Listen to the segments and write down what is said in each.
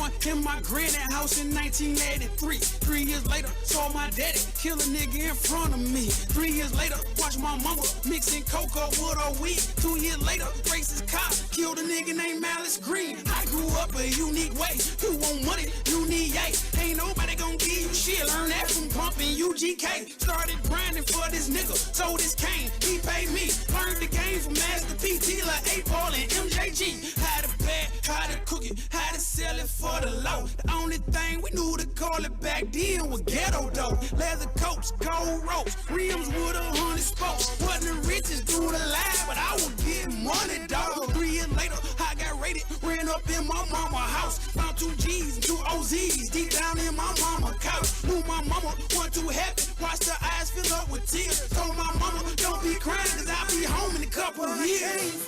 born in my granny house in 1983. 3 years later, saw my daddy kill a nigga in front of me. 3 years later, watched my mama mixing cocoa with her weed. 2 years later, racist cop killed a nigga named Malice Green. I grew up a unique way. You want money, you need yay. Ain't nobody gon' give you shit. Learn that from pumping UGK. Started grinding for this nigga, sold his cane, he paid me. Learned the game from Master P, Tila, A-Paul, and MJG. How to bag, how to cook it, how to sell it for the low. The only thing we knew to call it back then was ghetto dough. Leather coats, gold ropes, rims with 100 spokes. Wasn't the richest dude alive, but I was getting money, dog. 3 years later, I got raided, ran up in my mama house. Found 2 G's and 2 OZs deep down in my mama couch. Knew my mama wasn't too happy, watched her eyes fill up with tears. Told my mama, don't be crying, cause I'll be home in a couple of years.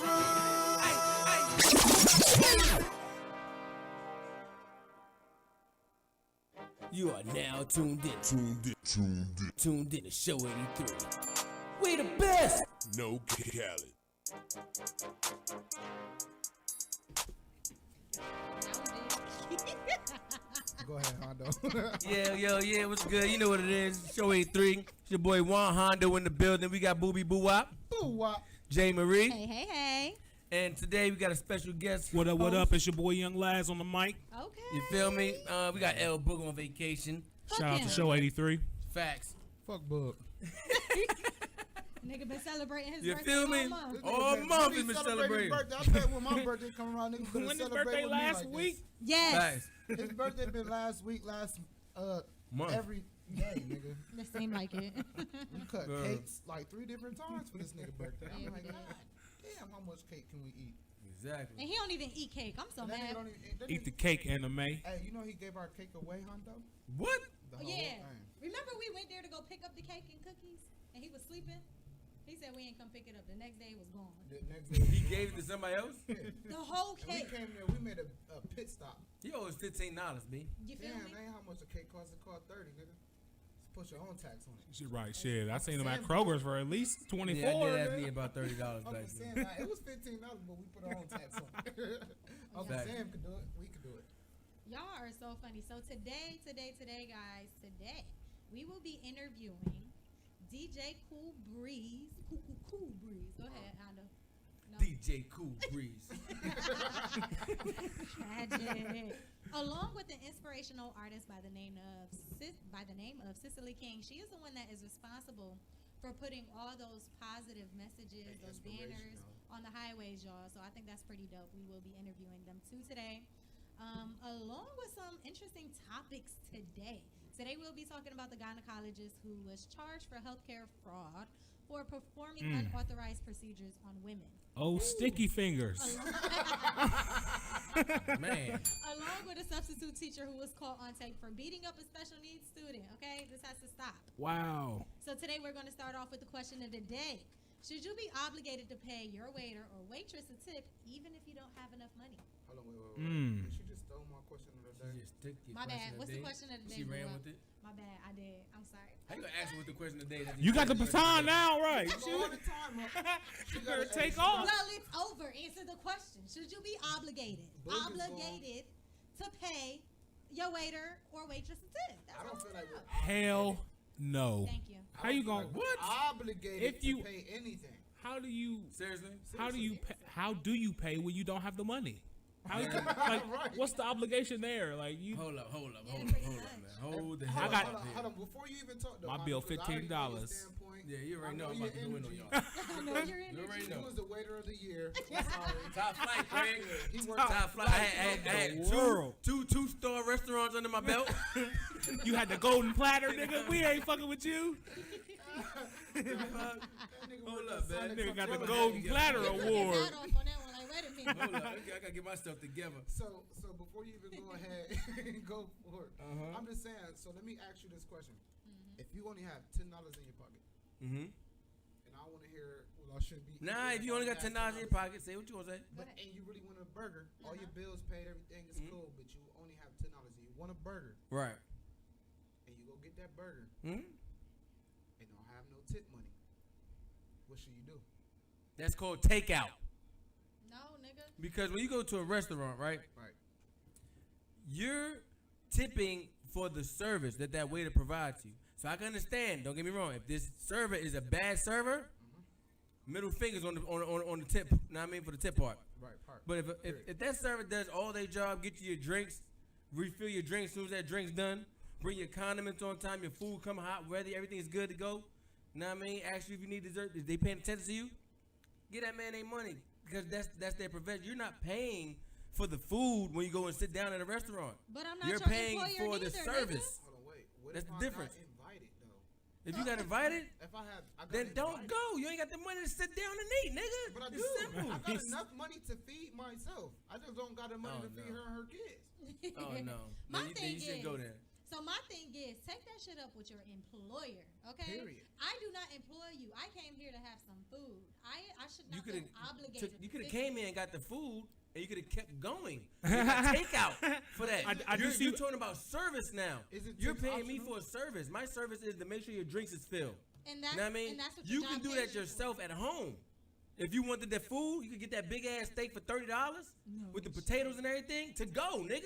You are now tuned in to Show 83. We the best. No Khaled. Go ahead, Hondo. Yeah, what's good? You know what it is. Show 83. It's your boy Juan Hondo in the building. We got Booby Boo Wop. Boo Wop. Jay Marie. Hey. And today we got a special guest. What up? It's your boy Young Laz on the mic. Okay. You feel me? We got L Boog on vacation. Shout out to Show 83. Facts. Fuck Boog. Nigga been celebrating his You birthday feel me? all month. All month he been celebrating. I bet when my birthday come around, niggas gonna When his celebrate birthday with me last like week? Yes. Facts. His birthday been last week, last Month. every day, nigga. That seemed like it. We cut cakes like 3 different times for this nigga birthday. I'm Yeah, like, we God did. damn, how much cake can we eat? Exactly. And he don't even eat cake. I'm so That nigga mad. don't even, that Eat nigga- the cake, anime. Hey, you know he gave our cake away, Hondo? What? The Oh, whole yeah. thing. Remember we went there to go pick up the cake and cookies? And he was sleeping? He said we ain't come pick it up. The next day it was gone. The next day, He gave it to somebody else? The whole and we cake. came there, we made a pit stop. He owes $15, B. You feel Damn, me? that ain't how much a cake costs. It cost 30, nigga. Just put your own tax on it. Shit, right, shit. I seen him at Kroger's for at least 24. Yeah, I did ask me about $30 I'm back just then. saying, it was $15, but we put our own tax on it. Uncle Fact. Sam could do it. We could do it. Y'all are so funny. So today, guys, we will be interviewing DJ Cool Breeze. Cool Breeze. Go ahead, Hondo. No. DJ Cool Breeze. Tragic. Along with an inspirational artist by the name of Cicely King, she is the one that is responsible for putting all those positive messages, those banners on the highways, y'all. So I think that's pretty dope. We will be interviewing them too today, along with some interesting topics today. Today we'll be talking about the gynecologist who was charged for healthcare fraud for performing unauthorized procedures on women. Oh, sticky fingers. Man. Along with a substitute teacher who was caught on tape for beating up a special needs student. Okay, this has to stop. Wow. So today we're going to start off with the question of the day. Should you be obligated to pay your waiter or waitress a tip even if you don't have enough money? Hold on, wait. She just stole my question of the day. She just took your My question bad. of What's day. the question of the day? She ran Boo? with it. My bad. I did. I'm sorry. How you gonna ask her what the question of the day? That You got the said baton now, right? All the time, huh? She Better gotta take ask- off. Well, it's over. Answer the question. Should you be obligated to pay your waiter or waitress a tip? That's I don't all feel like know. we're Hell no. Thank you. How you going? What? obligated If you- to pay anything. How do you? Seriously? How do you pay when you don't have the money? How you, like, what's the obligation there? Like you. Hold up, man. Hold the I hell got- up here. Hold on, before you even talk, though, My Hondo, bill, because I already know your $15. standpoint. Yeah, you already I know I'm your about to go in on energy. y'all. I know your You energy. already He know. was the waiter of the year. Sorry. Top flight, Craig. He worked Top flight. I had The world. two-star restaurants under my belt. You had the golden platter, nigga. We ain't fucking with you. Hold up, man. Nigga got the golden platter award. Hat off on that one. Like, wait a minute. Hold up. I gotta get myself together. So before you even go ahead and go for it, I'm just saying. So let me ask you this question: If you only have $10 in your pocket, Mm-hmm. and I want to hear, well, I should be. Nah, if you only got $10 in your pocket, say what you gonna say. But and you really want a burger, all your bills paid, everything is cool, but you only have $10 and you want a burger, Right. and you go get that burger Hmm. and don't have no tip money. What should you do? That's called takeout. No, nigga. Because when you go to a restaurant, right, Right. you're tipping for the service that waiter provides you. So I can understand. Don't get me wrong. If this server is a bad server, middle fingers on the tip. You know what I mean, for the tip part. Right, part. But if that server does all their job, get you your drinks, refill your drinks as soon as that drink's done, bring your condiments on time, your food come hot, ready, everything is good to go. You know what I mean? Ask you if you need dessert. Is they paying attention to you? Get that man their money because that's their profession. You're not paying for the food when you go and sit down at a restaurant. But I'm not You're your paying employer for the neither, service. Hold on, wait. What That's if the I'm difference. not invited though? If you got invited, If I got then don't invited, go. You ain't got the money to sit down and eat, nigga. But I It's do. simple. I got enough money to feed myself. I just don't got the money Oh, to feed no. her and her kids. Oh no. My then thing you shouldn't is, go there. So my thing is, take that shit up with your employer, okay? Period. I do not employ you. I came here to have some food. I should You not could feel obligated. you could have to came in and got the food, and you could have kept going. You got takeout for that. I do see- you're talking about service now. Is it You're tips paying me optional? for a service. My service is to make sure your drinks is filled. And that's, You know what I mean? And that's what You your can job do pays that you for. yourself at home. If you wanted that food, you could get that big ass steak for $30 No with the potatoes and everything to go, nigga. no.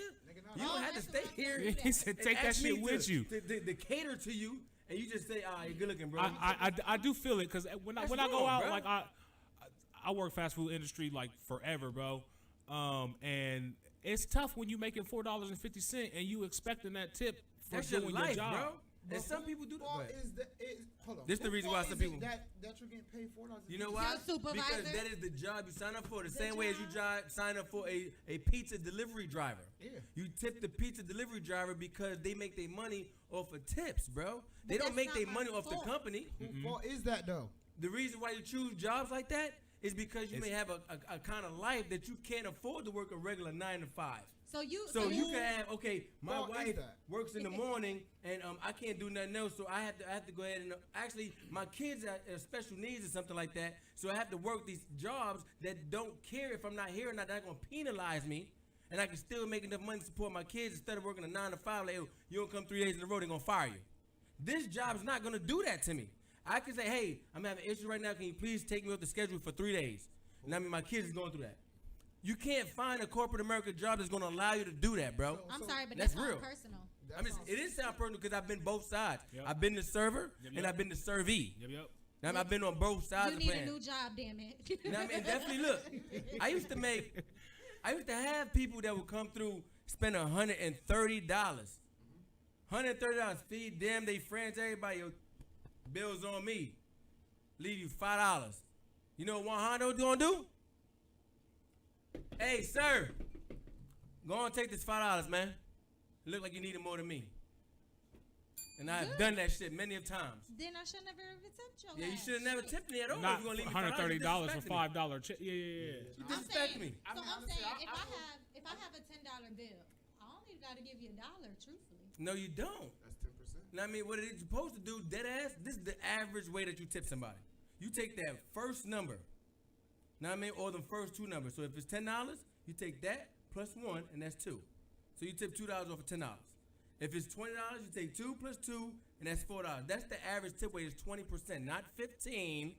You don't Oh, have to that's stay what I'm here. saying. He said, and take that ask shit me with to, you. To cater to you, and you just say, "Ah, you're good looking, bro." I do feel it because when I That's go wrong, out, bro. like I work fast food industry like forever, bro. And it's tough when you making $4.50 and you expecting that tip for That's your doing life, your job. bro. And some people do that. Fault Go ahead. hold on. This the Whose reason why fault some is it people- that you're getting paid $4. You know why? Your supervisor. Because that is the job you sign up for. The same way as you sign up for a pizza delivery driver. Yeah. You tip the pizza delivery driver because they make their money off of tips, bro. They don't that's make not their my money off the fault. company. Whose fault is that though? The reason why you choose jobs like that is because you may have a kind of life that you can't afford to work a regular 9 to 5. So you. So you can have my fault is wife that? works in the morning and I can't do nothing else, so I have to go ahead and actually my kids are special needs or something like that, so I have to work these jobs that don't care if I'm not here or not. They're gonna penalize me, and I can still make enough money to support my kids instead of working a 9 to 5. Like, oh, you don't come 3 days in a row, they're gonna fire you. This job is not gonna do that to me. I can say, hey, I'm having an issue right now. Can you please take me off the schedule for 3 days? And I mean, my kids is going through that. You can't find a corporate America job that's gonna allow you to do that, bro. I'm sorry, but That's that's real. not personal. I mean, it is sound personal because I've been both sides. Yep. I've been the server Yep, and yep. I've been the servee. Yep. Now, I've been on both sides You of the need a plan. new job, damn it. You know what I mean? Definitely look. I used to have people that would come through spend $130. $130. Feed them, they friends, everybody. Your bills on me. Leave you $5. You know what Juan Hondo gonna do? Hey, sir. Go on, take this $5, man. Look like you need it more than me. And I've Good. done that shit many of times. Then I should never have tipped your Yeah, you ass. should have never tipped me at all. Not if you're gonna leave me $130 for $5. $5 check. Yeah. You I'm disrespect saying, me. So I mean, I'm honestly, saying, I if I have a $10 bill, I only got to give you $1, truthfully. No, you don't. That's 10%. Now, I mean, what it is supposed to do, dead ass, this is the average way that you tip somebody. You take that first number, know what I mean, or the first two numbers. So if it's $10, you take that plus 1, and that's 2. So you tip $2 off of $10. If it's $20, you take 2 plus 2, and that's $4. That's the average tip rate is 20%, not 15,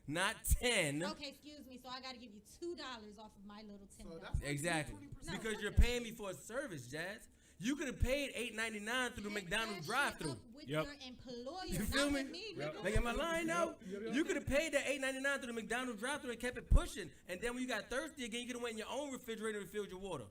not 10. Okay, excuse me. So I got to give you $2 off of my little $10. So that's Exactly. 20%. Because fuck you're that. paying me for a service, Jazz. You could have paid $8.99 through the Pick McDonald's that shit drive-through. up with Yep. your employer, You not feel me? with me, nigga. Like, am I lying now? You could have paid that $8.99 through the McDonald's drive-through and kept it pushing. And then when you got thirsty again, you could have went in your own refrigerator and refilled your water.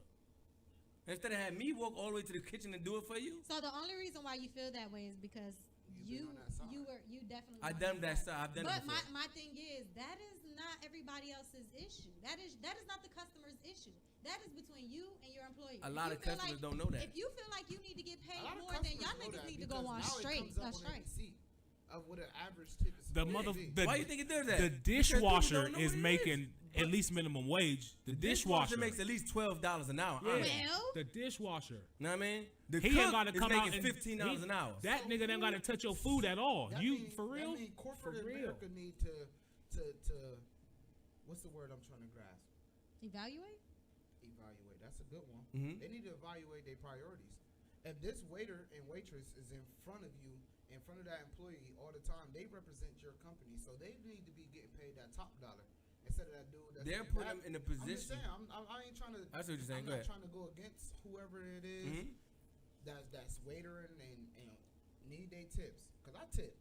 Instead of having me walk all the way to the kitchen and do it for you. So the only reason why you feel that way is because You've been on that side. you definitely. I on done that side. I've done But it before. my thing is that is not everybody else's issue. That is not the customer's issue. That is between you and your employer. A If lot you of feel customers like- don't know that. If you feel like you need to get paid A lot of more, then customers y'all know niggas that need to go because on now it straight. comes up A on the straight. receipt of what an average tip is. The supposed mother to be. the, Why you think it does that? the Because people dishwasher don't know is what it making at least minimum wage. The dishwasher makes at least $12 an hour. Yeah. honestly. Well, The dishwasher. Know what I mean? The He cook ain't gotta is come out making and $15 an hour. That nigga ain't gotta touch your food at all. That You mean- for real? That mean corporate For real. America need to what's the word I'm trying to grasp? evaluate. Evaluate. That's a good one. Mhm. They need to evaluate their priorities. If this waiter and waitress is in front of you, in front of that employee all the time, they represent your company, so they need to be getting paid that top dollar. instead of that dude. That's They're in the putting back. them in a I'm just position. saying, I ain't trying to. I see what you're saying. I'm Go not ahead. trying to go against whoever it is Mhm. that's waitering and need their tips. Cause I tip,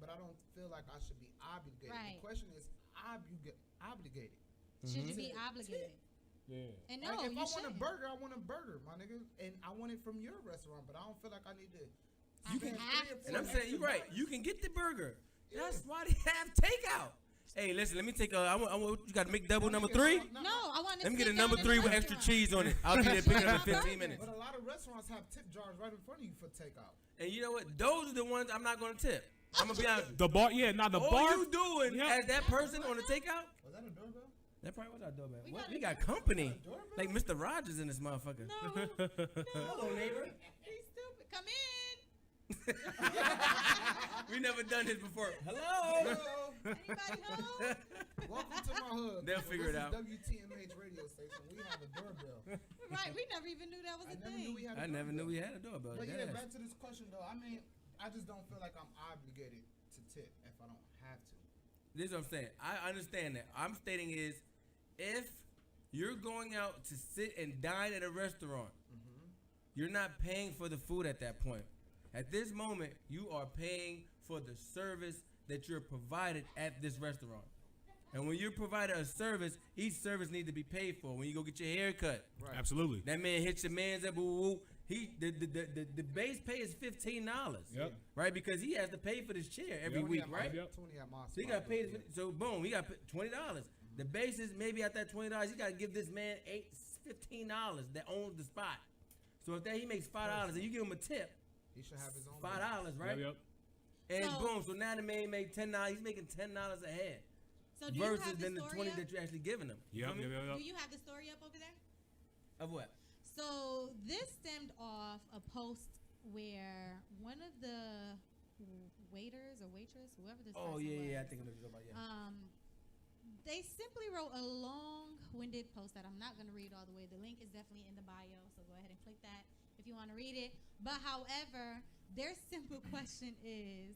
but I don't feel like I should be obligated. Right. The question is obligated. Should you Mhm. be obligated? Yeah. And no, Like if you I want a shouldn't. burger, I want a burger, my nigga, and I want it from your restaurant. But I don't feel like I need to. You can spend have 3 or to. 4 And I'm saying you're right. extra You can get the burger. Yeah. That's why they have takeout. Hey, listen. Let me take a. I want you got to make double number 3. No, I want to. Let me get a sit number down 3 in with the extra restaurant. cheese on it. I'll be there picking up in 15 minutes. But a lot of restaurants have tip jars right in front of you for takeout. And you know what? Those are the ones I'm not gonna tip. I'm gonna be honest. The bar, yeah, not the All bar. you doing Yep. as that person on the takeout? Was that a doorbell? That probably was our doorbell. We What? got We a got company. doorbell? Like Mr. Rogers in this motherfucker. No, Hello, neighbor. he's stupid. Come in. We never done this before. Hello. Hello. Anybody home? Welcome to my hood. They'll people. figure it This out. is WTMH radio station. We have a doorbell. Right, we never even knew that was I a never thing. knew we had a I never knew doorbell. we had a doorbell. But yeah, Deadass. back to this question though. I mean, I just don't feel like I'm obligated to tip if I don't have to. This is what I'm saying. I understand that. I'm stating is, if you're going out to sit and dine at a restaurant, you're not paying for the food at that point. At this moment, you are paying for the service that you're provided at this restaurant. And when you're provided a service, each service needs to be paid for. When you go get your hair cut, Right. Absolutely. that man hits your man's up. Woo, woo. The base pay is $15. Yep. Right, because he has to pay for this chair every Tony week, at my- right? Yep. Tony at my So he spot, got paid. though, So boom, he got $20. The base is maybe at that $20, he got to give this man $15 that owns the spot. So if that he makes $5 and you give him a tip, He should have his own. $5, right? Yep. And So- boom, so now the man made $10. He's making $10 a head So do you versus have the than the story 20 up? that you're actually giving him. You Yep. feel me? Yep. Do you have the story up over there? Of what? So this stemmed off a post where one of the waiters or waitress, whoever this Oh person yeah, was, yeah. I think I know what you're talking about. Yeah. they simply wrote a long-winded post that I'm not going to read all the way. The link is definitely in the bio, so go ahead and click that if you want to read it. But however, their simple question is,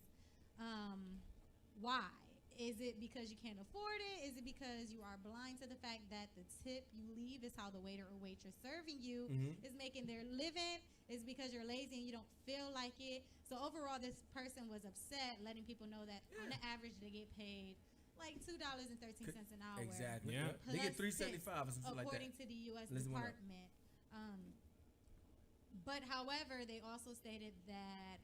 why? Is it because you can't afford it? Is it because you are blind to the fact that the tip you leave is how the waiter or waitress serving you is making their living? Is because you're lazy and you don't feel like it? So overall, this person was upset, letting people know that on the average they get paid like $2.13 an hour. Exactly. Yeah. They get Plus $3.75 or tips, something like that. according to the U.S. Listen one up. Department. But however, they also stated that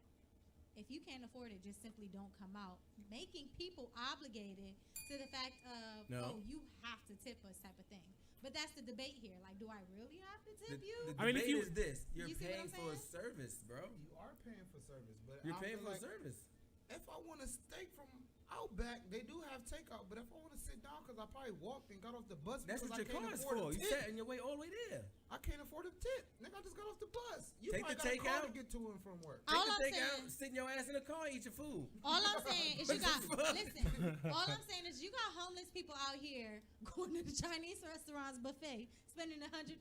if you can't afford it, just simply don't come out, making people obligated to the fact of, No. oh, you have to tip us type of thing. But that's the debate here. Like, do I really have to tip you? The I mean, if debate you- is this: you're You see what paying I'm for a saying? service, bro. You are paying for service, but You're I paying feel for a like service. if I want a steak from Outback, they do have takeout. But if I want to sit down, because I probably walked and got off the bus That's because what I your can't car is afford for. a You tip. sat in your way all the way there. I can't afford a tip. Nigga, I just got off the bus. You Take the probably got a car takeout. to get to and from work. All Take I'm the takeout, saying- sit in your ass in the car, and eat your food. All I'm saying is you got What the fuck? listen. All I'm saying is you got homeless people out here going to the Chinese restaurants buffet, spending $100,000.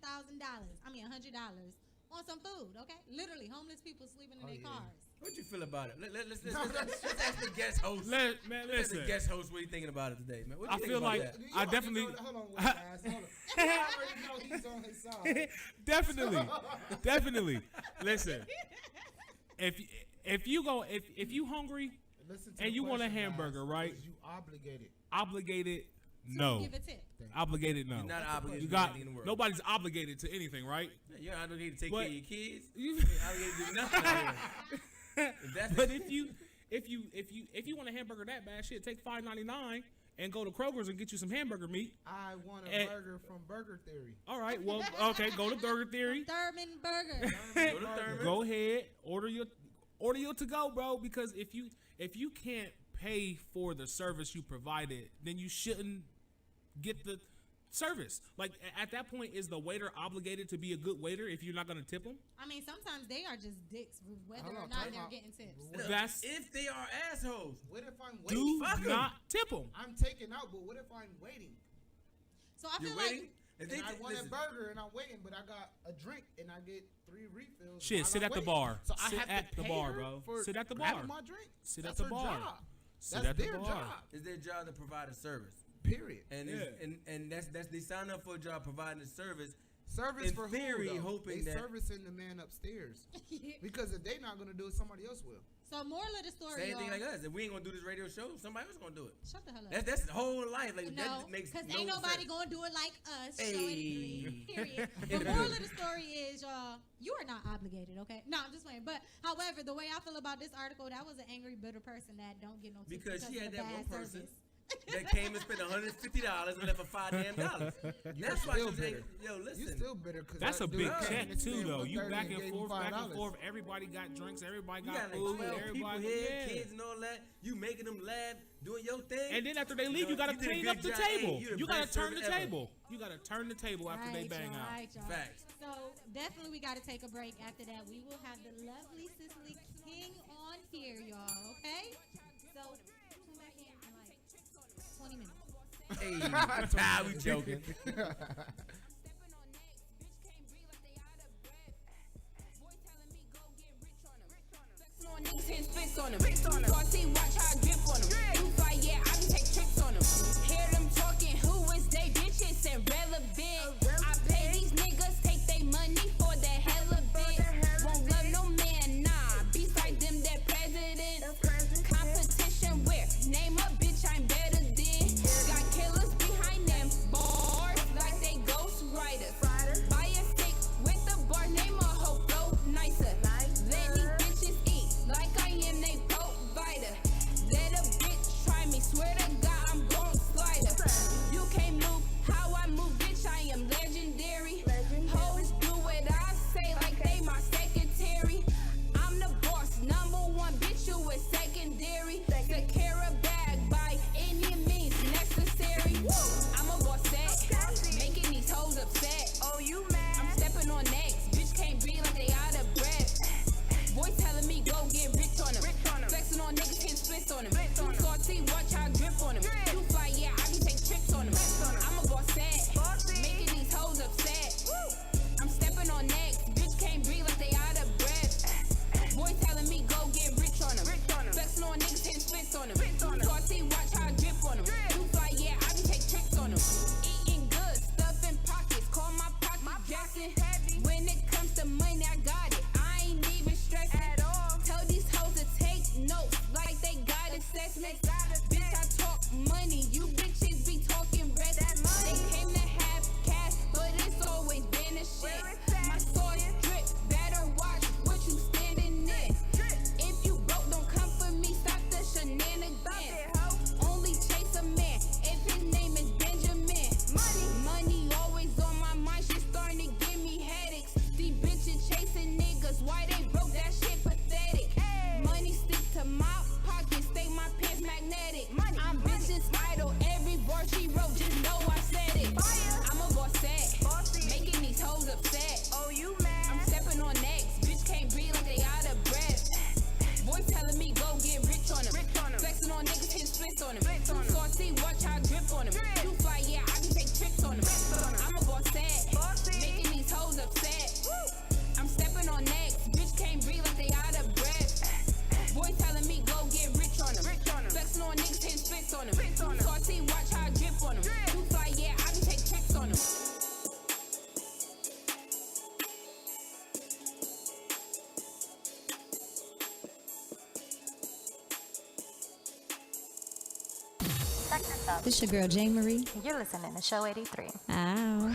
I mean $100 on some food. Okay, literally homeless people sleeping in Oh, their yeah. cars. What you feel about it? Let's ask the guest host. Man, Let's ask listen. the guest host what he thinking about it today, man. What you I think feel about like- that? You I already definitely- know that- hold on, wait, guys. Hold on. You already know he's on his side. Definitely. Listen, if you hungry, Listen to And the you want a question, hamburger, guys. right? Is you obligated? obligated, To no. give a tip. Obligated, no. You're not obligated You to got anything in the world. nobody's obligated to anything, right? You're not obligated to take But- care of your kids. You- You ain't obligated to do nothing out here. If that's But the- if you want a hamburger that bad, shit, take $5.99 and go to Kroger's and get you some hamburger meat. I want a Eh. burger from Burger Theory. All right, well, okay, go to Burger Theory. Thurman Burger. Go to Thurman. Go ahead, order your to go, bro. Because if you can't pay for the service you provided, then you shouldn't get the service. Like at that point, is the waiter obligated to be a good waiter if you're not gonna tip them? I mean, sometimes they are just dicks, whether Hold or on, not time they're out. getting tips. What That's If they are assholes, What if I'm do waiting? Fuck 'em. not tip them. I'm taking out, but what if I'm waiting? So I you're feel waiting. like If And I want listen, a burger and I'm waiting, but I got a drink and I get 3 refills. Shit, while sit I'm at the waiting. bar. So I Sit have at to the pay bar, her bro. for Sit at the grabbing bar. My drink. Sit That's at the her bar. Job. Sit That's at the their bar. job. it's their job to provide a service. Period. And and that's they sign up for a job providing a service. Service in for theory, who, though? hoping they that servicing the man upstairs. Because if they not gonna do it, somebody else will. So moral of the story, same thing y'all. like us. If we ain't gonna do this radio show, somebody else gonna do it. Shut the hell up. That's the whole life. Like No, that makes because no ain't nobody sense. gonna do it like us. Hey. Show 83, period. In The the moral building. of the story is, y'all, you are not obligated, okay? No, I'm just playing. But however, the way I feel about this article, that was an angry, bitter person that don't get no tips Because she of had the that bad one person service. that came and spent $150 and left for $5 damn. That's why she still was bitter. angry. Yo, listen. You still bitter because That's a big check this too, man though. was You 30 back and and gave forth, him back and $5. forth. Everybody got drinks. Everybody You got got like food. 12 people Everybody, here, yeah. kids and all that. You making them laugh, doing your thing. And then after they leave, you gotta you did a clean good up the job. Hey, table. you the You gotta best turn the server ever. table. You gotta turn the table after they bang y'all, out. right, y'all. Facts. So definitely we got to take a break. After that, we will have the lovely Cicely King on here, y'all. Okay? So come back in like 20 minutes. Hey, we joking. On niggas hitting splits on them. So I see, watch how I drip on them. You fly, yeah, I can take tricks on them. Hear them talking, who is they? Bitch, it's irrelevant. I pay these niggas, take they money for the hell of it. Won't love no man, nah. Beside them, that president. Competition where? Name a bitch, I'm better than. Got killers behind them. Bars like they ghost riders. Buy a stick with the bar, name a hoe, flow nicer. Let these bitches eat like I am they provider. Let a bitch try me, swear to God I'm gon' slide her. You can't move how I move, bitch, I am legendary. Hoes do what I say like they my secretary. I'm the boss, number one, bitch, you is secondary. Secure a bag by any means necessary. I'm a boss set, making these hoes upset. Oh, you mad? I'm stepping on necks, bitch can't breathe like they out of breath. Boy telling me go get rich on them. Flexing on niggas, hitting splits on them. Too salty, watch how I drip on them. You fly, yeah, I can take trips on them. I'm a boss set, making these hoes upset. I'm stepping on necks, bitch can't breathe like they out of breath. Boy telling me go get rich on them. Flexing on niggas, hitting splits on them. Too salty, watch how I drip on them. You fly, yeah, I can take trips on them. Eating good, stuff in pockets, call my pocket Jackson. When it comes to money, I got it. I ain't even stressing at all. Tell these hoes to take notes like they got assessments. Bitch, I talk money. You bitches be talking rest. They came to have cash, but it's always been a shit. My sauce drip, better watch what you standing in. If you broke, don't come for me. Stop the shenanigans. Only chase a man if his name is Benjamin. Money always on my mind. She starting to give me headaches. These bitches chasing niggas. Why they broke? That shit pathetic. Money stick to my pocket. Stay my pants magnetic. I'm bitches idol. Every bar she wrote, just know I said it. I'm a boss set, making these hoes upset. Oh, you mad? I'm stepping on necks. Bitch can't breathe like they out of breath. Boy telling me go get rich on them. Flexing on niggas, hitting splits on them. Too saucy, watch how I drip on them. You fly, yeah, I can take tricks on them. I'm a boss set, making these hoes upset. I'm stepping on necks, bitch can't breathe like they out of breath. Boy telling me go get rich on them. Flexing on niggas, hitting splits on them. Too saucy, watch how I drip on them. You fly, yeah, I can take tricks on them. This your girl, Jay Marie. You're listening to Show 83. Ow.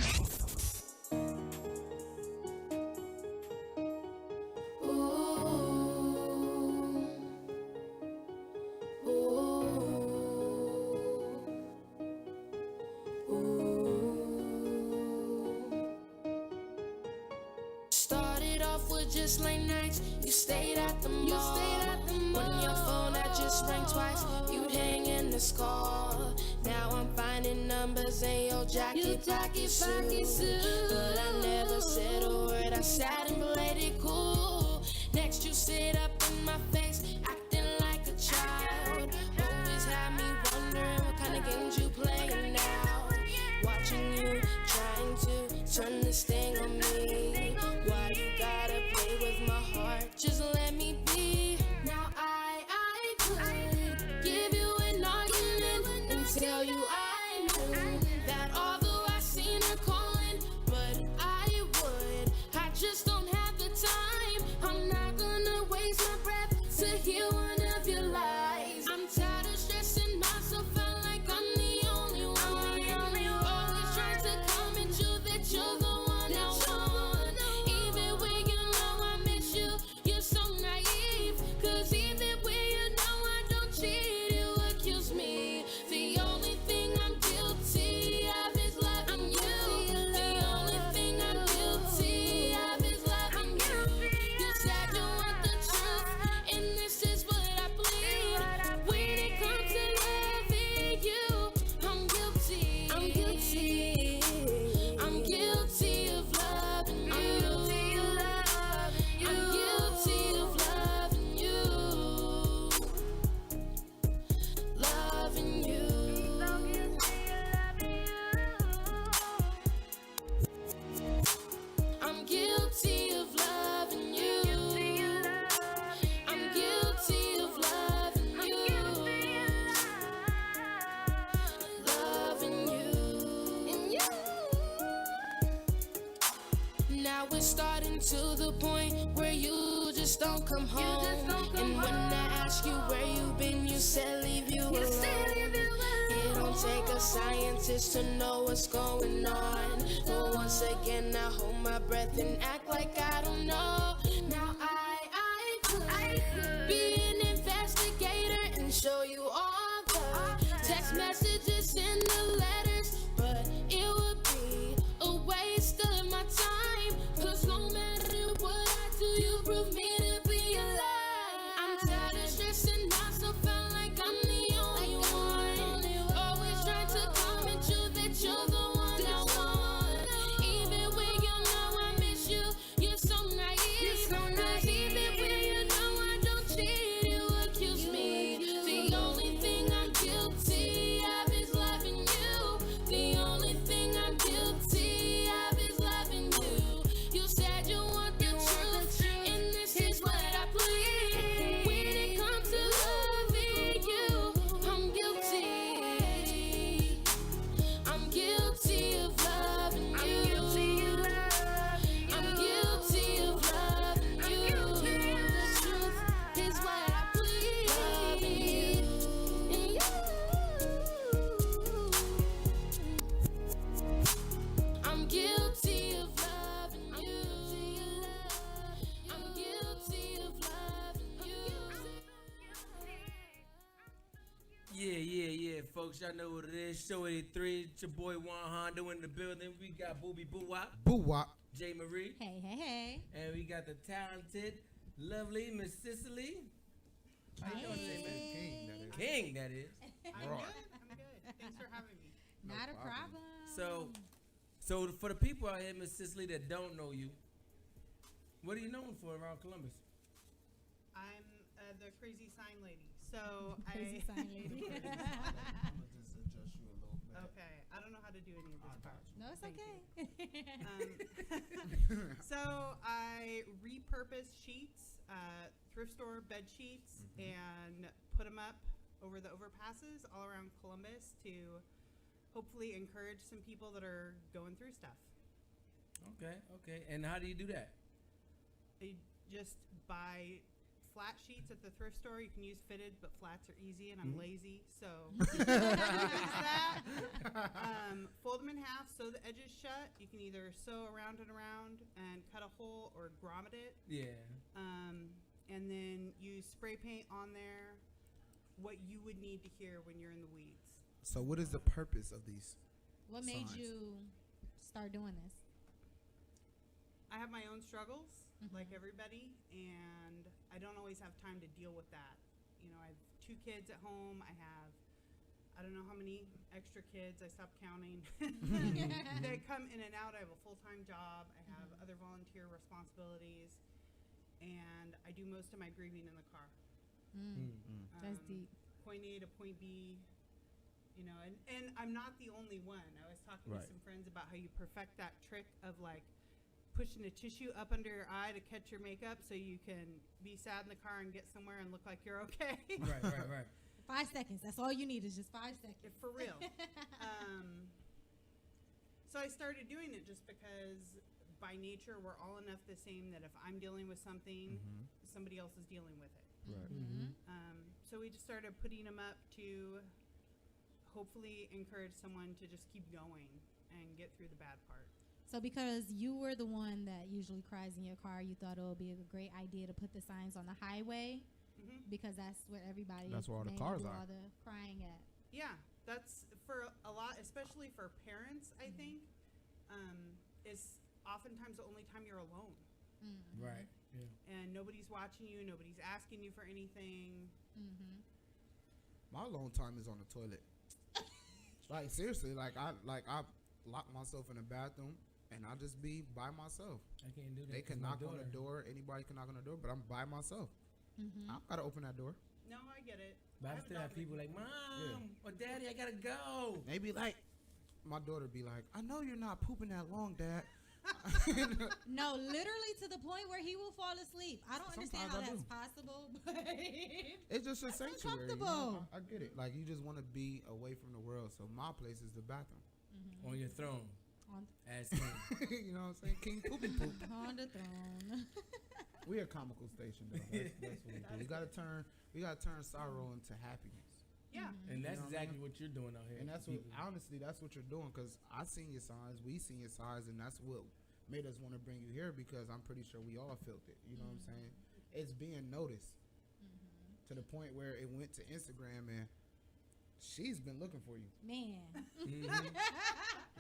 Started off with just late nights. You stayed at the mall. On your phone, I just rang twice. You'd hang in the score. Now I'm finding numbers in your jacket pocket suit. But I never said a word. I sat and played it cool. Next, you sit up in my face, acting like a child. Always had me wondering what kind of games you playing now. Watching you trying to turn this thing on me. Why you gotta play with my heart? Just let me be. Now I could give you an argument and tell you I to the point where you just don't come home. And when I ask you where you been, you said leave you alone. It don't take a scientist to know what's going on. But once again, I hold my breath and act like I don't know. Now I could be an investigator and show you all the text messages and the letters, but it would be a waste of my time. 'Cause no matter what I do, you prove me to be a lie. I'm tired of stressing myself out like I'm the only one. Always trying to convince you that you're the one I want. Even when you know I miss you, you're so naive. 'Cause even when you know I don't cheat, you accuse me. The only thing I'm guilty of is loving you. The only thing I'm guilty of is loving you. You said you want the truth, and this is what I plead. When it comes to loving you, I'm guilty. I'm guilty of loving you. I'm guilty of loving you. The truth is what I plead. Loving you. I'm guilty of loving you. I'm guilty of loving you. Yeah, folks. Y'all know what it is. Show 83. It's your boy Juan Hondo in the building. We got Booby Boo Wop, Boo wop. J. Marie, Hey. and we got the talented, lovely Miss Cicely. How you doing today, man? King, that is. I'm good. Thanks for having me. Not a problem. So for the people out here, Miss Cicely, that don't know you, what are you known for around Columbus? I'm the crazy sign lady. So Crazy sign lady. I'm gonna just adjust you a little bit. okay, I don't know how to do any of this part. No, it's Thank okay. So I repurpose sheets, thrift store bed sheets, and put them up over the overpasses all around Columbus to hopefully encourage some people that are going through stuff. Okay. And how do you do that? I just buy flat sheets at the thrift store. You can use fitted, but flats are easy, and I'm lazy, so use that. Fold them in half, sew the edges shut. You can either sew around and around and cut a hole or grommet it. Yeah. And then use spray paint on there, what you would need to hear when you're in the weeds. So what is the purpose of these? What made Signs. you start doing this? I have my own struggles, like everybody, and I don't always have time to deal with that. You know, I have 2 kids at home. I don't know how many extra kids. I stopped counting. They come in and out. I have a full-time job. I have other volunteer responsibilities, and I do most of my grieving in the car. That's deep. Point A to point B, you know, and I'm not the only one. I was talking to some friends about how you perfect that trick of like pushing a tissue up under your eye to catch your makeup so you can be sad in the car and get somewhere and look like you're okay. Right. 5 seconds. That's all you need is just 5 seconds. For real. So I started doing it just because by nature we're all enough the same that if I'm dealing with something, somebody else is dealing with it. Right. So we just started putting them up to hopefully encourage someone to just keep going and get through the bad part. So because you were the one that usually cries in your car, you thought it would be a great idea to put the signs on the highway because that's where everybody That's where all the mainly cars do are. all the crying at. Yeah, that's for a lot, especially for parents, I think, is oftentimes the only time you're alone. Right. Yeah. And nobody's watching you, nobody's asking you for anything. My alone time is on the toilet. Like seriously, like I lock myself in the bathroom and I just be by myself. I can't do that. They can 'cause my knock on the daughter- door, anybody can knock on the door, but I'm by myself. I gotta open that door. No, I get it. But I have a still have daughter that people can- like, Mom or Daddy, I gotta go. Maybe like my daughter be like, I know you're not pooping that long, Dad. No, literally to the point where he will fall asleep. I don't understand how Sometimes I that's possible, but It's just a That's sanctuary. You know? uncomfortable. I get it. Like you just want to be away from the world. So my place is the bathroom. On your throne. On, Ask him. You know what I'm saying? King Poopy Poop. on the throne. We're a comical station, though. That's what we do. We gotta turn sorrow into happiness. Yeah. And that's You know what I exactly what you're doing out here. And that's what, people. honestly, that's what you're doing. Cause I seen your signs, we seen your signs, and that's what made us want to bring you here. Because I'm pretty sure we all felt it. You know what I'm saying? It's being noticed to the point where it went to Instagram, and she's been looking for you. Man.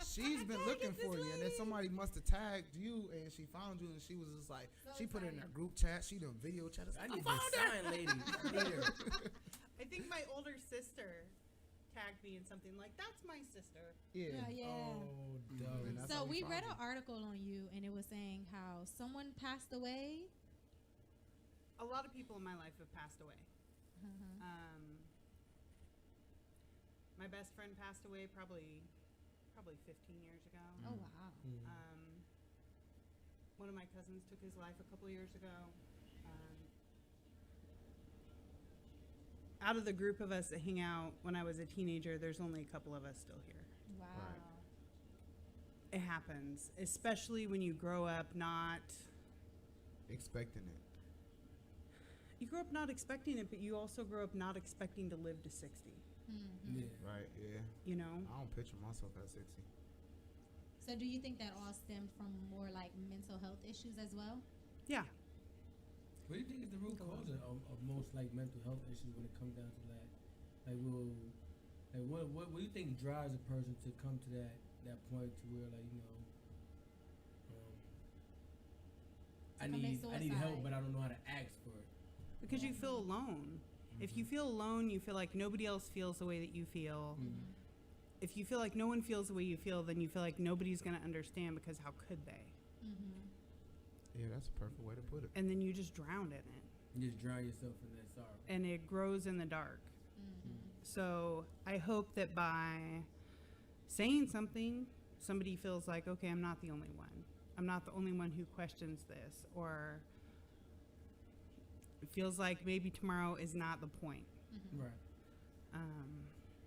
She's been looking for you, and then somebody must have tagged you, and she found you, and she was just like, So she put it in excited. her group chat. She done video chat. I need this sign, lady. Here. I think my older sister tagged me in something like, "That's my sister." Yeah. Yeah. Oh, dope. And that's So how we found read you. an article on you, and it was saying how someone passed away. A lot of people in my life have passed away. My best friend passed away probably 15 years ago. Oh wow. One of my cousins took his life a couple years ago. Out of the group of us that hang out when I was a teenager, there's only a couple of us still here. Wow. It happens, especially when you grow up not. Expecting it. You grow up not expecting it, but you also grow up not expecting to live to 60. Yeah. Right. Yeah. You know? I don't picture myself at 60. So do you think that all stemmed from more like mental health issues as well? Yeah. What do you think is the root cause of most like mental health issues when it comes down to that? Like, what do you think drives a person to come to that point to where like I commit need help, suicide. but I don't know how to ask for it. Because you feel alone. If you feel alone, you feel like nobody else feels the way that you feel. If you feel like no one feels the way you feel, then you feel like nobody's going to understand, because how could they? Yeah, that's a perfect way to put it. And then you just drown in it. You just drown yourself in that sorrow. And it grows in the dark. So I hope that by saying something, somebody feels like, okay, I'm not the only one. I'm not the only one who questions this. Or it feels like maybe tomorrow is not the point. Right.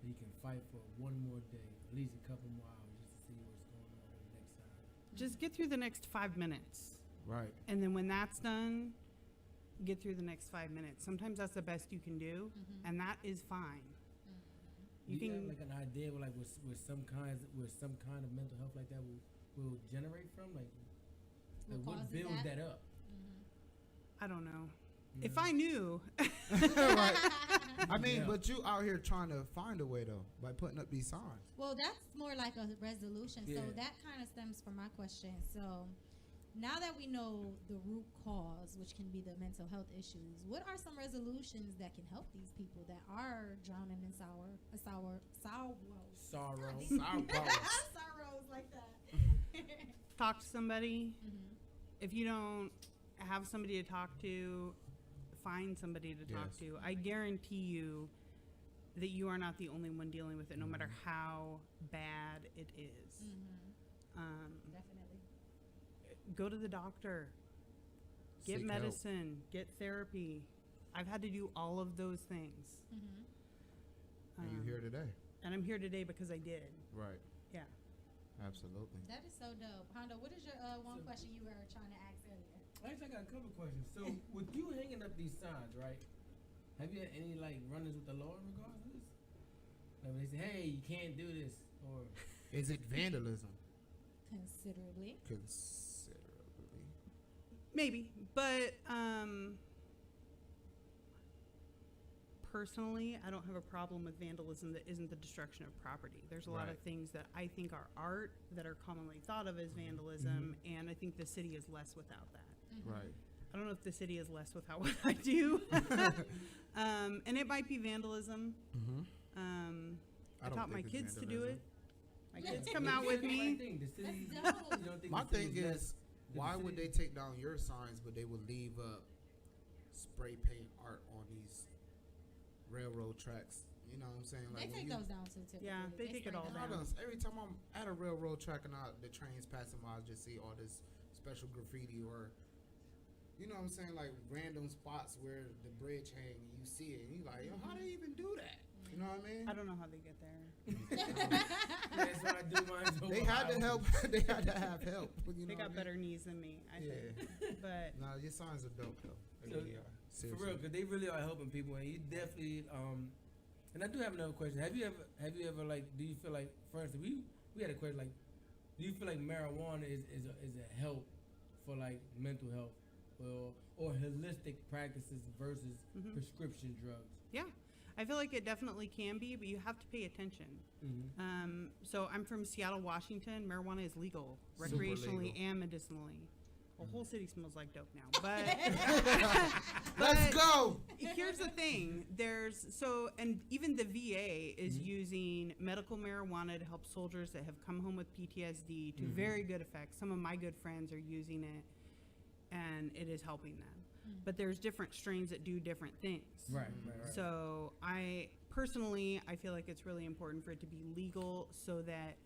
You can fight for one more day, at least a couple more hours, just to see what's going on the next time. Just get through the next 5 minutes. Right. And then when that's done, get through the next 5 minutes. Sometimes that's the best you can do, and that is fine. You Do you can have like an idea where, like with some kind of mental health like that will generate from like what causes builds that? that up? I don't know. If I knew, Right. I mean, Yeah. but you out here trying to find a way though by putting up these signs. Well, that's more like a resolution. So Yeah. that kind of stems from my question. So now that we know the root cause, which can be the mental health issues, what are some resolutions that can help these people that are drowning in sorrows like that? talk to somebody. If you don't have somebody to talk to, find somebody to talk Yes. to. I guarantee you that you are not the only one dealing with it, no matter how bad it is. Definitely. Go to the doctor. Get Seek help. medicine. Get therapy. I've had to do all of those things. And you here today. And I'm here today because I did. Right. Yeah. Absolutely. That is so dope. Hondo, what is your one question you were trying to ask earlier? Actually, I got a couple questions. So, with you hanging up these signs, right? Have you had any like run-ins with the law in regards to this? Like when they say, "Hey, you can't do this," or Is it vandalism? Considerably. Considerably. Maybe. But personally, I don't have a problem with vandalism that isn't the destruction of property. There's a lot of Right. things that I think are art that are commonly thought of as vandalism, and I think the city is less without that. Right. I don't know if the city is less without what I do. And it might be vandalism. I don't taught my think it's kids to do it. vandalism. My kids come out with me. The city, That's dope. you don't think My the city thing less- is, the why city- would they take down your signs, but they would leave up spray paint art on these railroad tracks? You know what I'm saying? They when take you- those down too. Typically. Yeah, they take it spray all them I down. done- every time I'm at a railroad track and the trains passing by, I just see all this special graffiti or, you know what I'm saying, like random spots where the bridge hang and you see it and you like, yo, how they even do that? You know what I mean? I don't know how they get there. That's why I do mine. They had to help. They had to have help. You know They got what I mean? better knees than me, I think. But Nah, your signs are dope though. They So, really are. For Seriously. real, because they really are helping people, and you definitely. And I do have another question. Have you ever like? Do you feel like, for instance, we had a question like, do you feel like marijuana is a help for like mental health, or holistic practices versus prescription drugs? yeah, I feel like it definitely can be, but you have to pay attention. So I'm from Seattle, Washington. Marijuana is legal, Super recreationally legal. and medicinally. The whole city smells like dope now, but Let's go. here's the thing. And even the VA is using medical marijuana to help soldiers that have come home with PTSD to very good effect. Some of my good friends are using it, and it is helping them. But there's different strains that do different things. Right. So I feel like it's really important for it to be legal so that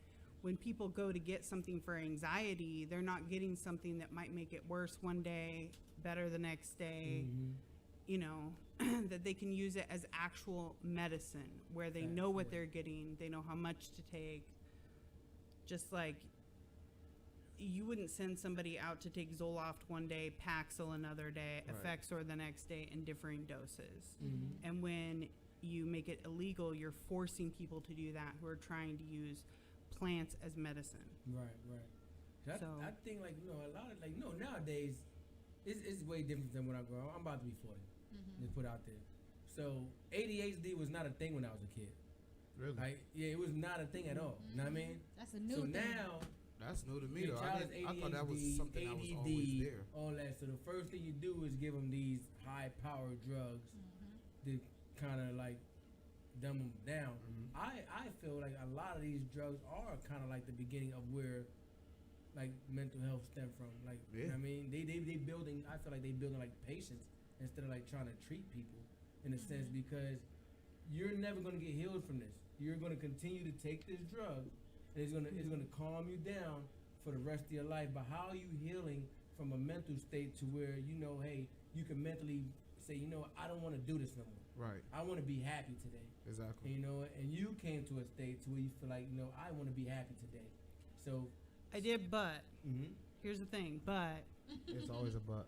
when people go to get something for anxiety, they're not getting something that might make it worse one day, better the next day, you know, that they can use it as actual medicine where they know what they're getting, they know how much to take. Just like you wouldn't send somebody out to take Zoloft one day, Paxil another day, Effexor the next day in differing doses. And when you make it illegal, you're forcing people to do that who are trying to use plants as medicine. Right. So- I think like a lot of nowadays it's way different than when I grew up. I'm about to be 40. They put out there. So ADHD was not a thing when I was a kid. Really? Like it was not a thing at all. You know what I mean? That's a new So thing. now That's new to me your though. child is I thought that was ADHD, something that was always there. all that. So the first thing you do is give them these high-powered drugs to kind of like dumb them down. I feel like a lot of these drugs are kind of like the beginning of where like mental health stem from. Like you know what I mean, they building. I feel like they building like patients instead of like trying to treat people in a sense, because you're never gonna get healed from this. You're gonna continue to take this drug, and it's gonna calm you down for the rest of your life. But how are you healing from a mental state to where hey, you can mentally say, I don't want to do this no more. Right. I want to be happy today. Exactly. And you came to a state to where you feel like, I want to be happy today. So I did, but here's the thing, but It's always a but.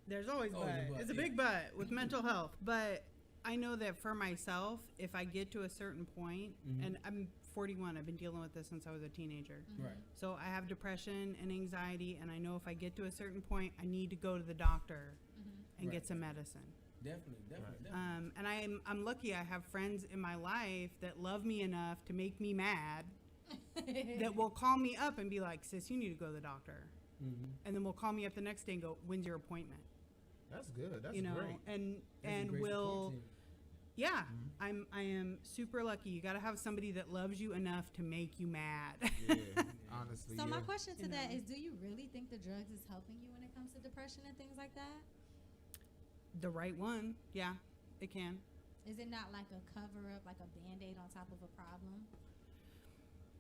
there's always Always a but. but, It's a yeah. big but with mental health. But I know that for myself, if I get to a certain point, and I'm 41, I've been dealing with this since I was a teenager. right. So I have depression and anxiety, and I know if I get to a certain point, I need to go to the doctor and Right. get some medicine. Definitely. And I'm lucky I have friends in my life that love me enough to make me mad that will call me up and be like, sis, you need to go to the doctor. And then will call me up the next day and go, when's your appointment? That's good. That's You know, great. and That's a and great support will team. yeah, I am super lucky. You got to have somebody that loves you enough to make you mad. Yeah, honestly. So yeah. my question to You that know. is, do you really think the drugs is helping you when it comes to depression and things like that? The right one, yeah, it can. Is it not like a cover up, like a Band-Aid on top of a problem?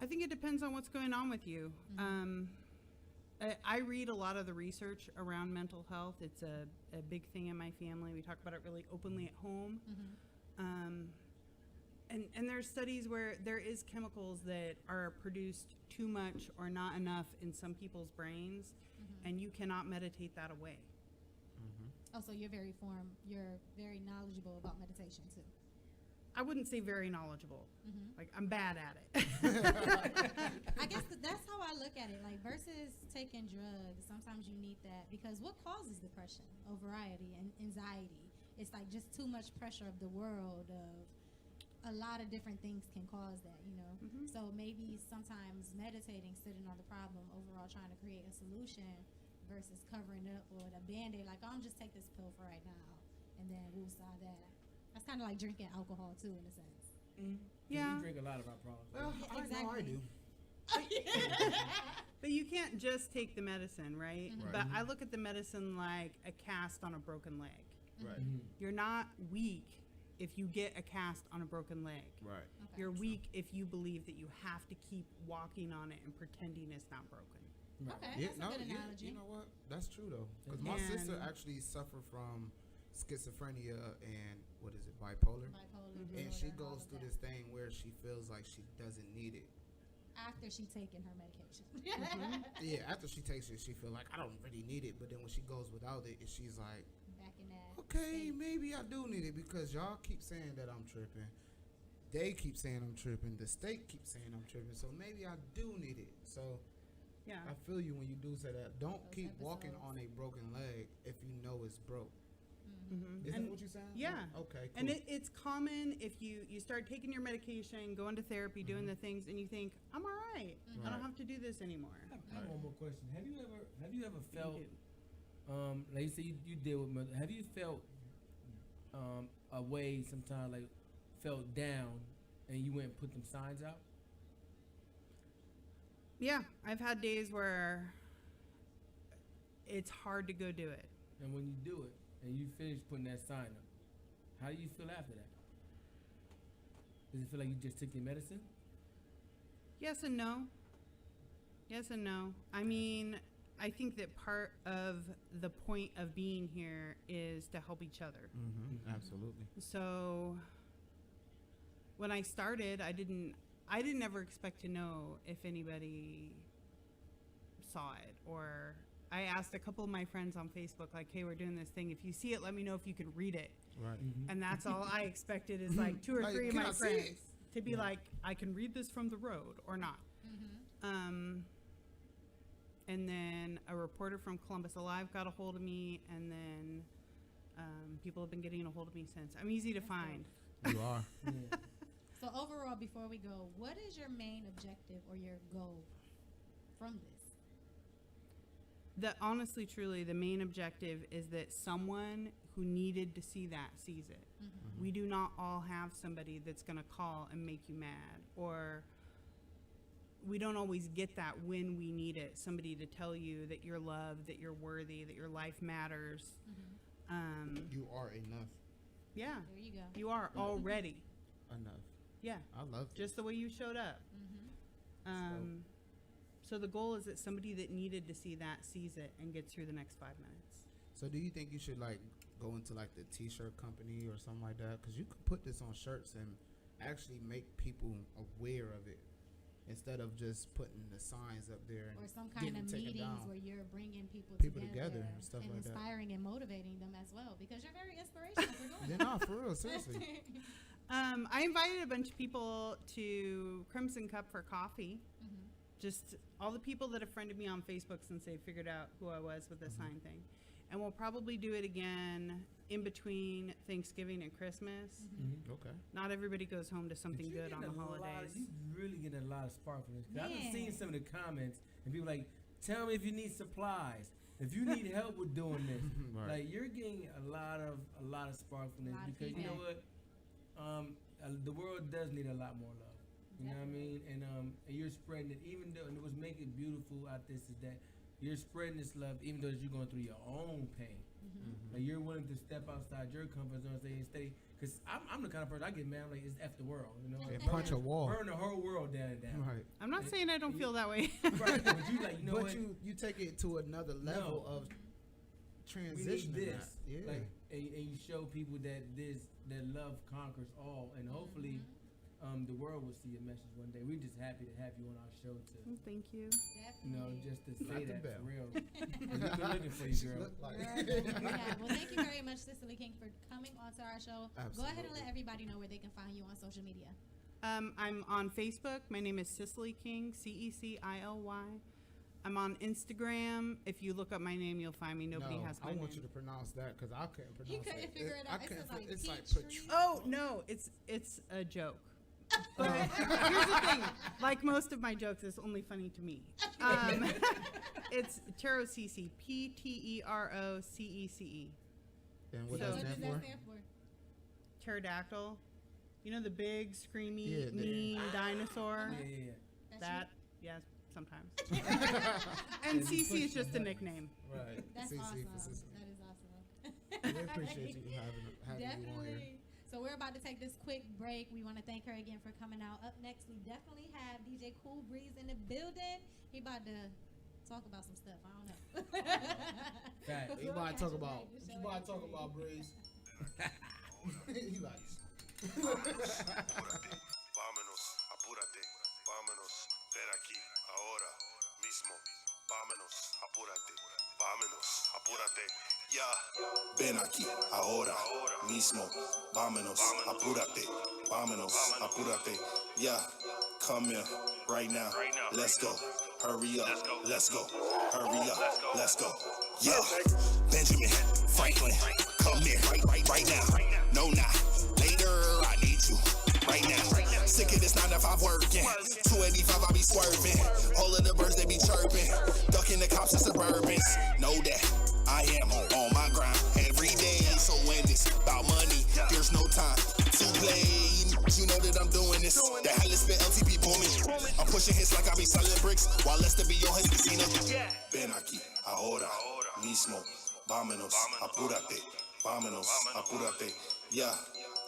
I think it depends on what's going on with you. I read a lot of the research around mental health. It's a big thing in my family. We talk about it really openly at home. And there's studies where there is chemicals that are produced too much or not enough in some people's brains, and you cannot meditate that away. Oh, so you're very knowledgeable about meditation too. I wouldn't say very knowledgeable. Like, I'm bad at it. I guess that's how I look at it. Like versus taking drugs, sometimes you need that because what causes depression? Variety and anxiety. It's like just too much pressure of the world. Of a lot of different things can cause that. So maybe sometimes meditating, sitting on the problem, overall trying to create a solution, versus covering up with a Band-Aid. Like, I'm just take this pill for right now, and then we'll solve that. That's kind of like drinking alcohol too, in a sense. Yeah. We drink a lot of our problems. Well, Yeah, I know I exactly. do. But you can't just take the medicine, right? Right. But I look at the medicine like a cast on a broken leg. Right. You're not weak if you get a cast on a broken leg. Right. Okay. You're weak if you believe that you have to keep walking on it and pretending it's not broken. Okay, Yeah, that's no, a good yeah, analogy. you know what? That's true though, because my And- sister actually suffered from schizophrenia and what is it, bipolar? Bipolar And disorder, she all goes of through that. this thing where she feels like she doesn't need it. After she taken her medication. Yeah, after she takes it, she feel like I don't really need it. But then when she goes without it, she's like, Back in that. okay, state. maybe I do need it because y'all keep saying that I'm tripping. They keep saying I'm tripping. The state keeps saying I'm tripping. So maybe I do need it. So Yeah. I feel you when you do say that. Don't Those keep walking episodes. on a broken leg if you know it's broke. Mm-hmm. Is that what you're saying? Yeah. Okay, cool. And it's common if you start taking your medication, going to therapy, doing the things, and you think, I'm all right. I don't Right. have to do this anymore. I have one more question. Have you ever felt, do. like you say you deal with mother, have you felt a way sometimes, like felt down and you went and put them signs out? Yeah, I've had days where it's hard to go do it. And when you do it and you finish putting that sign up, how do you feel after that? Does it feel like you just took your medicine? Yes and no. Yes and no. I mean, I think that part of the point of being here is to help each other. Absolutely. So when I started, I didn't ever expect to know if anybody saw it, or I asked a couple of my friends on Facebook, like, hey, we're doing this thing. If you see it, let me know if you can read it. Right. And that's all I expected is like 2 or Like, 3 of can my I see friends it? to be like, I can read this from the road or not. And then a reporter from Columbus Alive got a hold of me, and then people have been getting a hold of me since. I'm easy to find. You are. Yeah. So overall, before we go, what is your main objective or your goal from this? Honestly, truly, the main objective is that someone who needed to see that sees it. We do not all have somebody that's going to call and make you mad, or we don't always get that when we need it. Somebody to tell you that you're loved, that you're worthy, that your life matters. You are enough. Yeah, There you go. you are already. Enough. Yeah, I love it. just the way you showed up. So the goal is that somebody that needed to see that sees it and gets through the next 5 minutes. So do you think you should like go into like the t-shirt company or something like that? Because you could put this on shirts and actually make people aware of it instead of just putting the signs up there and Or some kind getting of it taken meetings down. where you're bringing people together and stuff like that. inspiring and motivating them as well, because you're very inspirational for doing Yeah, that. no, for real, seriously. I invited a bunch of people to Crimson Cup for coffee. Just all the people that have friended me on Facebook since they figured out who I was with the sign thing. And we'll probably do it again in between Thanksgiving and Christmas. Okay. Not everybody goes home to something But you're good on the getting a lot of- holidays. You really getting a lot of spark from this. 'Cause I've been Yeah. seeing some of the comments and people like, tell me if you need supplies, if you need help with doing this. Right. Like you're getting a lot of spark from this Lot of because you know feedback. what, the world does need a lot more love. You know what I mean? And you're spreading it, even though, and what's making it beautiful out this is that you're spreading this love, even though you're going through your own pain. Like you're willing to step outside your comfort zone, and stay. Because I'm the kind of person I get mad. I'm like, it's F the world, you know. And Like, punch a wall. burn the whole world down. Right. I'm not saying I don't feel that way. Right, but you like, you know But what? you take it to another level of We need transitioning this. that. Yeah. Like, and you show people that that love conquers all, and hopefully, the world will see a message one day. We're just happy to have you on our show to, Thank you. you know, Definitely. just to say Not the that bell. for real. 'Cause we've been looking for you, She girl. look like Yeah. Well, thank you very much, Cicely King, for coming onto our show. Go ahead and Absolutely. let everybody know where they can find you on social media. I'm on Facebook. My name is Cicely King, Cecily. I'm on Instagram. If you look up my name, you'll find me. Nobody No, has my I name. want you to pronounce that because I couldn't pronounce He couldn't it. figure it I out. It couldn't says like it's like Peachtree. Oh no, it's a joke. But here's the thing: like most of my jokes, it's only funny to me. It's Tero Cece, Pterocece. And what So- does What that does stand that for? stand for? Pterodactyl. You know the big, screamy, Yeah, mean dinosaur? Yeah. That's That, yes, sometimes. Yeah, And you Cece push is just the a button. nickname. Right. That's CC awesome. for sister. That is awesome. We appreciate you having you on here. Definitely. So we're about to take this quick break. We want to thank her again for coming out. Up next, we definitely have DJ Cool Breeze in the building. He about to talk about some stuff. I don't know. Facts. You might talk about. You might talk about Breeze. He like. Vámonos, apúrate, vámonos, ven aquí, ahora mismo. Vámonos, apúrate, vámonos, apúrate, ya. Ven aquí, ahora mismo. Vámonos, apúrate, vámonos, apúrate, ya. Come here, right now, let's go. Hurry up, let's go. Hurry up, let's go. Yeah, Benjamin Franklin, come here, right now. No, not later, I need you. Right now, sick of this 9 to 5 working. 285, I be swerving. All of the birds, they be chirping. Ducking the cops in Suburbans. Know that I am on my grind every day. So when it's about money, there's no time to play. You know that I'm doing this. The hell is spit LTP booming. I'm pushing hits like I be selling bricks while Lester be on his casino. Ven aquí, ahora mismo. Vámonos, apúrate. Vámonos, apúrate. Yeah,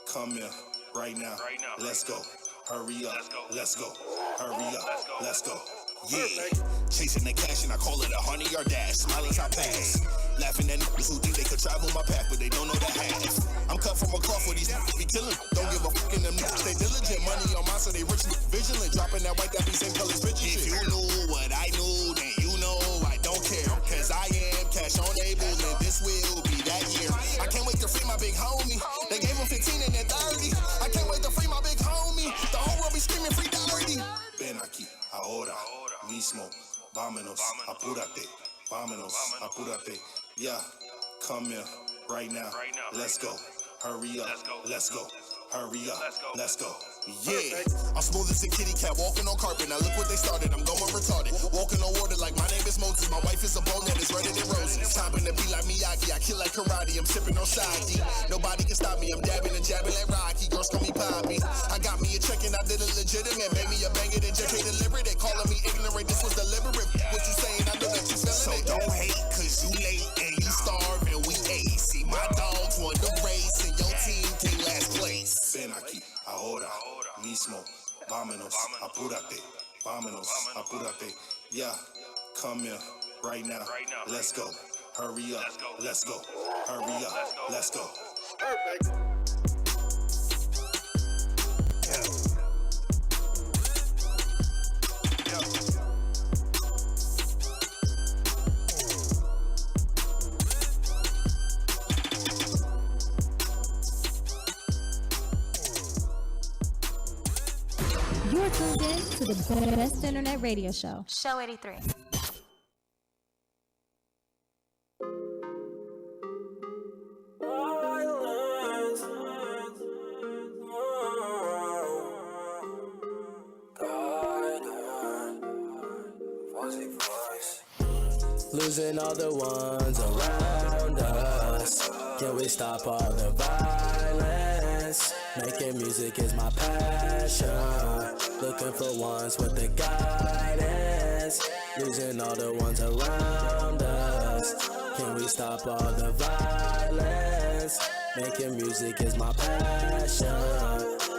come here. Right now, let's go. Hurry up, let's go. Hurry up, let's go. Yeah, chasing the cash and I call it a 100-yard dash. Smile as I pass, laughing at niggas who think they could travel my path, but they don't know the half. I'm cut from a cloth where these niggas be killing. Don't give a fuck in them niggas. They diligent, money on mine, so they rich and vigilant. Dropping that white that be same colors, bitches. If you knew what I knew, then you know I don't care. Cause I am cash on able, and this will be that year. I can't wait to free my big homie. They gave him 15 and then 30. I can't wait to free my big homie. The whole world be screaming free Doherty. Ven aquí, ahora mismo. Vámonos, apúrate. Vámonos, apúrate. Yeah, come here, right now. Let's go. Hurry up, let's go. Hurry up, let's go. Yeah, I'm smooth as a kitty cat, walking on carpet. Now look what they started, I'm going retarded. Walking on water like my name is Moses. My wife is a bone that is redder than roses. Chopping to be like Miyagi, I kill like karate. I'm sipping on sake. Nobody can stop me, I'm dabbing and jabbing like Rocky. Girls call me Poppy. I got me a check and I did it legitimate. Made me a banger, then JK delivered it. Calling me ignorant, this was deliberate. What you saying, I know that you feeling it. So don't hate, cause you late and you starving, we ate. See my dogs won the race and your team came last place. Ven aquí, ahora mismo. Vámonos, apúrate. Vámonos, apúrate. Yeah, come here, right now. Let's go. Hurry up, let's go. Hurry up, let's go. Perfect. You're tuned in to the best internet radio show. Show 83. Losing all the ones around us. Can we stop all the violence? Making music is my passion. Looking for ones with the guidance. Losing all the ones around us. Can we stop all the violence? Making music is my passion.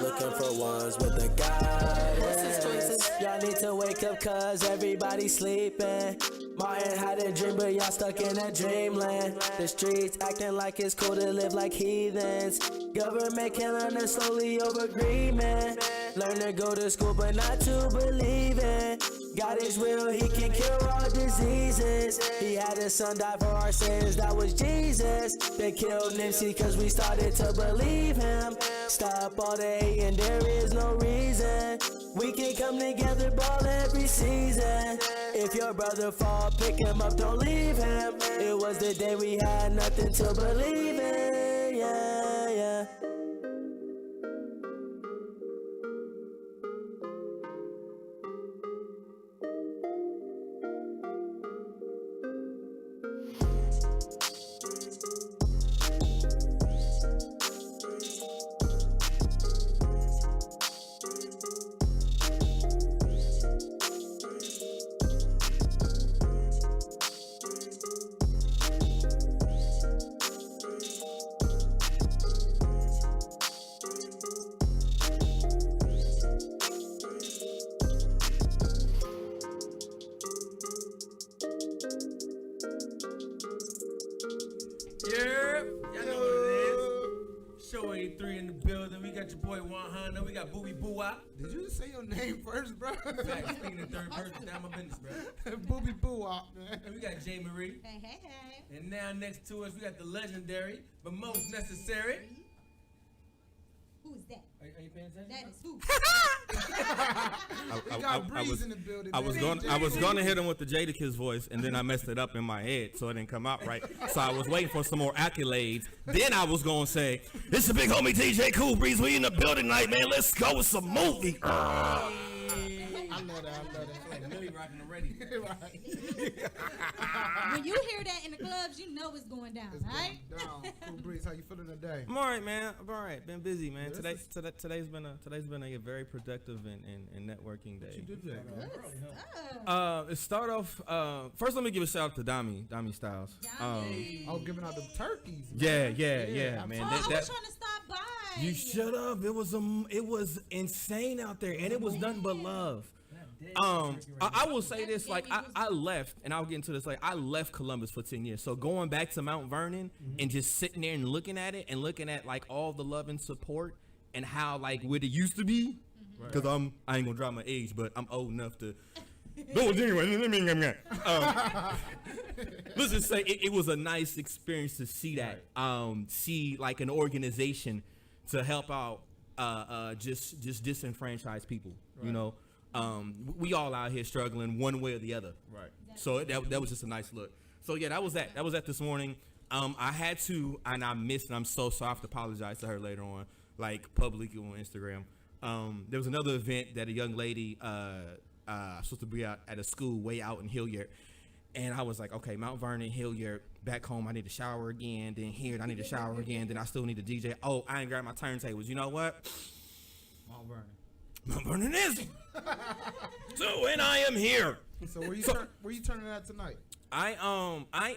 Looking for ones with the guidance. Y'all need to wake up cause everybody's sleeping. Martin had a dream but y'all stuck in a dreamland. The streets acting like it's cool to live like heathens. Government killing us slowly over agreement. Learn to go to school but not to believe in. God is real, he can cure all diseases. He had his son die for our sins, that was Jesus. They killed Nipsey cause we started to believe him. Stop all the hating, there is no reason. We can come together, ball every season. If your brother fall, pick him up, don't leave him. It was the day we had nothing to believe in, yeah, yeah. Show 83 in the building. We got your boy Juan Honda. We got Booby Boo Wop. Did you just say your name first, bro? Like, speaking in third person, down my business, bro. Booby Boo Wop, man. And we got Jay Marie. Hey, hey, hey. And now next to us, we got the legendary, but most necessary. Who is that? Are you paying attention? That is who? We got Breeze in the building. I was man. gonna hit him with the Jadakiss voice, and then I messed it up in my head, so it didn't come out right. So I was waiting for some more accolades. Then I was gonna say, "It's the big homie DJ Cool Breeze. We in the building tonight, man. Let's go with some movie." I love that. Like Millie rocking already. When you hear that in the clubs, you know it's going down, It's right? going down. Cool Breeze, how you feeling today? I'm all right, man. I'm all right. Been busy, man. Yeah, Today's been a very productive and networking day. You did that, man. Good stuff. It start off. First, let me give a shout out to Dami Styles. Oh, giving out the turkeys. Yeah, man. man. I was trying to stop by. You shut up. It was insane out there, and it was nothing but love. I will say this, like I left, and I'll get into this. Like I left Columbus for 10 years, so going back to Mount Vernon and just sitting there and looking at it and looking at like all the love and support and how like what it used to be. Because I ain't gonna drop my age, but I'm old enough to. No, anyway, let's just say it was a nice experience to see that. See like an organization to help out just disenfranchised people. You know. We all out here struggling one way or the other. Right. So that was just a nice look. So yeah, that was that this morning. I had to, and I missed, and I'm so sorry. I have to apologize to her later on, like publicly on Instagram. There was another event that a young lady supposed to be out at a school way out in Hilliard. And I was like, okay, Mount Vernon, Hilliard, back home, I need to shower again. Then here, I need to shower again. Then I still need to DJ. Oh, I ain't grabbed my turntables. You know what? Mount Vernon. Mount Vernon is. So, and I am here. So where you turning at tonight? I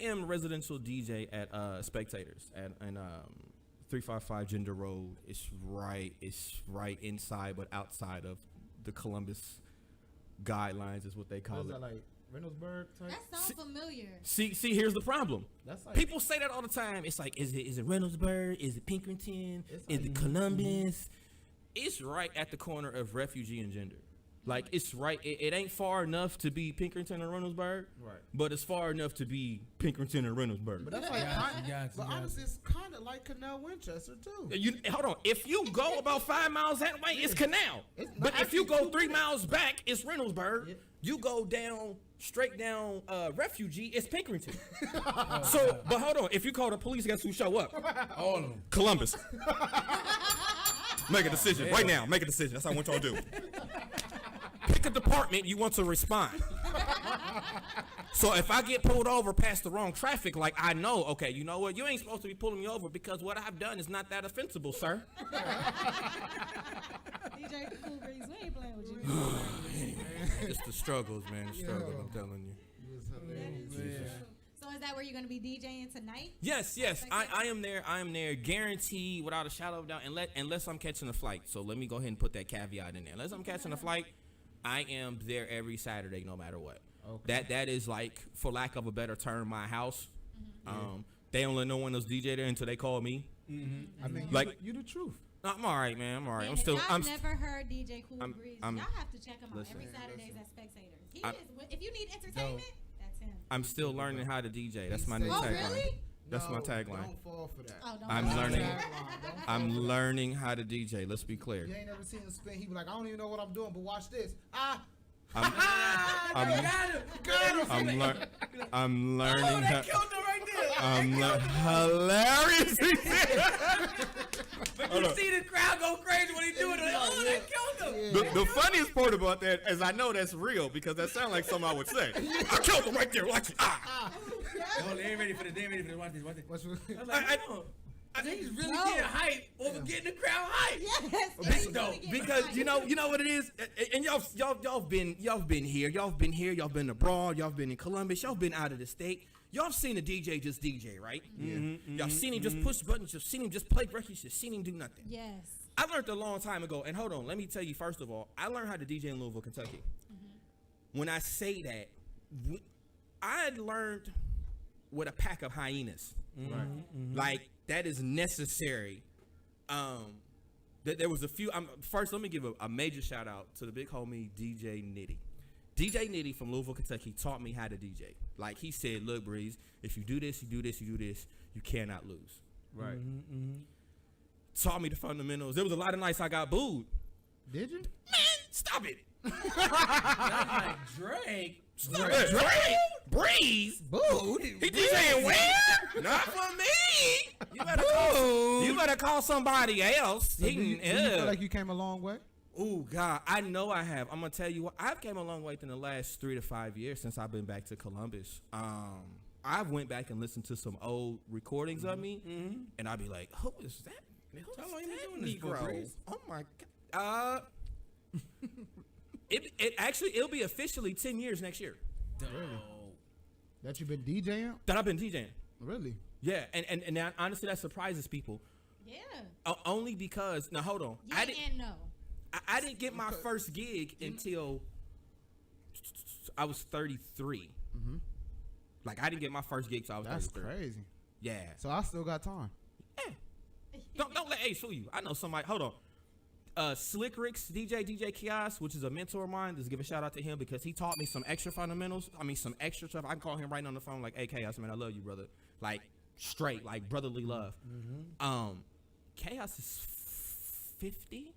am residential DJ at Spectators at 355 Gender Road. It's right inside but outside of the Columbus guidelines is what they call What is it. that like? Reynoldsburg type? That sounds familiar. See, here's the problem. That's like People say that all the time. It's like, is it Reynoldsburg? Is it Pinkerton? Is it Columbus? It's right at the corner of Refugee and Gender. Like it's right. It ain't far enough to be Pinkerton or Reynoldsburg, right? But it's far enough to be Pinkerton or Reynoldsburg. But that's like, but honestly, it's kind of like Canal Winchester too. Hold on. If you go about 5 miles that way, it's Canal. But if you go 3 miles back, it's Reynoldsburg. You go straight down Refugee, it's Pinkerton. So, but hold on. If you call the police, guess who show up? All of them. Columbus. Make a decision right now. Make a decision. That's what I want y'all to do. Pick a department you want to respond. So if I get pulled over past the wrong traffic, like I know, okay, you know what? You ain't supposed to be pulling me over because what I've done is not that offensible, sir. DJ Cool Breeze, we ain't playing with you. It's the struggles, man. The struggles, I'm telling you. So is that where you're going to be DJing tonight? Yes. I am there. I am there, guaranteed, without a shadow of doubt, unless I'm catching a flight. So let me go ahead and put that caveat in there. Unless I'm catching a flight, I am there every Saturday, no matter what. Okay. That is like, for lack of a better term, my house. They don't let no one else DJ there until they call me. I mean, like you the truth. I'm all right, man. I'm all right. Man, I've never heard DJ Cool Breeze. Y'all have to check him out every Saturdays at Spectators. He is. If you need entertainment, that's him. I'm still learning how to DJ. That's my new tagline. Really? That's my tagline. Don't fall for that. I'm learning how to DJ. Let's be clear. You ain't never seen him spin. He be like, I don't even know what I'm doing, but watch this. I'm learning how. Hilarious. But you see the crowd go crazy when he do it. Like, oh, that killed him. The funniest part about that is I know that's real because that sounds like something I would say. I killed him right there. Watch it. Oh, they ain't ready for this. Watch this. I was like, I think he's really getting hype over getting the crowd hype. Yes. Because you know what it is, and y'all been here. Y'all been abroad. Y'all been in Columbus. Y'all been out of the state. Y'all seen a DJ just DJ, right? Y'all seen him just push buttons. You've seen him just play records. You've seen him do nothing. Yes. I learned a long time ago, and hold on, let me tell you first of all, I learned how to DJ in Louisville, Kentucky. When I say that, I learned with a pack of hyenas. Like that is necessary There was a few. First, let me give a major shout out to the big homie DJ Nitty. DJ Nitty from Louisville, Kentucky taught me how to DJ. Like he said, look, Breeze, if you do this, you do this, you do this, you cannot lose. Right. Taught me the fundamentals. There was a lot of nights I got booed. Did you? Man, stop it. Not like Drake. Stop it. Drake? Breeze? Booed? He DJing where? Not for me. You better call somebody else. So do you feel like you came a long way? Oh God, I know I have. I'm gonna tell you what. I've came a long way in the last 3 to 5 years since I've been back to Columbus. I've went back and listened to some old recordings of me, and I'll be like, "Who is that? How long you been doing this for, Negro? Breeze? Oh my God!" It'll be officially 10 years next year That you've been DJing? that I've been DJing. Really? Yeah, and that, honestly, that surprises people. Yeah. Only because now hold on, Yeah and no. I didn't get my first gig until I was 33. Like I didn't get my first gig till I was That's 33. crazy. Yeah. So I still got time. Don't let Ace fool you. I know somebody. Hold on. Slick Rick's DJ Kiosk, which is a mentor of mine. Just give a shout out to him because he taught me some extra fundamentals. I mean, some extra stuff. I can call him right on the phone like, "Hey, Chaos, man, I love you, brother." Like straight, like brotherly love. Chaos is 50.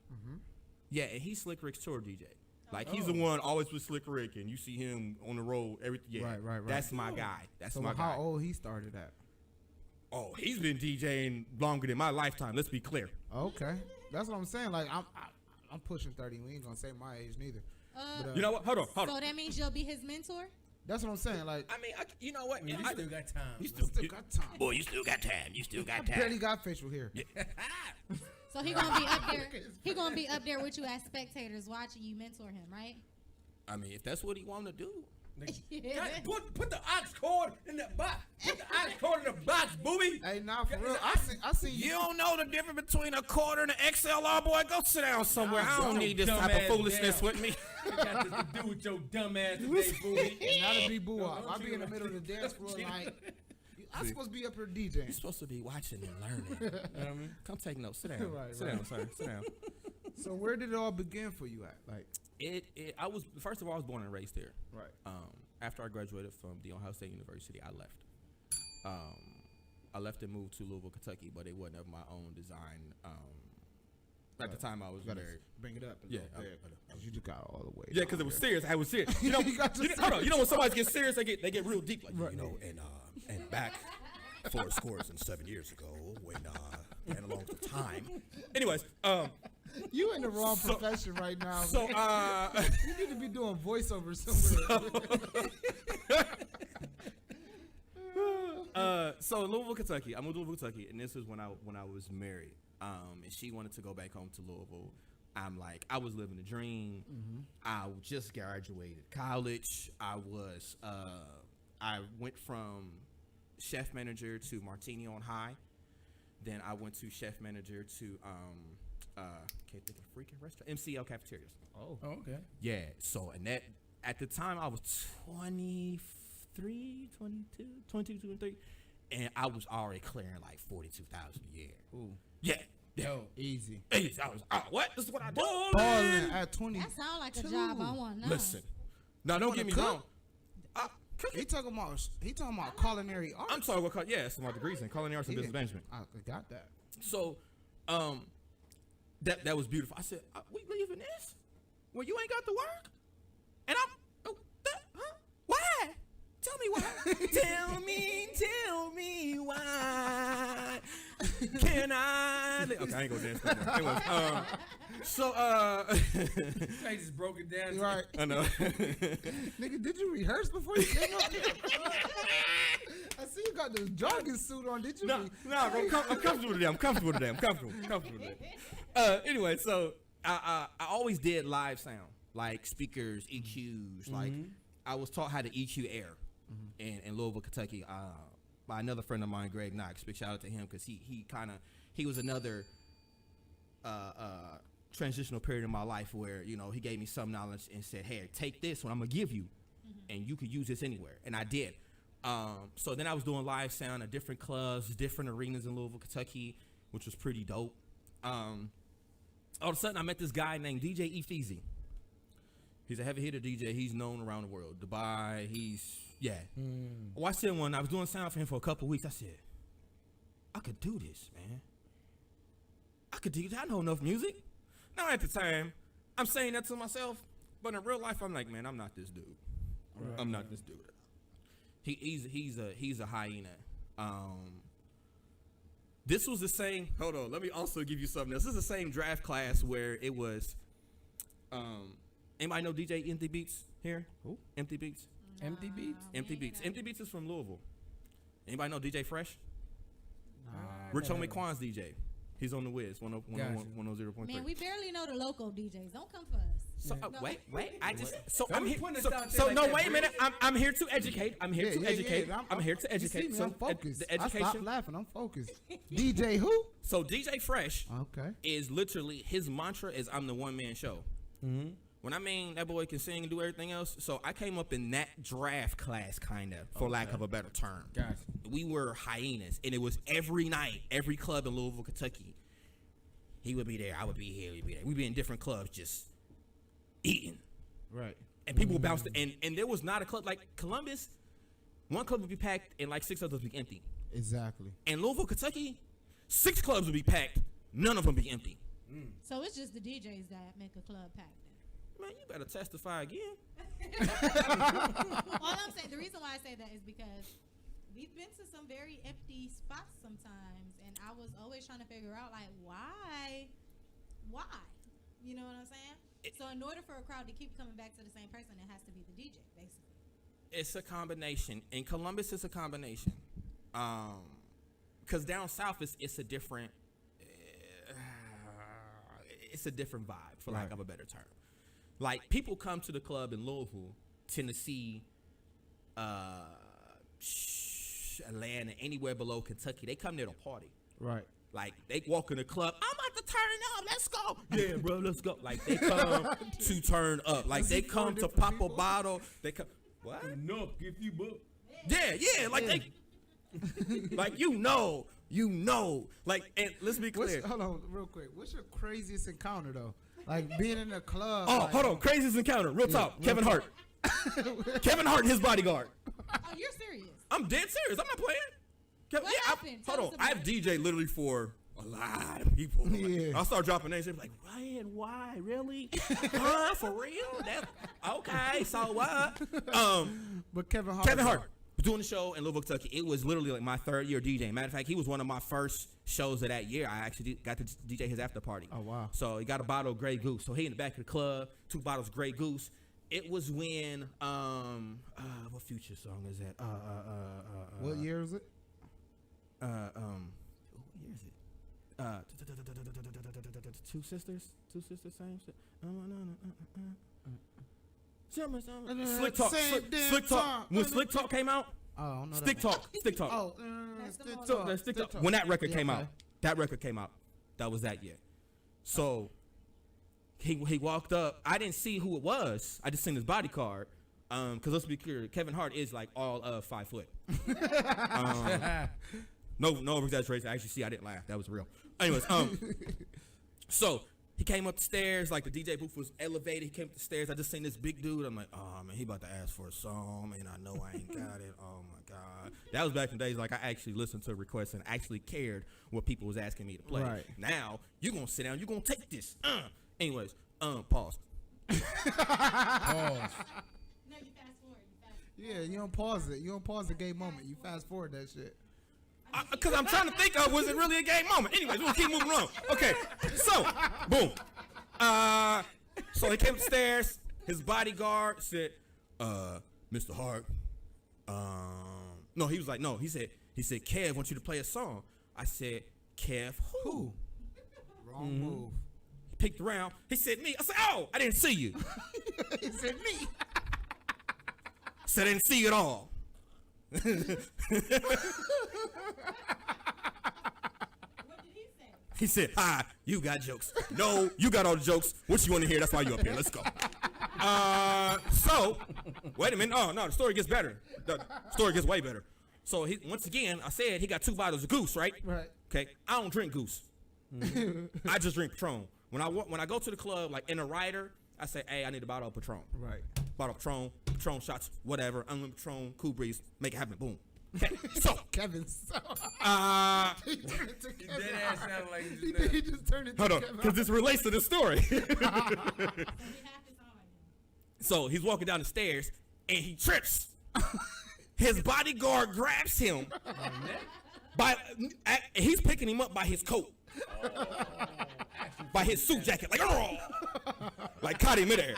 Yeah, and he's Slick Rick's tour DJ. Like he's the one always with Slick Rick, and you see him on the road. Everything. Yeah, Right. That's my guy. That's So my how guy. old he started at? Oh, he's been DJing longer than my lifetime. Let's be clear. Okay, that's what I'm saying. Like I'm pushing 30. We ain't gonna say my age neither. But, You know what? Hold on. So that means you'll be his mentor? That's what I'm saying. Like I mean, you know what? You still got time. You I still got time. Boy, you still got time. You still got Barely got facial hair. So he gonna be up there. He gonna be up there with you as spectators watching you mentor him, right? I mean, if that's what he want to do. God, put the ox cord in the box. Put the ox cord in the box, booby. Hey, nah, for real. I see You don't know the difference between a quarter and an XLR, boy. Go sit down somewhere. I don't need this Dumb type of ass foolishness down. with me. It got this to do with your dumb ass today, booby. Not to be boo Don't up. I you be in the like middle of the dance floor like I'm supposed to be up here DJing. You're supposed to be watching and learning. You know what I mean? Come take notes. Sit down. Right, sit right. down, sir. Sit down. So where did it all begin for you at? Like I was first of all, I was born and raised here. right. After I graduated from the Ohio State University, I left. I left and moved to Louisville, Kentucky, but it wasn't of my own design. At the time, I was Gotta married. bring it up. A Yeah, little bit, 'cause you just got all the way. Yeah, because it was serious. I was serious. You know, You got to hold on. You know when somebody gets serious, they get real deep. Like, Right. you know, And back 4 scores and 7 years ago, when ran along the time. anyways, You in the wrong profession right now. so man. You need to be doing voiceover somewhere. so Louisville, Kentucky. I moved to Louisville, Kentucky, and this was when I was married. And she wanted to go back home to Louisville. I'm like, I was living a dream. I just graduated college. I went from chef manager to Martini on High. Then I went to chef manager to can't think of the freaking restaurant, MCL Cafeterias. Oh, okay. Yeah. So and that at the time I was 23, 23, and I was already clearing like 42,000 a year. Ooh. Yeah. Yeah. Yo, Easy. Hey, I was what? This is what I do. Balling at 20. That sound like a job I want now. Listen. Now don't get me cook? wrong. He talking about culinary art. I'm talking about some of my degrees in culinary arts and business management. I got that. So, that was beautiful. I said, "We leaving this? Well, you ain't got to work." And I'm, huh? Why? Tell me why. Tell me why. Can I? Okay, I ain't gonna dance no more. Anyways, so I just broke it down. Right. I know. Nigga, did you rehearse before you came up here? I see you got this jogging suit on. Did you? No, bro, I'm comfortable today. I'm comfortable today. Anyway, so I always did live sound, like speakers, EQs. Like I was taught how to EQ air in Louisville, Kentucky, by another friend of mine, Greg Knox. Big shout out to him because he was another transitional period in my life where, you know, he gave me some knowledge and said, "Hey, take this one I'm gonna give you, and you could use this anywhere." And I did. So then I was doing live sound at different clubs, different arenas in Louisville, Kentucky, which was pretty dope. All of a sudden, I met this guy named DJ Efeezy. He's a heavy hitter DJ. He's known around the world. Dubai, I watched him when I was doing sound for him for a couple weeks. I said, I could do this, man. I could do this. I know enough music. Now at the time, I'm saying that to myself, but in real life, I'm like, man, I'm not this dude. I'm not this dude. He's a hyena. This was the same. Hold on, let me also give you something else. This is the same draft class where it was. Anybody know DJ Empty Beats here? Who? Empty Beats. Empty Beats. Empty Beats. Empty Beats is from Louisville. Anybody know DJ Fresh? Rich Homie Quan's DJ. He's on the Wiz 100.3. Man, we barely know the local DJs. Don't come for us. So wait. I just I'm Don't here. point us So, out there so like no, that, wait a Rich. minute. I'm here to educate. I'm here to educate. I'm here to You see educate. me, So I'm focused. the I stopped education. laughing. I'm focused. DJ who? So DJ Fresh Okay. is literally his mantra is I'm the one man show. When I mean that boy can sing and do everything else, so I came up in that draft class, kind of, for lack of a better term. Gotcha. We were hyenas, and it was every night, every club in Louisville, Kentucky. He would be there, I would be here, we'd be there. We'd be in different clubs just eating. Right. And people would bounce, and there was not a club, like Columbus, one club would be packed, and like 6 others would be empty. Exactly. In Louisville, Kentucky, 6 clubs would be packed, none of them be empty. So it's just the DJs that make a club packed. Man, you better testify again. All I'm saying, the reason why I say that is because we've been to some very empty spots sometimes, and I was always trying to figure out, like, why? You know what I'm saying? So in order for a crowd to keep coming back to the same person, it has to be the DJ, basically. It's a combination. In Columbus, it's a combination. Because down south, it's a different, vibe, for lack of a better term. Like, people come to the club in Louisville, Tennessee, Atlanta, anywhere below Kentucky. They come there to party. Right. Like, they walk in the club, I'm about to turn up, let's go. Yeah, bro, let's go. Like, they come to turn up. Like, they come to pop a bottle. They come, what? Enough, if you book. Yeah, like they, like, you know. Like, and let's be clear. Hold on, real quick. What's your craziest encounter, though? Like, being in a club. Oh, like, hold on. Craziest encounter. Real talk. Kevin Hart. Kevin Hart and his bodyguard. Oh, you're serious? I'm dead serious. I'm not playing. What happened? Hold Tell on. us I've about it. DJ literally for a lot of people. Like, Yeah. I'll start dropping names. They're like, Ryan, why? Really? Huh? For real? Okay, so what? But Kevin Hart. Kevin Hart was doing the show in Louisville, Kentucky. It was literally like my 3rd year DJing. Matter of fact, he was one of my first shows of that year. I actually got to DJ his after party. Oh, wow. So he got a bottle of Grey Goose. So he in the back of the club, 2 bottles of Grey Goose. It was when what Future song is that? What year is it? What year is it? Two sisters, same shit. Slick Talk. Slick Talk. When Slick Talk came out, Oh, no. Stick Talk. Oh, Stick Talk. When that record came out, that was that year. So he walked up. I didn't see who it was. I just seen his body card. Because let's be clear, Kevin Hart is like all of 5 foot. No exaggeration. Actually, see, I didn't laugh. That was real. Anyways, so he came up the stairs, like the DJ booth was elevated. He came up the stairs. I just seen this big dude. I'm like, oh man, he about to ask for a song, and I know I ain't got it. Oh my god, that was back in the days like I actually listened to requests and actually cared what people was asking me to play. Right. Now you gonna sit down, you gonna take this. Anyways, pause. No, you fast forward. Yeah, you don't pause it. You don't pause the gay moment. You fast forward that shit. Because I'm trying to think of, was it really a gay moment? Anyways, we'll keep moving on. Okay, so, boom. So he came upstairs. His bodyguard said, Mr. Hart. No, he was like, no, he said, Kev wants you to play a song. I said, Kev who? Wrong move. He picked around. He said, me. I said, oh, I didn't see you. He said me. Said, I didn't see you at all. What did he say? He said, hi, you got jokes. No, you got all the jokes. What you want to hear? That's why you up here. Let's go. So, wait a minute. Oh, no, the story gets better. The story gets way better. So, once again, I said he got 2 bottles of Goose, right? Right. Okay. I don't drink Goose. I just drink Patron. When I go to the club, like in a rider, I say, hey, I need a bottle of Patron. Right. Bottle of Patron shots, whatever. Unlimited Patron, Cool Breeze, make it happen. Boom. Okay. So Kevin. He turned into Kevin. Dead ass sounded like He just turned into hold on, Kevin. because this relates to this story. So he's walking down the stairs and he trips. His bodyguard grabs him he's picking him up by his coat, by his suit jacket, like caught him midair.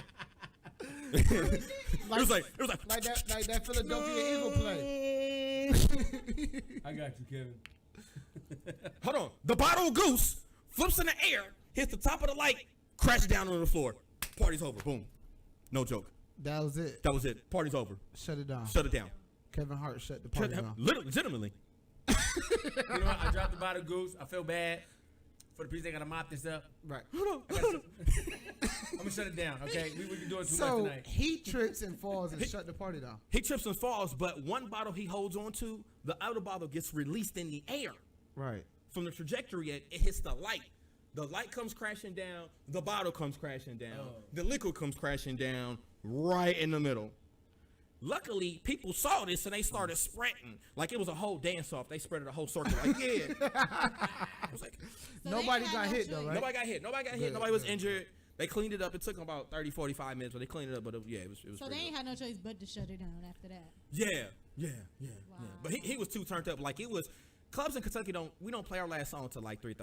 It was like like that Philadelphia Eagle play. I got you, Kevin. Hold on. The bottle of Goose flips in the air, hits the top of the light, crashes down on the floor. Party's over. Boom. No joke. That was it. That was it. Party's over. Shut it down. Shut it down. Kevin Hart shut the party down. Legitimately. You know what? I dropped the bottle of Goose. I feel bad for the people that gotta mop this up. Right. I'm gonna shut it down. Okay, we can do it too much So tonight. he trips and falls and shut the party down. He trips and falls, but one bottle he holds on to, the other bottle gets released in the air. Right. From the trajectory, it hits the light. The light comes crashing down. The bottle comes crashing down. The liquid comes crashing down right in the middle. Luckily, people saw this and they started spreading. Like it was a whole dance-off. They spread it a whole circle. Like, yeah. I was like, So nobody they had got no hit though, choice. right? Nobody got hit. Nobody was injured. They cleaned it up. It took them about 30, 45 minutes, but they cleaned it up. But it was So pretty they ain't good. had no choice but to shut it down after that. Yeah. Wow. But he was too turned up. Like it was, clubs in Kentucky we don't play our last song till like 3:30.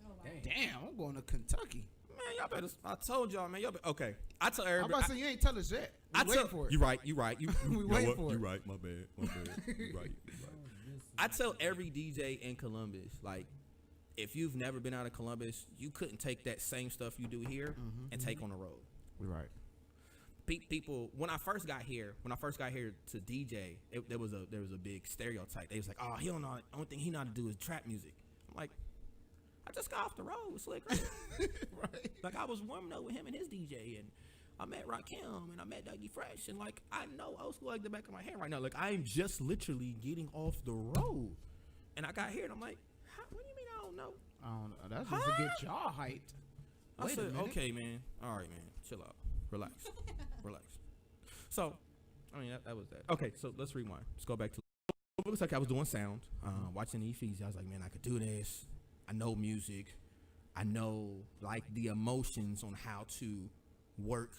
Oh, wow. Damn, I'm going to Kentucky. Man, y'all better. I told y'all, man. Okay. I tell I'm everybody. about to say you ain't tell us yet. We waiting for it. You right. You We know waiting what? for it. You right. My bad. You right. I tell every DJ in Columbus, like, if you've never been out of Columbus, you couldn't take that same stuff you do here and take on the road. Right. People, when I first got here to DJ, there was a big stereotype. They was like, oh, he don't know. Only thing he know how to do is trap music. I'm like, I just got off the road with Slick Rick. Right. Like I was warming up with him and his DJ, and I met Rakim and I met Dougie Fresh, and like I know old school like the back of my hand right now. Like I am just literally getting off the road, and I got here and I'm like, what do you mean I don't know? I don't know. That's just to get y'all hyped. I Wait a said, minute. okay, man. All right, man. Chill out. Relax. So, I mean, that was that. Okay, so let's rewind. Let's go back to. It looks like I was doing sound, watching Ephesians. I was like, man, I could do this. I know music. I know like the emotions on how to work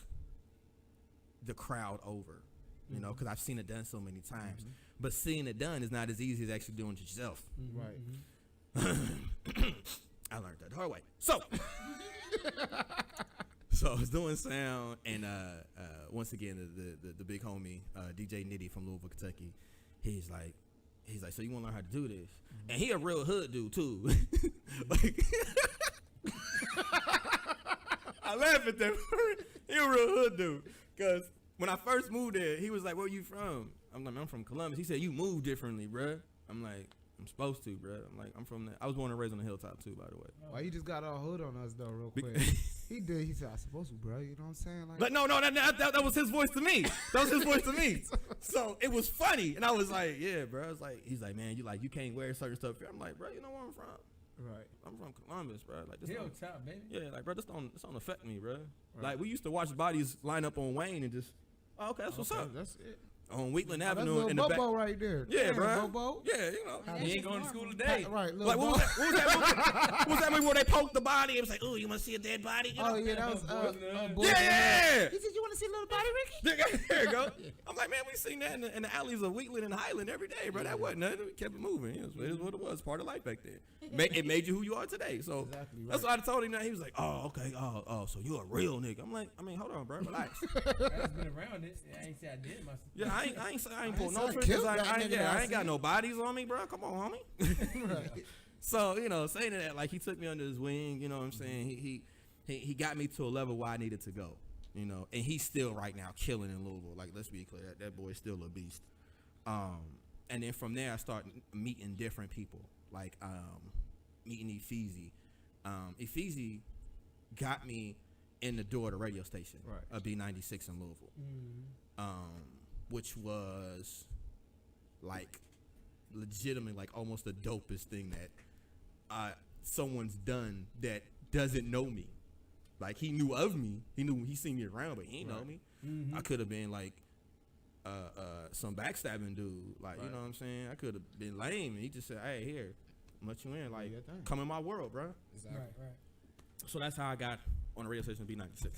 the crowd over, you know, because I've seen it done so many times. But seeing it done is not as easy as actually doing it yourself. Right. I learned that the hard way. So, so I was doing sound, and once again, the big homie DJ Nitty from Louisville, Kentucky, he's like, so you want to learn how to do this? And he a real hood dude too. Like, I laugh at that. He a real hood dude, cause when I first moved there, he was like, "Where you from?" I'm like, "I'm from Columbus." He said, "You move differently, bruh." I'm like, "I'm supposed to, bruh." I'm like, "I'm from that." I was born and raised on the hilltop too, by the way. Why you just got all hood on us though, real quick? He did. He said, "I supposed to, bro." You know what I'm saying? Like, But no, that was his voice to me. That was his voice to me. So it was funny, and I was like, "Yeah, bro." I was like, "He's like, man, you can't wear certain stuff here." I'm like, "Bro, you know where I'm from? right. I'm from Columbus, bro. Like this, Hilltop, baby. yeah, like bro, this don't affect me, bro. Like we used to watch bodies line up on Wayne and just, oh, okay, that's what's up That's it. on Wheatland That's Avenue little in the back. Bobo right there. Yeah, Damn, bro. Bobo. Yeah, you know. He ain't going to school today. Right. Little Like what Bobo. was that movie? Where they poked the body? It was like, oh, you want to see a dead body? You know? Oh yeah, that was Boys in the Hood. Boys in the Hood. Yeah. He said, "You want to see little body, Ricky?" There you go. I'm like, man, we seen that in the alleys of Wheatland and Highland every day, bro. That wasn't nothing. We kept it moving. It is what it was. Part of life back then. It made you who you are today. So Exactly that's what I told him. That he was like, oh, okay, oh, so you a real nigga. I'm like, I mean, hold on, bro, relax. I just been around it. I ain't say I did myself. Yeah, I ain't pulled no I triggers. killed I that ain't nigga I got seen. no bodies on me, bro. Come on, homie. Right. So, you know, saying that, like, he took me under his wing, you know what I'm saying? He got me to a level where I needed to go, you know, and he's still right now killing in Louisville. Like, let's be clear, that boy's still a beast. And then from there, I started meeting different people, like meeting Ephesi. Ephesi got me in the door of the radio station, Right. B96 in Louisville, which was, like, legitimately like almost the dopest thing that someone's done that doesn't know me. Like he knew of me, he seen me around, but he ain't know me. I could have been like some backstabbing dude, like you know what I'm saying. I could have been lame, and he just said, "Hey, here, I'm let you in, like come in my world, bro." Exactly. Right. So that's how I got on the radio station B96.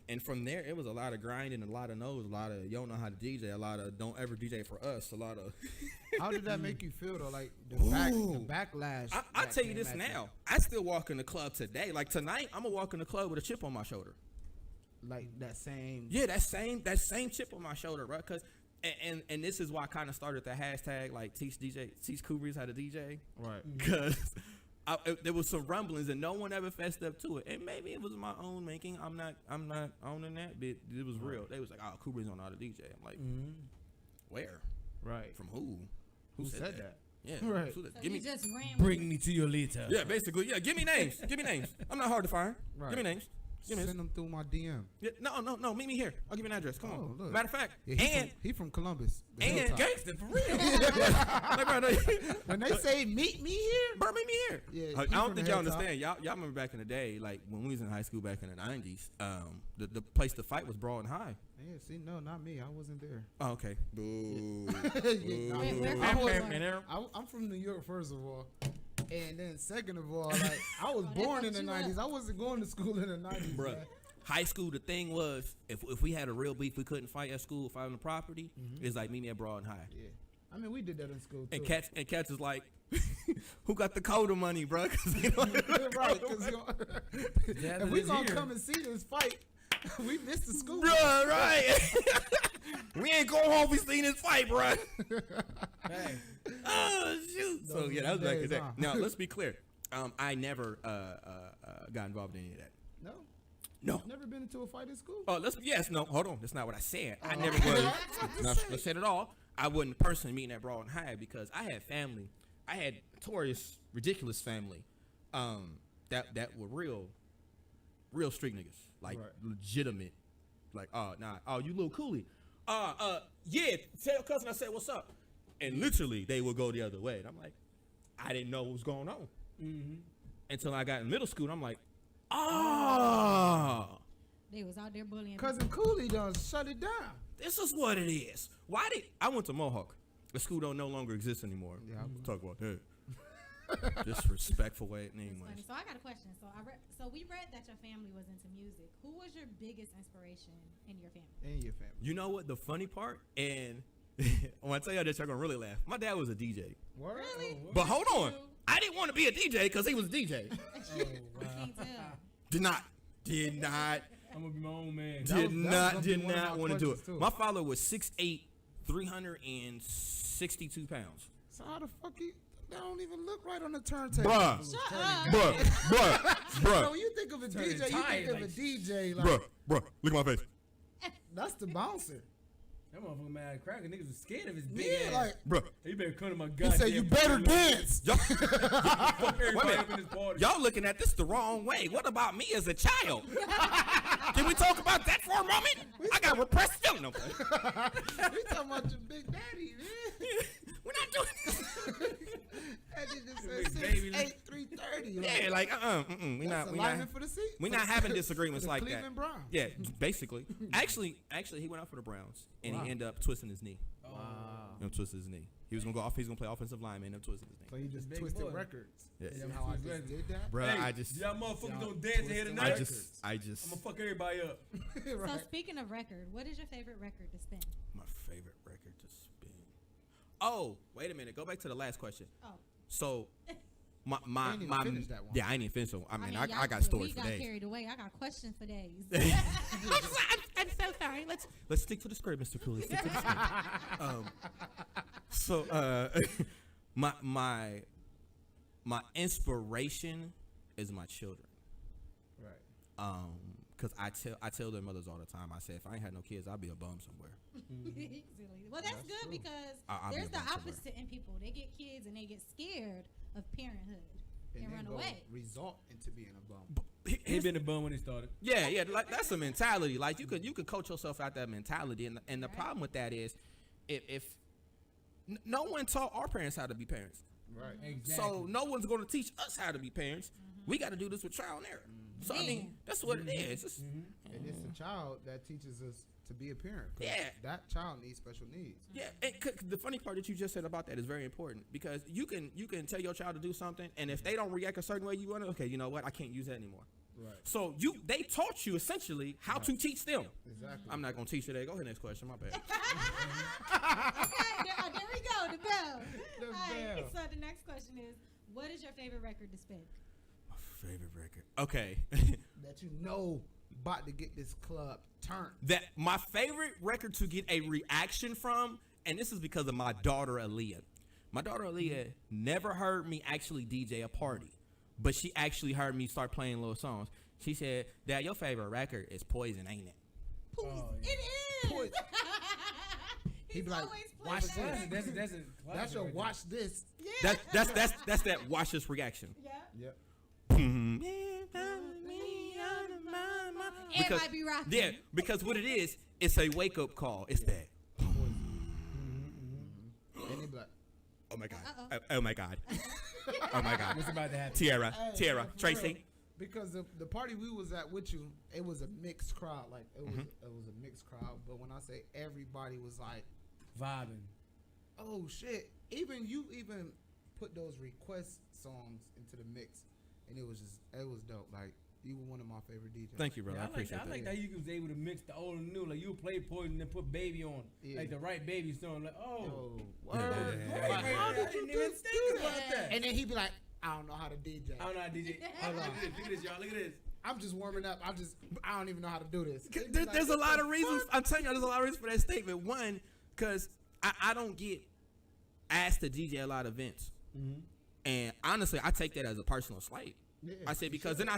And from there, it was a lot of grinding, a lot of no's, a lot of you don't know how to DJ, a lot of don't ever DJ for us, a lot of. How did that make you feel though? Like the backlash. I that tell you came this at now. I still walk in the club today. Like tonight, I'm gonna walk in the club with a chip on my shoulder. Like that same. Yeah, that same chip on my shoulder, bro. Cause and this is why I kind of started the hashtag like teach Cool Breeze how to DJ. Right. Cause there was some rumblings and no one ever fessed up to it. And maybe it was my own making. I'm not owning that, but it was real. They was like, "Oh, Cool Breeze don't know how to DJ." I'm like, where? Right. From who? Who said that? Yeah. Right. So Give me. just ran Bring me to your later. Yeah, basically. Yeah, give me names. Give me names. I'm not hard to find. Right. Give me names. Give me Send them through my DM. Yeah, no. Meet me here. I'll give you an address. Come on. Look. Matter of fact, Yeah, he from Columbus. the and hilltop. gangster for real. Like, bro, When they say meet me here, bro, meet me here. Yeah, I he don't from think the y'all hilltop. understand. Y'all remember back in the day, like when we was in high school back in the 90s. The place to fight was Broad and High. yeah, see, no, not me. I wasn't there. Oh, okay. Boo. Yeah, nah, Wait, where I from was- you are? I'm from New York, first of all, and then second of all, like I was born in the fucked you up. '90s. I wasn't going to school in the '90s, Bruh. man. High school, the thing was, if we had a real beef, we couldn't fight at school, fight on the property. It's like meet me at Broad and High. Yeah, I mean we did that in school too. And Cats is like, who got the coda money, bro? Cause they don't have the right? coda money. Because Yeah, if we it's gonna here. come and see this fight, we missed the school. Bruh, right? We ain't going home if we seen this fight, bruh. Hey, Oh, shoot. So, Those yeah, that was back in days, the day. huh? Now, let's be clear. I never got involved in any of that. No, No. never been into a fight in school. Oh, hold on. That's not what I said. I never was. No, let's say it all. I wasn't personally meeting at Broad and High because I had family. I had notorious, ridiculous family that were real street niggas. Like, legitimate. Like, you little coolie. Yeah, tell cousin I said, what's up? And literally, they would go the other way. And I'm like, I didn't know what was going on. Until I got in middle school, and I'm like, They was out there bullying. Cousin Cooley done shut it down. this is what it is. Why did I went to Mohawk? The school don't no longer exist anymore. Yeah, We'll talk about that. Disrespectful way, Funny. anyways. So I got a question. So we read that your family was into music. Who was your biggest inspiration in your family? And your family. You know what? The funny part, and when I tell y'all this, y'all gonna really laugh. My dad was a DJ, Word? Really? but hold on, I didn't want to be a DJ because he was a DJ. I can't tell. Did not. I'm gonna be my own man. Did not be one of my want to do it. questions, too. My father was 6'8", 362 pounds. So how the fuck you? That don't even look right on the turntable. Bruh, Shut up. Bro, when you think of a DJ, you think tired, of like- a DJ like look at my face. that's the bouncer. That motherfucker mad cracking. Niggas was scared of his big Yeah, ass. like Bruh, You better come to my he goddamn. said, you better dance. Fuck everybody Wait a up in this party. y'all looking at this the wrong way. What about me as a child? Can we talk about that for a moment? I got repressed feeling. No, We talking about your big daddy, man. we're not doing this. That nigga Big said baby. 6'8", 330. Yeah, like we that's not alignment for the seat. we For not the- having disagreements for the like that. Cleveland Browns. Yeah, basically. Actually, he went out for the Browns and he ended up twisting his knee. Oh. He twisted his knee. He was gonna go off. He's gonna play offensive lineman. Ended up twisting his knee. So he just Big twisted boy. records. Yeah. See how I just did that? Bruh, Hey, I just y'all motherfuckers Y'all don't dance in here twisted tonight. I just I'm gonna fuck everybody up. So Right. speaking of record, what is your favorite record to spin? my favorite record to spin. Oh, wait a minute. Go back to the last question. Oh. So my ain't even finished that one. yeah, I ain't even finished. So I mean, I y'all- got stories we for got days. carried away. I got questions for days. I'm so sorry. Let's stick to the script, Mr. Cooley. Stick to the script. So my inspiration is my children. Right. Cause I tell their mothers all the time. I say if I ain't had no kids, I'd be a bum somewhere. Silly. Well, that's good because I'll be there's a the bum somewhere. opposite in people. They get kids and they get scared of parenthood and then run go away. Result into being a bum. He been a bum when he started. Yeah, like that's a mentality. Like you could coach yourself out that mentality, and the problem with that is, if no one taught our parents how to be parents. Right. Exactly. So no one's going to teach us how to be parents. We got to do this with trial and error. So I mean, that's what it is. It's, And it's the child that teaches us to be a parent. 'Cause Yeah. That child needs special needs. Yeah, and the funny part that you just said about that is very important because you can tell your child to do something, and if they don't react a certain way you want to, okay, you know what, I can't use that anymore. Right. So they taught you essentially how to teach them. Exactly. I'm not gonna teach you that. Go ahead, next question. My bad. Okay, there we go. The bell. The All right, bell. so the next question is, what is your favorite record to spit? My favorite record. Okay. That you know about to get this club turned. That my favorite record to get a reaction from, and this is because of my daughter Aaliyah. My daughter Aaliyah never heard me actually DJ a party, but she actually heard me start playing little songs. She said, "Dad, your favorite record is Poison, ain't it?" It is. Poison. He be like, always watch playing this. That's a That's your watch this. Yeah. That's that watch this reaction. Yeah. Yep. It might be rocking. Yeah, because what it is, it's a wake up call. It's that. And he be like, Oh my god. Uh-oh. Oh my god. Oh my god. What's about to happen? Tiara, Hey, Tiara, for Tracy. real. Because the party we was at with you, it was a mixed crowd. Like it was a mixed crowd. But when I say everybody was like, Vibing. oh shit, even you even put those request songs into the mix, and it was dope. Like you were one of my favorite DJs. Thank you, brother. Yeah, I appreciate I that. like how you was able to mix the old and new. Like you would play Poison and put Baby on, Yeah. like the right Baby song. Like Oh, right, word. right, Like, how I did you didn't even just think do about that? that. And then he'd be like, I don't know how to DJ. I don't know how to DJ. Hold on. Look at this, y'all. Look at this. I'm just warming up. I don't even know how to do this. He'd be There, like, there's a what lot the of reasons. fuck? I'm telling you, there's a lot of reasons for that statement. One, because I don't get asked to DJ a lot of events, and honestly, I take that as a personal slight. Yeah, I said you because should. then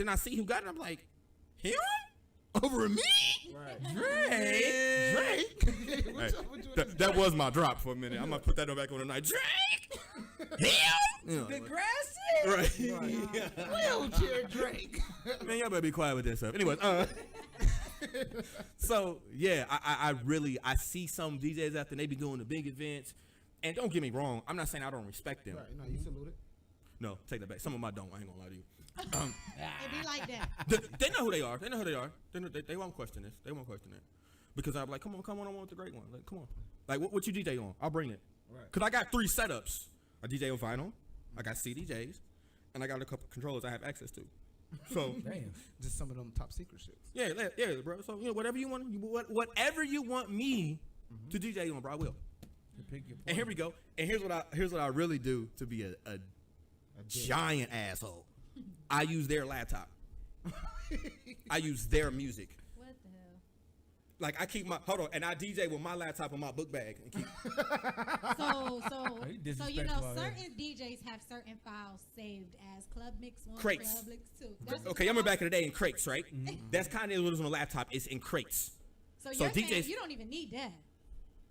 I see who got it. I'm like, him over me. Right. Drake. Drake. What's up with you and this That Drake? was my drop for a minute. I'm gonna put that back on tonight. Drake. Him. You know, The like- grass. right. Wheelchair Drake. Man, y'all better be quiet with that stuff. Anyways, so yeah, I really see some DJs after they be doing the big events, and don't get me wrong, I'm not saying I don't respect them. Right, no, you salute it. No, take that back. Some of them I don't. I ain't gonna lie to you. It be like that. They know who they are. They know who they are. They won't question this. They won't question it. Because I'm like, come on, I want the great one. Like, come on. Like, what you DJ on? I'll bring it. Right. Cause I got 3 setups. I DJ on vinyl. I got CDJs, and I got a couple controllers I have access to. So Damn. Just some of them top secret shits. yeah, bro. So whatever you want, whatever you want me to DJ on, bro, I will. Pick your And here we go. And here's what I really do to be a giant asshole. I use their laptop. I use their music. What the hell? Like I keep my and I DJ with my laptop in my book bag and keep. So you you know, disrespectful out here. certain DJs have certain files saved as Club Mix 1, Crates. Club Mix 2. That's what Okay, you I remember call back in the day in crates, right? That's kind of what was on the laptop. It's in crates. So so you're saying DJs you don't even need that.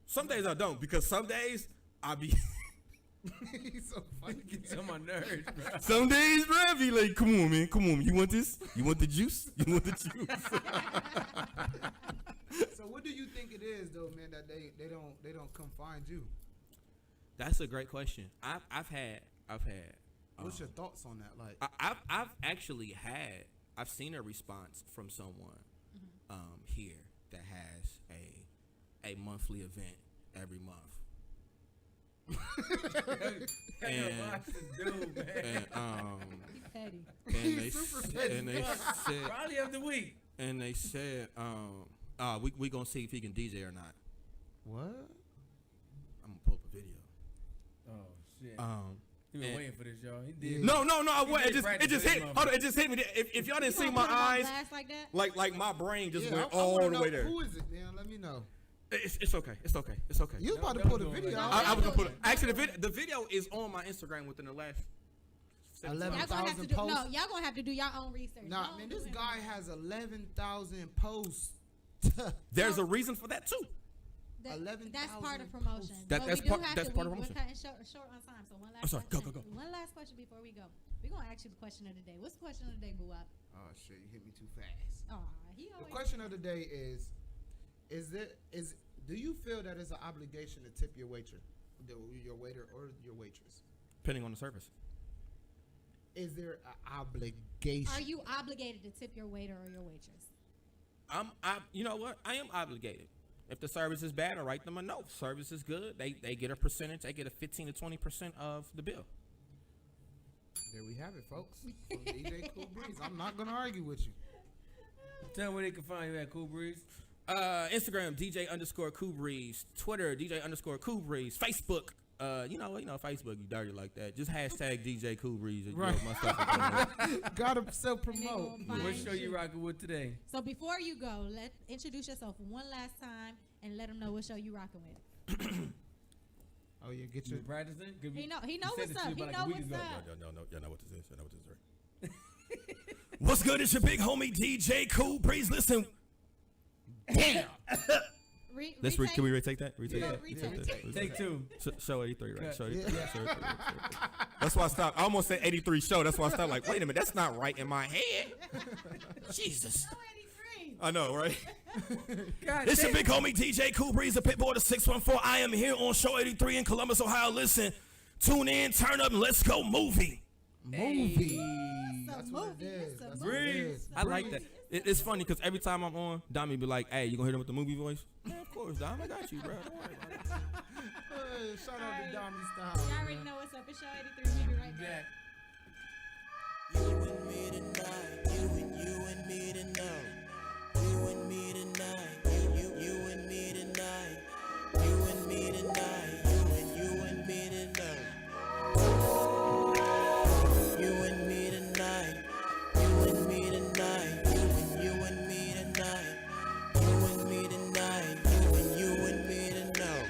Some days I don't because some days I be. He's so funny. Gets on my nerves, bro. Some days, bro, I be like, come on, man, you want this? You want the juice? You want the juice? So what do you think it is though, man, that they don't come find you? That's a great question. I've had. What's your thoughts on that? Like, I've actually I've seen a response from someone here that has a monthly event every month. and Petty. and they said Probably of the week. and they said we gonna see if he can DJ or not. what? I'm gonna pull up a video. Oh shit. He been and- waiting for this, y'all. He did. No, I He wasn't. did It just practice hit. this Hold on, it just hit me. If y'all didn't see my eyes, Like that? like my brain just Yeah, went I all wanna the know way there. Who is it, man? Let me know. It's okay. It's okay. It's okay. You about to don't put a do it video like out? that. I was gonna put it. Actually, the video is on my Instagram within the last 11 Y'all gonna have to 11,000 do posts? No, y'all gonna have to do your own research. Nah, Don't man, do this it. guy has 11,000 posts. There's a reason for that too. That- 11,000 That's part of posts. promotion. That- But that's we do part- have that's to, part of we're promotion. cutting short on time. So one last I'm sorry. question. Go. One last question before we go. We're gonna ask you the question of the day. What's the question of the day, Buwap? Oh shit, you hit me too fast. Oh, he The always. question of the day is do you feel that it's an obligation to tip your waiter or your waitress? depending on the service. Is there an obligation? Are you obligated to tip your waiter or your waitress? You know what? I am obligated. If the service is bad, I write them a note. Service is good. They get a percentage. They get a 15 to 20% of the bill. There we have it, folks. From DJ Cool Breeze. I'm not gonna argue with you. Tell them where they can find you at, Cool Breeze. Instagram DJ_Cool Breeze. Twitter DJ_Cool Breeze. Facebook. You know, Facebook, you dirty like that. Just hashtag DJ Cool Breeze. Right. My stuff. Gotta self promote. What show you rocking with today? So before you go, introduce yourself one last time and let them know what show you rocking with. Oh yeah, get your practicing. He know what's up. He know what's up. No, you know what this is. You know what this is, right? What's good? It's your big homie DJ Cool Breeze. Listen. Damn. Can we retake that? Take two. Show 83, right? Show 83. Yeah. Show 83. That's why I stopped. I almost said 83 show. That's why I stopped. Like, wait a minute, that's not right in my head. Jesus. I know, right? It's your big homie DJ Cool Breeze, the Pitbull, the 614. I am here on Show 83 in Columbus, Ohio. Listen, tune in, turn up, and let's go movie. Movie. That's what it is. That's what it is. I like that. It's funny because every time I'm on, Dami be like, "Hey, you gonna hit him with the movie voice?" Yeah, of course, Dami. I got you, bro. Don't worry about it. Shout out to Dami Style. Y'all already know what's up. It's Show 83. We'll be right back. You and me tonight. You and me tonight. You and me tonight. You and me tonight. You and me tonight. You and me tonight. You and me tonight. You and me tonight. You and me tonight. You and me tonight. You and me tonight.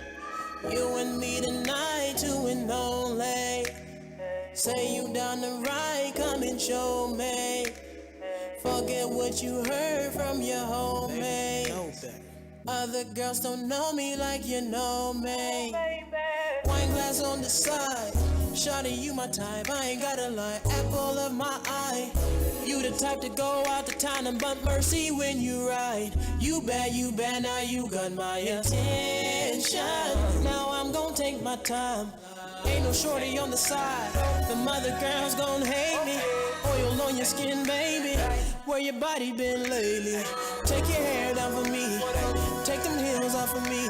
You and me tonight, two and only. Say you down the ride, come and show me. Forget what you heard from your homies. Other girls don't know me like you know me. Wine glass on the side. Shawty, you my type, I ain't gotta lie. Apple of my eye. You the type to go out to town and bump Mercy when you ride. You bad, now you got my attention. Now I'm gon' take my time. Ain't no shorty on the side. The mother girls gon' hate me. Oil on your skin, baby. Where your body been lately? Take your hair down for me. Take them heels off of me.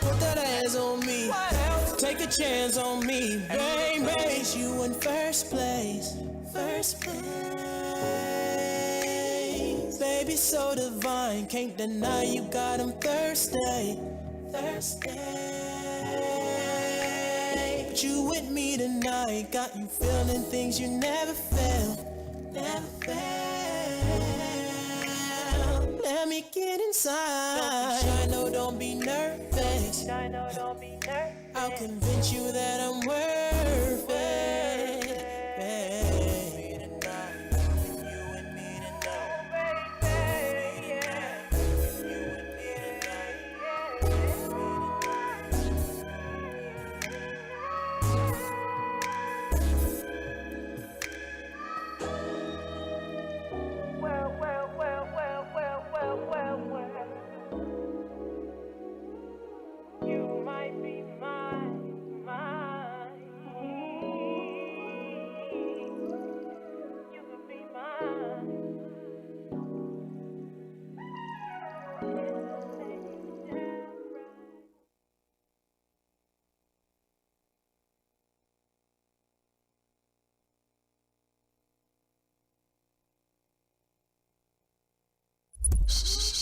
Put that ass on me. Take a chance on me, baby. You in first place. First place. Baby, so divine. Can't deny you got 'em thirsty. Thirsty. But you with me tonight. Got you feeling things you never felt. Never felt. Let me get inside. Shino, don't be nervous. I'll convince you that I'm worth it.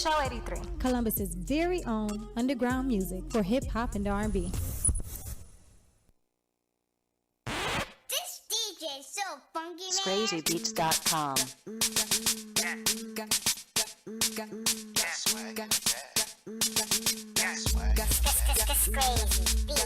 Show 83. Columbus's very own underground music for hip hop and R&B. This DJ is so funky, man. ScrazyBeats.com.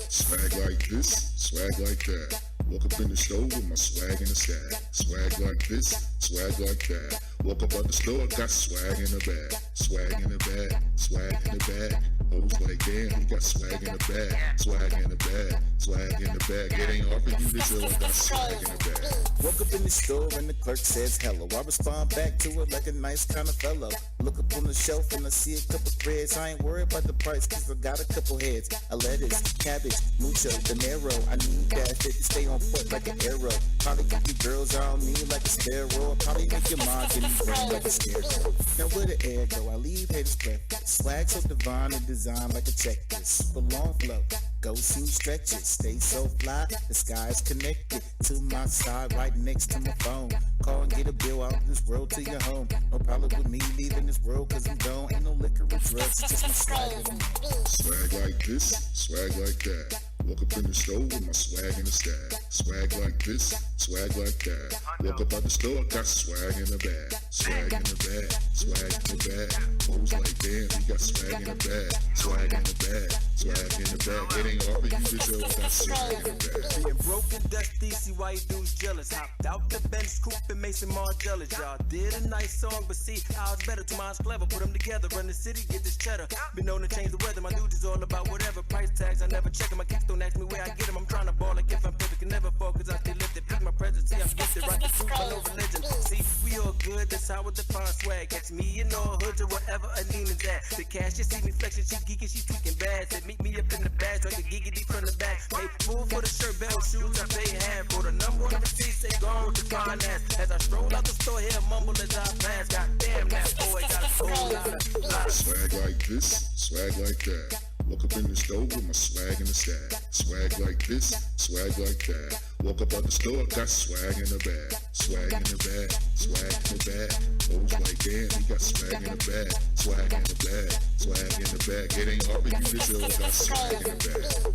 Swag like this, swag like that. Walk up in the store with my swag in the stack. Swag like this, swag like that. Walk up on the store, got swag in the bag. swag in the bag, swag in the bag. Hoes like, damn, he got swag in the bag, swag in the bag, swag in the bag. It ain't hard for you to tell I got swag in the bag. Woke up in the store and the clerk says hello. I respond back to it like a nice kind of fellow. Look up on the shelf and I see a couple threads. I ain't worried about the price cause I got a couple heads. A lettuce, cabbage, mucho, dinero. I need that fit to stay on foot like an arrow. Probably get you girls on me like a sparrow. Probably make your mom get you brain like a scarecrow. Now where the air go? I leave haters breathless. Swag so divine and designed like a checklist. For long flow, go seam stretches. Stay so fly, the sky's connected to my side, right next to my phone. Call and get a bill out of this world to your home. No problem with me leaving this world cause I'm gone. Ain't no liquor or drugs, it's just my swag. Swag like this, swag like that. Woke up in the store with my swag in the stack. Swag like this, swag like that. Woke up out the store, got swag in the bag. Swag in the bag, swag in the bag. Hoes like, damn, he got swag in the bag. Swag in the bag, swag in the bag. It ain't hard for you to tell I got swag in the bag. Being broke and dusty, see why you dudes jealous. Hopped out the Benz coupe and made some more jealous. Y'all did a nice song, but see, I was better. Two minds clever, put them together. Run the city, get this cheddar. Been known to change the weather. My dudes is all about whatever. Price tags, I never check them. My kicks don't ask me where I get them. I'm trying to ball like if I'm perfect, can never fall, cause I stay lifted. Pick my presence, see, I'm gifted. Rock the truth, I know religion. See, we all good, that's how I define swag. Catch me in all hoods or whatever Anina's at. The cash, you see me flexing, she geeking, she tweaking bad. Said meet me up in the bag, so I can giggity from the back. Hey, move for the shirt, belt, shoes, I pay half. For the number on the receipt, say gone with the finance. As I stroll out the store here, mumble as I pass. God damn, that boy got a whole lot of swag like this, swag like that. Woke up in the store with my swag in the stack. Swag like this, swag like that. Woke up out the store, got swag in the bag. Swag in the bag, swag in the bag. Hoes like, damn, he got swag in the bag. Swag in the bag, swag in the bag. It ain't hard for you to tell I got swag in the bag.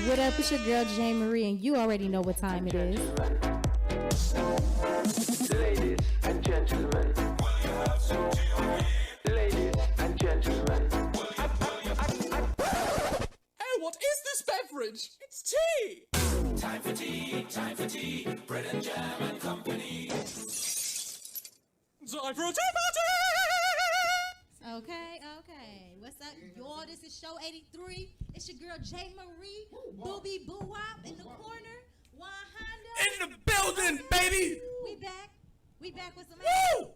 What up? It's your girl Jay Marie, and you already know what time it is. Ladies and gentlemen. Ladies and gentlemen. Hey, what is this beverage? It's tea! Time for tea, bread and jam and company. Time for a tea party! Okay. What's up, y'all? This is Show 83. It's your girl Jay Marie, Booby Boo Wop in the corner. Juan Honda. In the building, baby! We back with some Woo!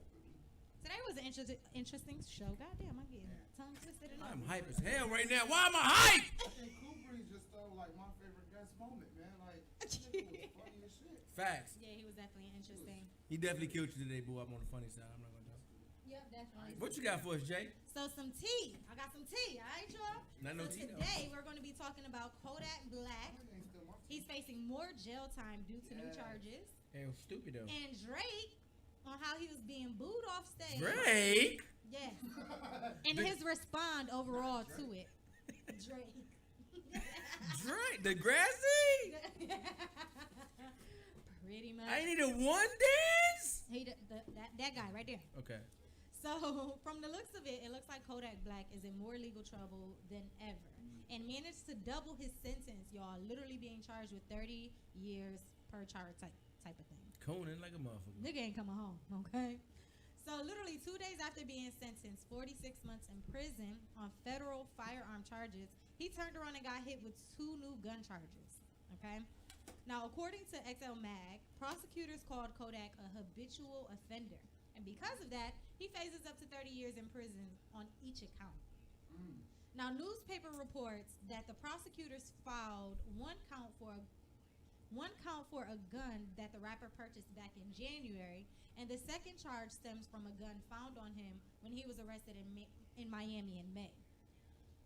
Today was an interesting show. Goddamn, I'm getting tongue twisted. I'm hype as hell right now. Why am I hype? And Cooper is just like my favorite guest moment, man. Like, that was funny as shit. Facts. Yeah, he was definitely interesting. He definitely killed you today, boo. I'm on the funny side. I'm not gonna talk. Yep, definitely. What you got for us, Jay? So some tea. I got some tea, all right, y'all? Not no tea, though. Today we're going to be talking about Kodak Black. He's facing more jail time due to new charges. Damn stupid though. And Drake on how he was being booed off stage. Drake? Yes. And his respond overall to it. Drake. Drake? The grassy? Pretty much. I need a one dance? That guy right there. Okay. So, from the looks of it, it looks like Kodak Black is in more legal trouble than ever and managed to double his sentence, y'all, literally being charged with 30 years per charge type of thing. Conan like a motherfucker. Nigga ain't coming home, okay? So, literally 2 days after being sentenced 46 months in prison on federal firearm charges, he turned around and got hit with 2 new gun charges, okay? Now, according to XL Mag, prosecutors called Kodak a habitual offender. And because of that, he faces up to 30 years in prison on each account. Now, newspaper reports that the prosecutors filed one count for a gun that the rapper purchased back in January, and the second charge stems from a gun found on him when he was arrested in Miami in May.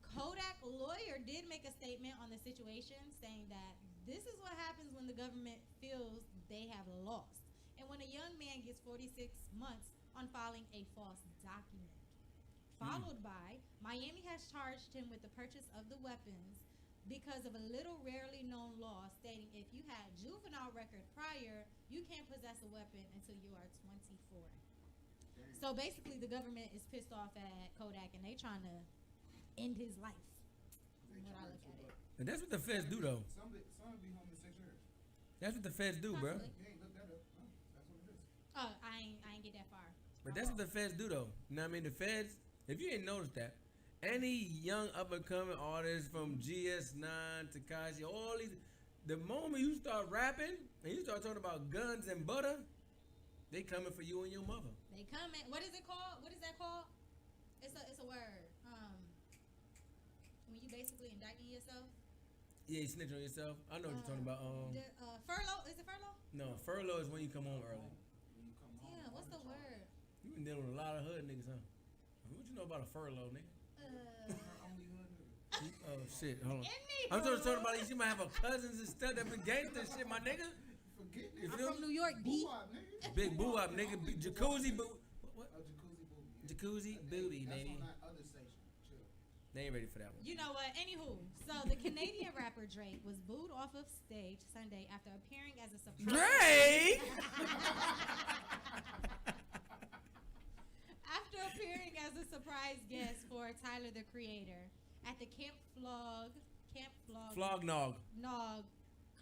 Kodak lawyer did make a statement on the situation, saying that this is what happens when the government feels they have lost, and when a young man gets 46 months on filing a false document. Followed by, Miami has charged him with the purchase of the weapons because of a little rarely known law stating if you had juvenile record prior, you can't possess a weapon until you are 24. So basically, the government is pissed off at Kodak, and they trying to end his life. From what I look at it. And that's what the feds do, though. Some be home in 6 years. That's what the feds do, bro. Possibly. You ain't looked that up. No, that's what it is. Oh, I ain't get that far. But that's what the feds do, though. You know what I mean? The feds, if you ain't noticed that, any young up-and-coming artist from GS9, Tekashi, all these, the moment you start rapping and you start talking about guns and butter, they coming for you and your mother. They coming. What is it called? What is that called? It's a word. When you basically indicting yourself. Yeah, you snitch on yourself. I know what you're talking about. Furlough? Is it furlough? No, furlough is when you come home early. Yeah. What's the word? You been dealing with a lot of hood niggas, huh? What you know about a furlough, nigga? Oh shit, hold on. I'm just talking about you might have a cousins and stuff that been gangster shit, my nigga. I'm from New York, B. Big boo up, nigga. Jacuzzi boo. What? Jacuzzi Jacuzzi booty, That's nigga. on that other station. Chill. They ain't ready for that one. You know what? Anywho, so the Canadian rapper Drake was booed off of stage Sunday after appearing as a surprise. Drake. After appearing as a surprise guest for Tyler the Creator at the Camp Flog Flognog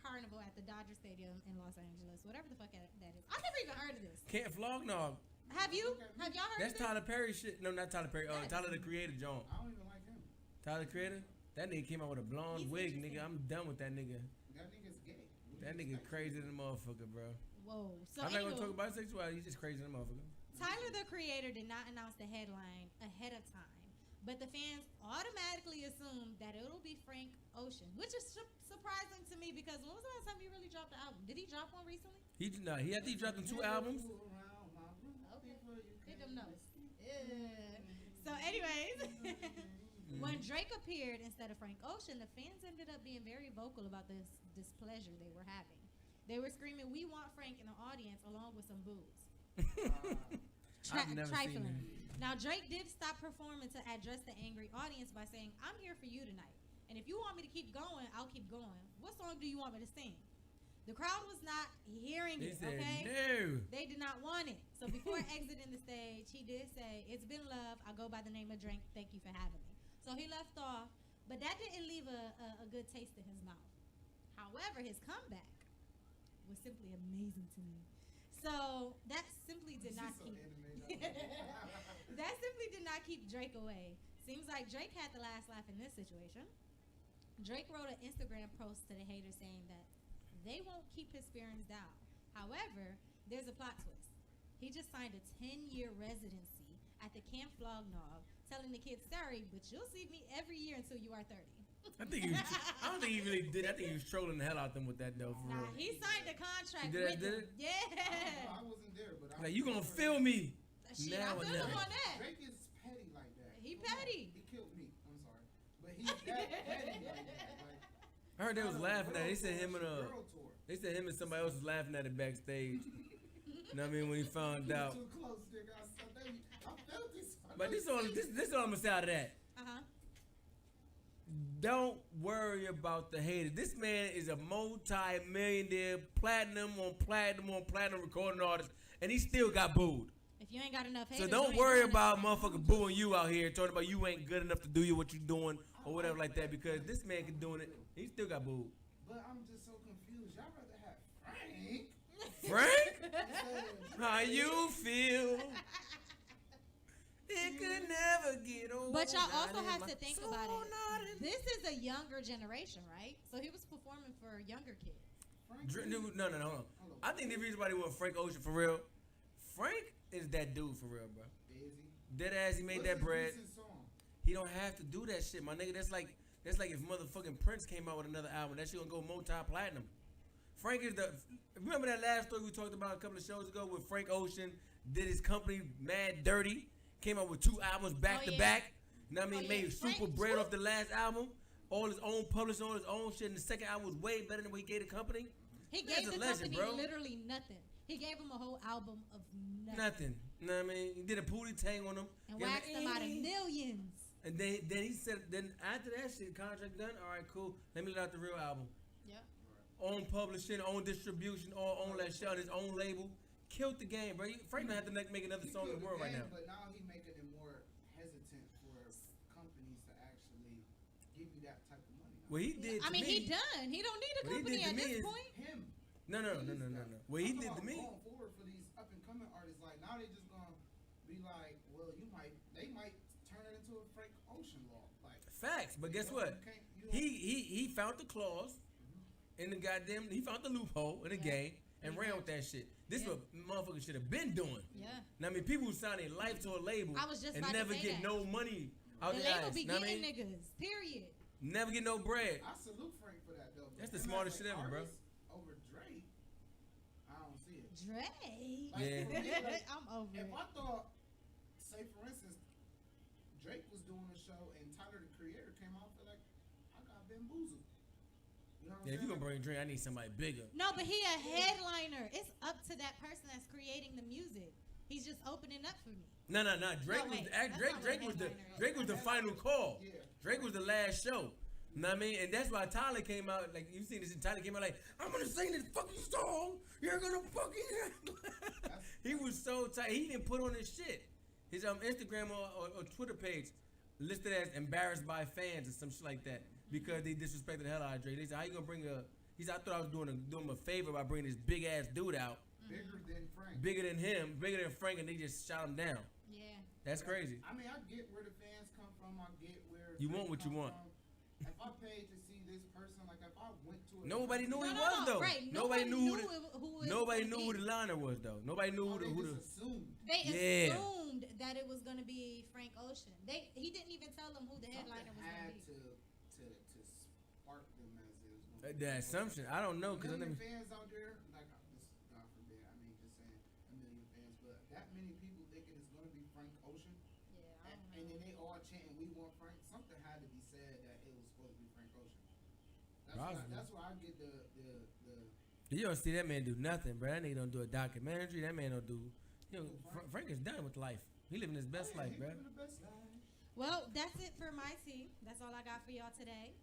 Carnival at the Dodger Stadium in Los Angeles, whatever the fuck that is. I've never even heard of this. Can't Flognog. Have you? Have y'all heard That's of this? Tyler Perry shit. No, not Tyler Perry. Tyler the Creator, John. I don't even like him. Tyler the Creator? That nigga came out with a blonde He's wig, interesting. nigga. I'm done with that nigga. That nigga's gay. That nigga crazy than a motherfucker, bro. Whoa. So I'm not gonna anywho, talk about sexuality. He's just crazy than a motherfucker. Tyler the Creator did not announce the headline ahead of time, but the fans automatically assumed that it'll be Frank Ocean, which is surprising to me because when was the last time he really dropped an album? Did he drop one recently? He I think he dropped 2 albums. Okay. Take them notes. So anyways, when Drake appeared instead of Frank Ocean, the fans ended up being very vocal about this displeasure they were having. They were screaming, "We want Frank" in the audience along with some boos. I've never seen Trifling. him. Now Drake did stop performing to address the angry audience by saying, "I'm here for you tonight, and if you want me to keep going, I'll keep going. What song do you want me to sing?" The crowd was not hearing They it. said Okay, no. they did not want it. So before exiting the stage, he did say, "It's been love. I go by the name of Drake. Thank you for having me." So he left off, but that didn't leave a good taste in his mouth. However, his comeback was simply amazing to me. So that simply did not keep that simply did not keep Drake away. Seems like Drake had the last laugh in this situation. Drake wrote an Instagram post to the haters saying that they won't keep his feelings down. However, there's a plot twist. He just signed a 10-year residency at the Camp Flognog, telling the kids, "Sorry, but you'll see me every year until you are 30. I don't think he really did. I think he was trolling the hell out of them with that though. For Nah, real. he signed a contract He did with that, them. did it? Yeah. I wasn't there, but Like, you gonna feel me? Shit, Now I or feel never. him on that. Drake is petty like that. He petty. He killed me. I'm sorry, but he's that petty like that. Like, I heard they was laughing at it. They said him and Girl tour. they said him and somebody else was laughing at it backstage. You know what I mean? When he found You out. too close, nigga. I felt this. But this is all I'm gonna say out of that. Uh-huh. Don't worry about the haters. This man is a multi-millionaire, platinum on platinum recording artist, and he still got booed. If you ain't got enough So haters, don't you ain't worry doing about motherfucker booing you out here, talking about you ain't good enough to do what you doing or whatever like that, because this man can doing it. He still got booed. But I'm just so confused. Y'all rather have Frank? Frank? instead of How Drake? you feel? It could never get old. But y'all also Not in have my to think soul, about not it. in- This is a younger generation, right? So he was performing for younger kids. No, hold on. I think the reason why they want Frank Ocean for real, Frank is that dude for real, bro. Is he? Dead ass, he made What's that his bread. recent song? He don't have to do that shit, my nigga. That's like if motherfucking Prince came out with another album, that shit gonna go multi-platinum. Frank is the. Remember that last story we talked about a couple of shows ago with Frank Ocean did his company Mad Dirty, came out with 2 albums back to back. You know what I mean? Oh, Made yeah. super Frank- bread off the last album. All his own publishing, all his own shit. And the second album was way better than what he gave the company. He Man's gave a the legend, company bro. literally nothing. He gave him a whole album of nothing. Nothing. You know what I mean? He did a Pootie Tang on him. And Gave him waxed them out of millions. And then he said, then after that shit, contract done. All right, cool. Let me let out the real album. Yeah. Own publishing, own distribution, all own that shit on his own label. Killed the game, bro. Frank don't have to make another song in the world right now. But now he making it more hesitant for companies to actually give you that type of money. What he did to me. he done. He don't need a What he company did to at me this is- point. Him. No. What he did to me. Going forward for these up and coming artists, like now they just gonna be like, well, they might turn it into a Frank Ocean law, like. Facts, but guess what? He found the clause in the goddamn. He found the loophole in the game and ran with that shit. This what motherfuckers should have been doing. Yeah. Now I mean, people who sign their life to a label I was just and about to never say get that. no money out The their label ass. be Know what I getting mean? niggas. Period. Never get no bread. I salute Frank for that though. That's the Him smartest as shit an ever, bro. artist Over Drake, I don't see it. Drake. Like, Yeah. for me, like, I'm over if it. I thought, say for instance, Drake was doing a show and Tyler the Creator came out, I feel like I got bamboozled. You know what Yeah, I'm if you saying? gonna bring a drink, I need somebody bigger. No, but he a headliner. It's up to that person that's creating the music. He's just opening up for me. No. Drake No, was wait, Drake. that's Drake not what was the headliner is. Drake was the final call. Drake was the last show. You know what I mean? And that's why Tyler came out. Like you seen this. Tyler came out like, I'm gonna sing this fucking song. You're gonna fucking. He was so tight. He didn't put on his shit. His Instagram or Twitter page listed as embarrassed by fans or some shit like that because they disrespected the hell out of Drake. They said, how you gonna bring a? He said, I thought I was doing him a favor by bringing this big ass dude out. Bigger than Frank. Bigger than him, bigger than Frank, and they just shot him down. Yeah. That's crazy. I mean, I get where the fans come from. I get where You Frank want what you come want. from. If I paid to see this person, like if I went to a Nobody knew who he No, was no, though. right. Nobody knew who it nobody was knew gonna who the liner was though. Nobody knew who the assumed. They Yeah. assumed that it was gonna be Frank Ocean. He didn't even tell them who the headliner was gonna had be. to spark them as it was going. the assumption. I don't know because million fans out there, like this, God forbid, I mean, just saying a million fans, but that many people thinking it's gonna be Frank Ocean, and then they all chanting, "We want Frank." Something had to be said that it was supposed to be Frank Ocean. That's where I get the. you don't see that man do nothing, bro. That nigga don't do a documentary. That man don't do. Frank is done with life. He living his best life, bro. Well, that's it for my tea. That's all I got for y'all today.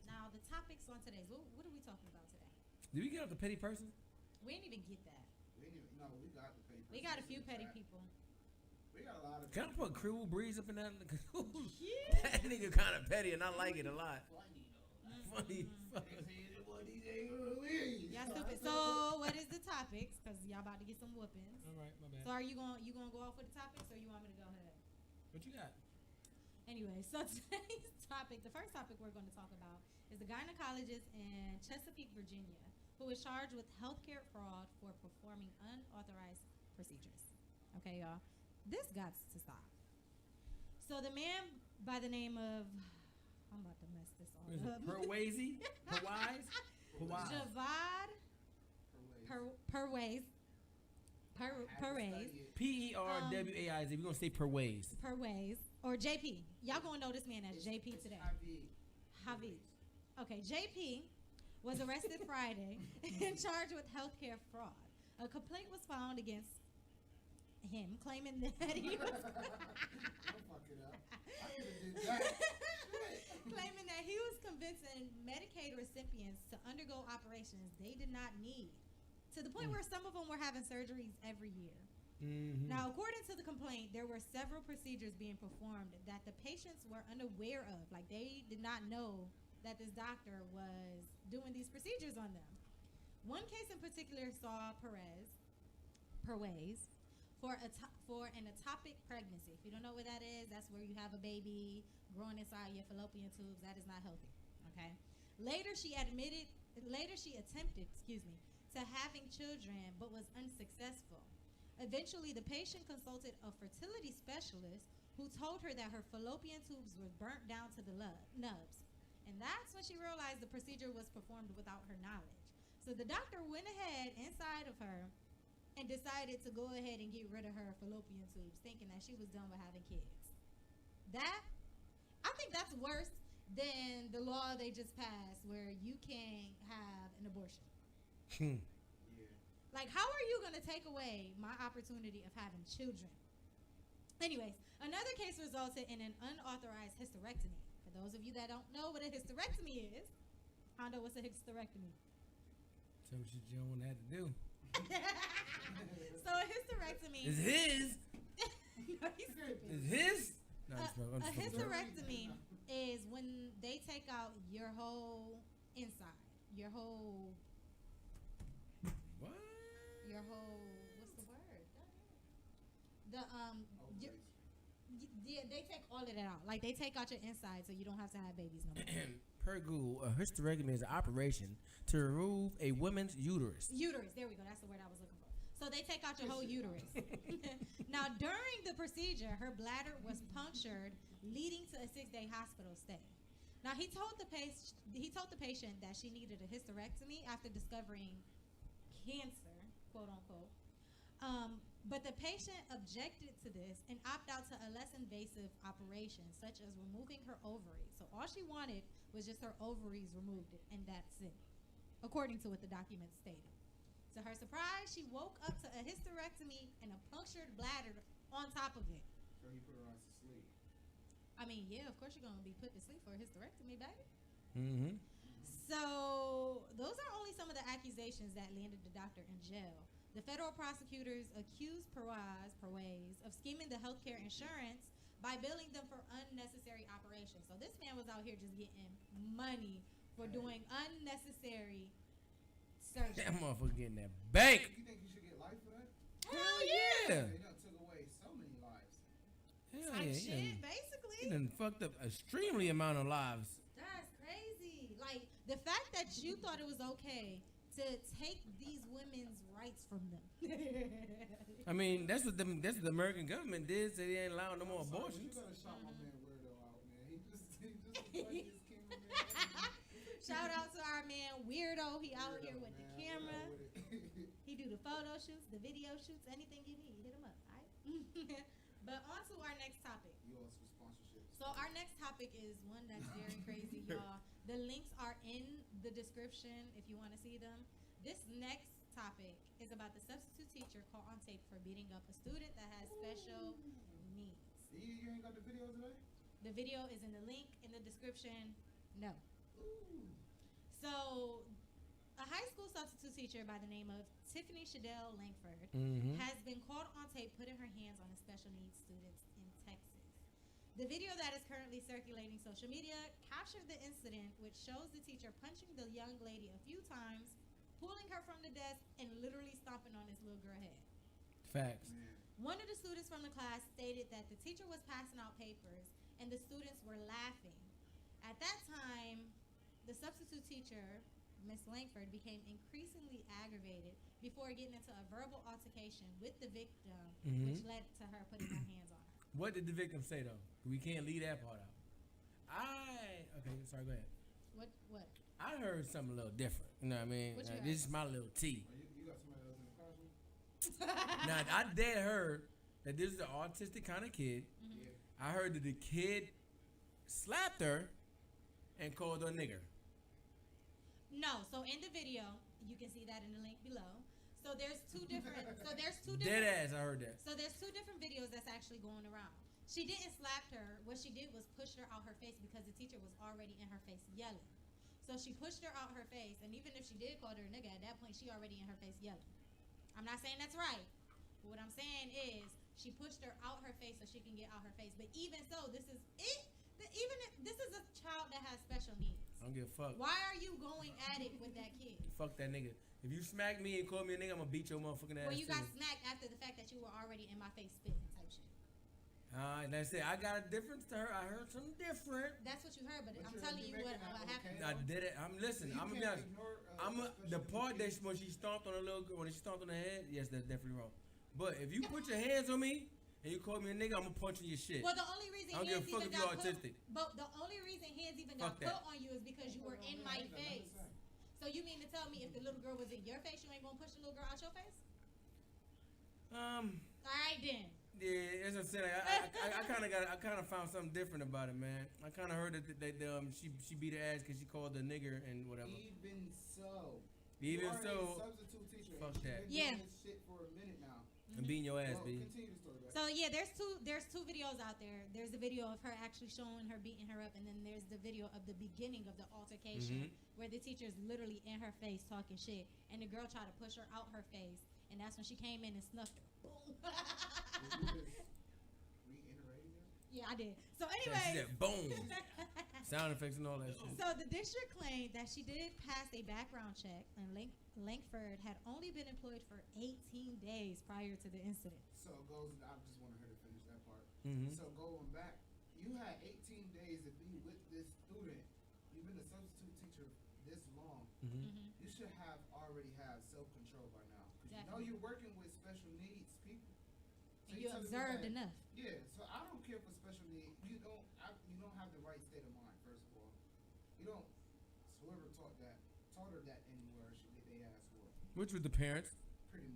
Now the topics on today's. What are we talking about today? Did we get off the petty person? We didn't even get that. No, we got the paper. We got a few petty people. We got a lot of. Can I put Cruel Breeze up in that? Yeah. That nigga kind of petty, and I like it a lot. Funny. Y'all stupid. So what is the topics? Because y'all about to get some whoopings. All right, my bad. So are you gonna go off with the topics, or you want me to go ahead? What you got? Anyway, so today's topic, the first topic we're going to talk about is the gynecologist in Chesapeake, Virginia, who is charged with healthcare fraud for performing unauthorized procedures. Okay, y'all. This got to stop. So the man by the name of, I'm about to mess this all up. Perwazy? Perwise? Javad Perwaze. Perwaze. Perwaiz. We're gonna say Perways. Perwaze. Or JP. Y'all gonna know this man as JP today. Javid. Okay, JP was arrested Friday and charged with healthcare fraud. A complaint was found against him, claiming that he was claiming that he was convincing Medicaid recipients to undergo operations they did not need, to the point where some of them were having surgeries every year. Mm-hmm. Now, according to the complaint, there were several procedures being performed that the patients were unaware of. Like, they did not know that this doctor was doing these procedures on them. One case in particular saw Perwaze for an ectopic pregnancy. If you don't know what that is, that's where you have a baby growing inside your fallopian tubes. That is not healthy. Okay. Later, she attempted, to having children, but was unsuccessful. Eventually, the patient consulted a fertility specialist who told her that her fallopian tubes were burnt down to the nubs. And that's when she realized the procedure was performed without her knowledge. So the doctor went ahead inside of her and decided to go ahead and get rid of her fallopian tubes, thinking that she was done with having kids. I think that's worse than the law they just passed where you can't have an abortion. Like, how are you going to take away my opportunity of having children? Anyways, another case resulted in an unauthorized hysterectomy. For those of you that don't know what a hysterectomy is, Hondo, what's a hysterectomy? Some shit you don't want to have to do. So a hysterectomy It's his. No, he's stupid. It's his. No, I'm A just fucking. hysterectomy is when they take out your whole inside, your whole, What? your whole. What's the word? The y- yeah, they take all of that out. Like they take out your inside, so you don't have to have babies no more. Per Google, a hysterectomy is an operation to remove a woman's uterus. Uterus. There we go. That's the word I was looking for. So they take out your whole uterus. Now, during the procedure, her bladder was punctured, leading to a 6-day hospital stay. Now, he told the patient that she needed a hysterectomy after discovering cancer, quote unquote. But the patient objected to this and opted out to a less invasive operation, such as removing her ovaries. So all she wanted was just her ovaries removed, and that's it, according to what the document stated. To her surprise, she woke up to a hysterectomy and a punctured bladder on top of it. So he put her on to sleep. I mean, yeah, of course you're going to be put to sleep for a hysterectomy, baby. Mm-hmm. So those are only some of the accusations that landed the doctor in jail. The federal prosecutors accused Perez of scheming the healthcare insurance by billing them for unnecessary operations. So this man was out here just getting money for doing unnecessary surgery. That motherfucker getting that bank. You think you should get life for that? Hell yeah! They done took away so many lives. Hell Type yeah, shit, basically. He done fucked up extremely amount of lives. That's crazy. Like the fact that you thought it was okay to take these women's rights from them. I mean, that's what the American government did. Say they ain't allowing no more abortions. You gotta shout my man Weirdo out, man. He just the funniest king, man. Shout out to our man Weirdo. He out here with the camera. He do the photo shoots, the video shoots, anything you need. Hit him up, all right? But on to our next topic. You also sponsorships. So our next topic is one that's very crazy, y'all. The links are in the description if you want to see them. This next topic is about the substitute teacher caught on tape for beating up a student that has special needs. You ain't got the video today? The video is in the link in the description. No. Ooh. So, a high school substitute teacher by the name of Tiffany Shadell Langford has been caught on tape putting her hands on a special needs student in Texas. The video that is currently circulating social media captured the incident, which shows the teacher punching the young lady a few times, pulling her from the desk, and literally stomping on this little girl head. Facts. One of the students from the class stated that the teacher was passing out papers and the students were laughing. At that time, the substitute teacher, Miss Langford, became increasingly aggravated before getting into a verbal altercation with the victim, which led to her putting her hands on her. What did the victim say though? We can't leave that part out. Okay, sorry, go ahead. What? I heard something a little different. You know what I mean? What you This is my little tea. You got somebody else in the classroom? Now I dead heard that this is an autistic kind of kid. I heard that the kid slapped her and called her a nigger. No, so in the video, you can see that in the link below. So there's two different. Dead ass, I heard that. So there's two different videos that's actually going around. She didn't slap her. What she did was push her out her face because the teacher was already in her face yelling. So she pushed her out her face, and even if she did call her a nigga, at that point she already in her face yelling. I'm not saying that's right, but what I'm saying is she pushed her out her face so she can get out her face. But even so, this is it. Even if this is a child that has special needs. I don't give a fuck. Why are you going at it with that kid? Fuck that nigga. If you smack me and call me a nigga, I'm gonna beat your motherfucking ass. Well, you got too. smacked after the fact that you were already in my face spitting type shit. That's it. I got a difference to her. I heard something different. That's what you heard, but I'm telling you what happened. I did it. Listen. I'm gonna be honest. The part that when she stomped on a little girl, when she stomped on her head, yes, that's definitely wrong. But if you put your hands on me and you call me a nigga, I'm gonna punch in your shit. Well, the only reason I don't give a fuck if you're autistic. But the only reason hands even got put on you is because you were in my face. So you mean to tell me if the little girl was in your face, you ain't gonna push the little girl out your face? All right then. Yeah, as I said, I kind of found something different about it, man. I kind of heard that she beat her ass because she called the nigger and whatever. Even so. Even you are so. a substitute teacher. Fuck that. You've been doing this shit for a minute now. I'm beating your ass, B. Continue the story, So yeah, there's two videos out there. There's a video of her actually showing her beating her up, and then there's the video of the beginning of the altercation where the teacher's literally in her face talking shit, and the girl tried to push her out her face, and that's when she came in and snuffed her. Boom. Yeah, I did. So She anyway, said, boom. Sound effects and all that shit. so the district claimed that she did pass a background check, and Lankford had only been employed for 18 days prior to the incident. So it goes. I just wanted her to finish that part. Mhm. So going back, you had 18 days to be with this student. You've been a substitute teacher this long. You should have already have self-control by now. Because you know you're working with special needs people. And you telling me observed that- enough. Yeah. So I don't care for special needs. You don't have the right state of mind. First of all, you don't. Whoever taught her that anywhere should get their ass whooped. Which was the parents. Pretty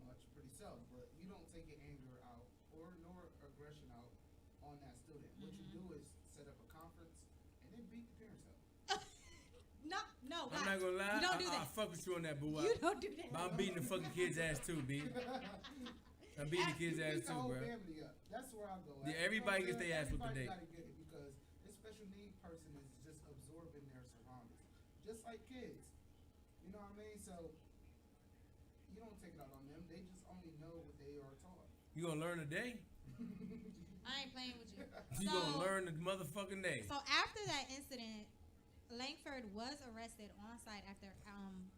so, but you don't take your anger out nor aggression out on that student. What you do is set up a conference and then beat the parents up. No, I'm not gonna lie. You don't do I that. fuck with you on that, boo. You don't do that. But I'm beating the fucking kid's ass too, B. I'm beating the kid's ass too, bro. That's where I go. Yeah, everybody gets their ass whooped today. Everybody gotta get it because this special need person is just absorbing their surroundings, just like kids. You know what I mean? So you don't take it out on them. They just only know what they are taught. You gonna learn today? I ain't playing with you. You gonna learn the motherfucking day. So after that incident, Lankford was arrested on site after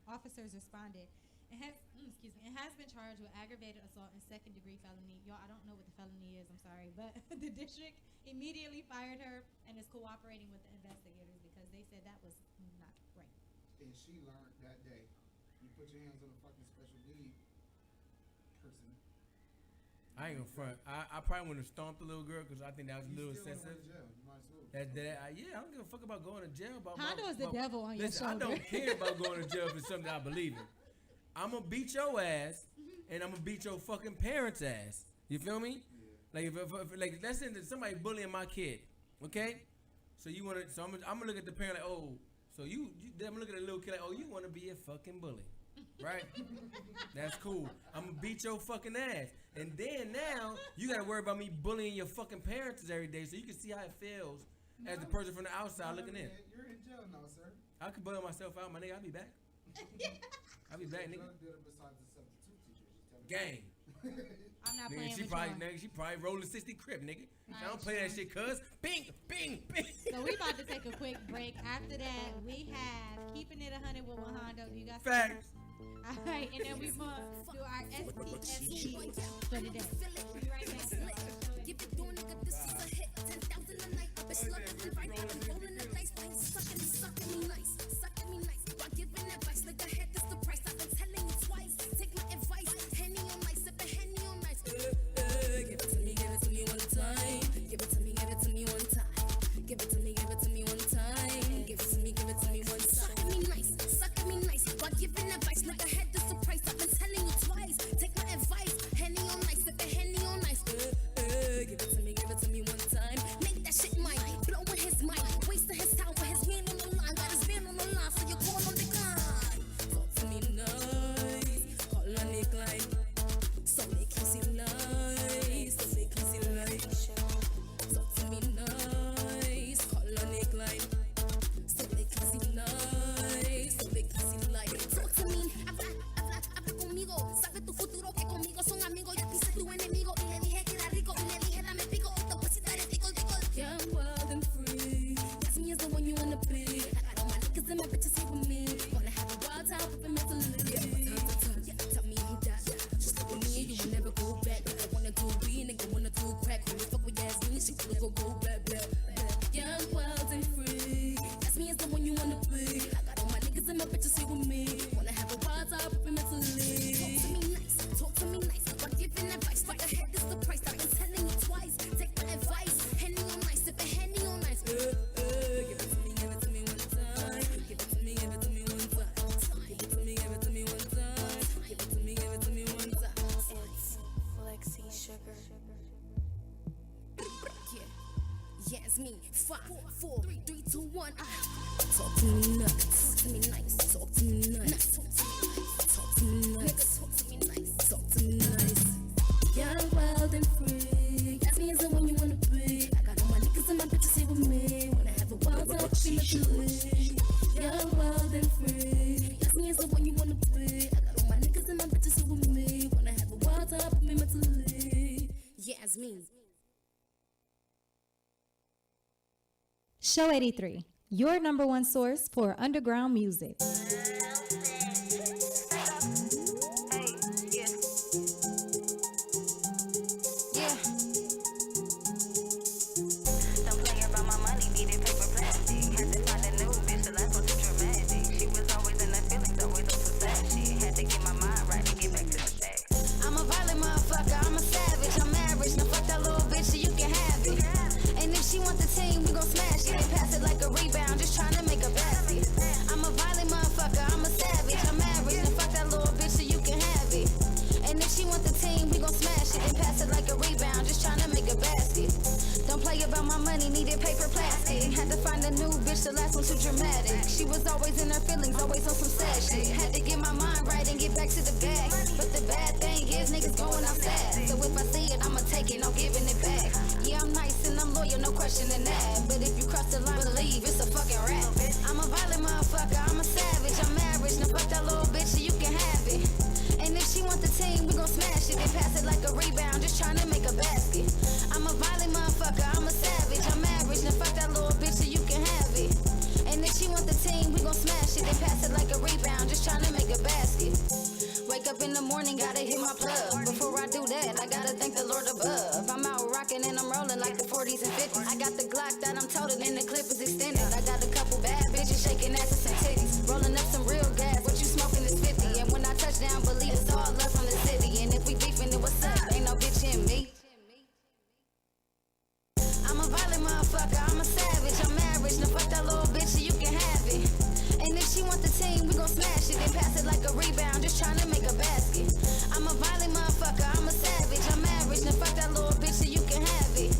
officers responded. It has been charged with aggravated assault and second-degree felony. Y'all, I don't know what the felony is. I'm sorry, but the district immediately fired her and is cooperating with the investigators because they said that was not right. And she learned that day. You put your hands on a fucking special need person. I ain't gonna front. I probably wouldn't have stomped the little girl because I think that was a little Still excessive. going to jail. You might as well. Yeah, I don't give a fuck about going to jail. Hondo is the devil on your listen, I shoulder. don't care about going to jail for something I believe in. I'm gonna beat your ass, and I'm gonna beat your fucking parents' ass. You feel me? Like if like let's say that somebody bullying my kid, okay? So you wanna? So I'm gonna look at the parent like, oh, so you I'm gonna look at the little kid like, oh, you wanna be a fucking bully, right? That's cool. I'm gonna beat your fucking ass, and then now you gotta worry about me bullying your fucking parents every day, so you can see how it feels as the person from the outside looking in. You're in jail now, sir. I could bail myself out, my nigga. I'll be back. I'll be back, nigga. Besides the substitute teachers, Gang. I'm not Nigga, playing she with probably, y'all. nigga, she probably rolling 60 crib, nigga. I Alright, don't play that shit, cuz. Bing, bing, bing. So we about to take a quick break. After that, we have Keeping It 100 with Hondo. You got some Facts. All right, and then we gonna do our STST for the day. Be right back. Yasmin, 5, 4, 3, 2, 1. Talk to me nuts. Talk to me nice. Talk to me nice. Talk to me nice. Talk to me nice. Talk to me nice. Talk to me nice. Yeah. free. I got all my niggas and my bitches here with me. Wanna have a wild time, put me mentally. Yasmin. Show 83, your number one source for underground music. The last one too dramatic. She was always in her feelings, always on some sad shit. Had to get my mind right and get back to the bag. But the bad thing is niggas going outside. So if I see it, I'ma take it, no giving it back. Yeah, I'm nice and I'm loyal, no questioning that. But if you cross the line, believe it's a fucking rap. I'm a violent motherfucker, I'm a savage, I'm average. Now fuck that little bitch so you can have it. And if she want the team, we gon' smash it. Then pass it like a rebound, just tryna make a basket. I'm a violent motherfucker, I'm a savage, I'm average. Now fuck that little bitch so you can have it. And if she want the team, we gon' smash it. Then pass it like a rebound, just tryna make a basket. Wake up in the morning, gotta hit my plug. Before I do that, I gotta thank the Lord above. I'm out rocking and I'm rolling like the 40s and 50s. I got the Glock that I'm toting and the clip is extended. I got a couple bad bitches shaking asses and titties. Rolling up some real gas, what you smoking is 50. And when I touch down, believe it's all love from the city. And if we beefing, then what's up? Ain't no bitch in me. I'm a violent motherfucker, I'm a savage, I'm average. Now fuck that little bitch so you can have it. And if she want the team, we gon' smash it. Then pass it like a rebound, just tryna make a basket. I'm a violent motherfucker, I'm a savage, I'm average. Now fuck that little bitch so you can have it.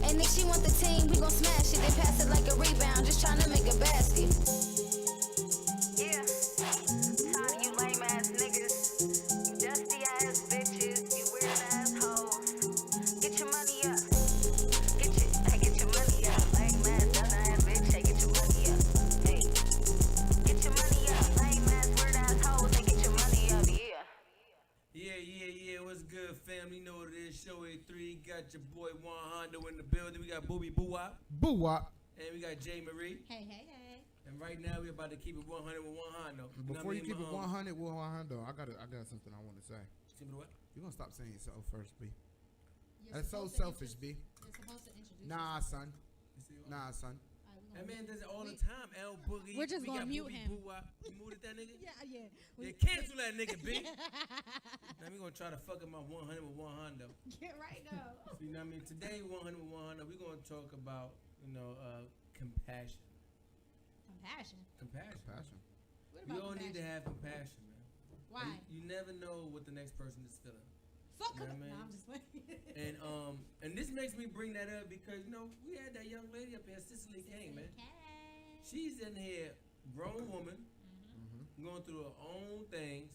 And if she want the team, we gon' smash it. Then pass it like a rebound, just tryna make a basket. Yeah, tired of you lame ass niggas, you dusty ass bitches, you weird ass hoes. Get your money up. Get your money up. Lame ass dumb ass bitch, hey, get your money up. Hey, get your money up. Lame ass weird ass hoes, hey, get your money up. Yeah. What's good, fam? You know what it is. Show 83. Got your boy Juan Hondo in the building. We got Booby Boo-Wop. Boo-Wop. And we got Jay Marie. Hey. And right now we're about to keep it 100 with Juan Hondo. Before you keep it 100 with Juan Hondo, I got something I want to say. What? You gonna stop saying yourself first, B? You're That's so supposed to selfish, B. You're supposed to introduce Nah, son. All That man does it all the time. L Boogie. We're just gonna mute him. You muted that nigga? Yeah. Yeah, cancel that nigga, B. Now we gonna try to fuck up my 100 with Juan Hondo. Get right now. So, you know what I mean? Today, 100 with Juan Hondo, we're gonna talk about, compassion. Compassion. What We about all need to compassion? have compassion, man. Why? You never know what the next person is feeling. Fuck You know them. what I mean? No, I'm just playing. And this makes me bring that up because we had that young lady up here, Cicely King, man. She's in here, grown woman, going through her own things,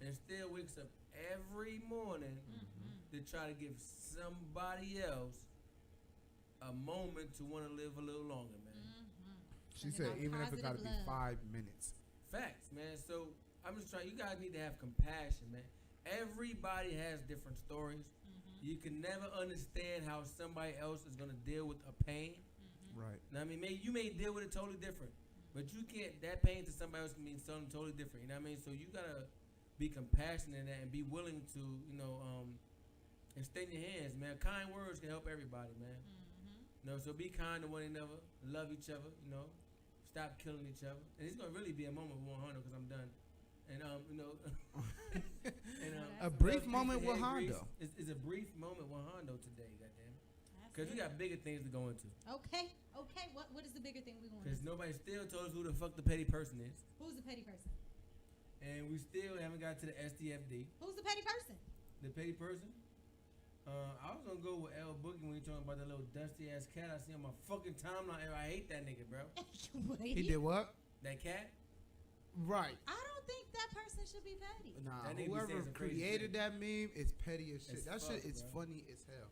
and still wakes up every morning to try to give somebody else a moment to want to live a little longer, man. She said even if it gotta be 5 minutes. Facts, man. So I'm just trying. You guys need to have compassion, man. Everybody has different stories. You can never understand how somebody else is gonna deal with a pain. Right. Now, I mean, you may deal with it totally different, but you can't. That pain to somebody else can mean something totally different. You know what I mean? So you gotta be compassionate in that and be willing to, extend your hands, man. Kind words can help everybody, man. So be kind to one another, love each other. Stop killing each other. And it's gonna really be a moment with 100 because I'm done. And a brief moment with Hondo. It's a brief moment with Hondo today, goddamn. Because we got bigger things to go into. Okay. What is the bigger thing we going to? Because nobody still told us who the fuck the petty person is. Who's the petty person? And we still haven't got to the SDFD. Who's the petty person? The petty person? I was gonna go with L Boogie when you talking about that little dusty ass cat I see on my fucking timeline. I hate that nigga, bro. He did what? That cat? Right. I don't think that person should be petty. Nah, That nigga be saying whoever some crazy created shit. that meme is petty as shit. As That fuck, shit is bro. funny as hell.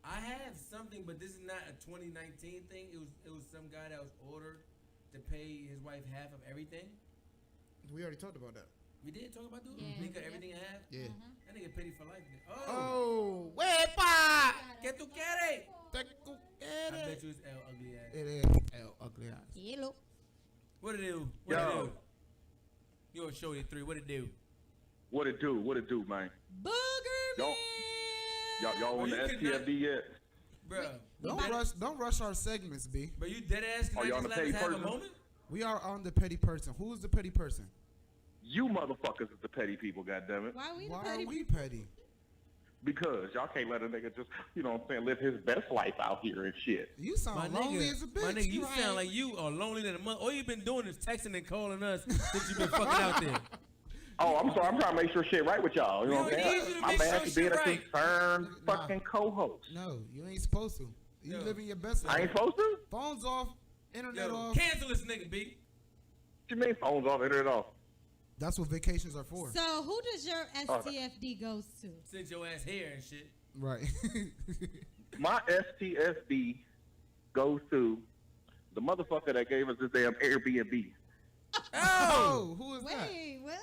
I have something, but this is not a 2019 thing. It was some guy that was ordered to pay his wife half of everything. We already talked about that. We did talk about dude. Yeah. Nigga, everything I have. Yeah. That nigga petty for life. Nigga. Oh, wepa. Que tu quieres? I I bet you it's L ugly ass. It is L ugly ass. Hello. What it do? What it do? You on show 3. What it do? What it do? What it do, man? Booger Y'all on the STFD yet? Bro. Don't rush our segments, B. But you dead ass. Can Are I you on just the let petty us have a person? moment? We are on the petty person. Who's the petty person? You motherfuckers is the petty people, goddammit. Why we the Why petty are we people? petty? Because y'all can't let a nigga just, you know what I'm saying, live his best life out here and shit. You sound lonely as a bitch. My nigga, you sound like you are lonely than a mother. All you've been doing is texting and calling us since you've been fucking out there. Oh, I'm sorry. I'm trying to make sure shit right with y'all. You know what I'm We saying? need you to My make bad sure for shit being a right. concerned fucking co-host. No, you ain't supposed to. You Yo. living your best life. I ain't supposed to? Phones off, internet Yo, off. cancel this nigga, B. What you mean phones off, internet off? That's what vacations are for. So who does your STFD goes to? Send your ass here and shit. Right. My STSD goes to the motherfucker that gave us this damn Airbnb. Oh, who is that? Wait, what?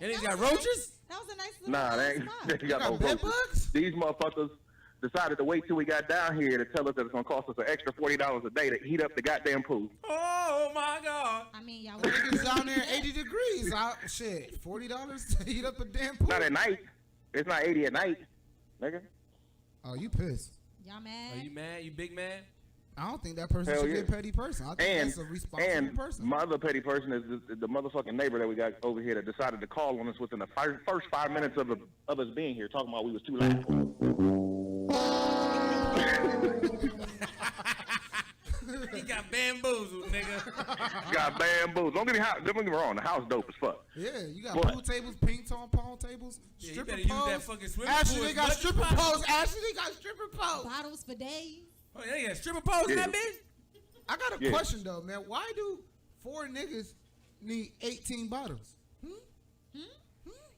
And he got roaches? That was a nice little Nah, they spot. ain't, they got no bed roaches. bugs? These motherfuckers decided to wait till we got down here to tell us that it's gonna cost us an extra $40 a day to heat up the goddamn pool. Oh my God. I mean, y'all Niggas down there 80 degrees. Shit, $40 to heat up a damn pool. Not at night. It's not 80 at night, nigga. Oh, you pissed. Y'all mad? Are you mad? You big mad? I don't think that person Hell should yeah. be a petty person. I think that's a responsible person. My other petty person is the motherfucking neighbor that we got over here that decided to call on us within the first 5 minutes of us being here, talking about we was too loud. He got bamboozled, nigga. Got bamboozled. Don't get me wrong. The house dope as fuck. Yeah, you got What? pool tables, ping pong tables, Yeah, you stripper better use poles. that fucking swimming Ashley, pool they as got much as stripper possible. poles. Ashley, they got stripper poles. Bottles for days. Oh, they got stripper poles in that bitch? I got a Yeah. question though, man. Why do 4 niggas need 18 bottles?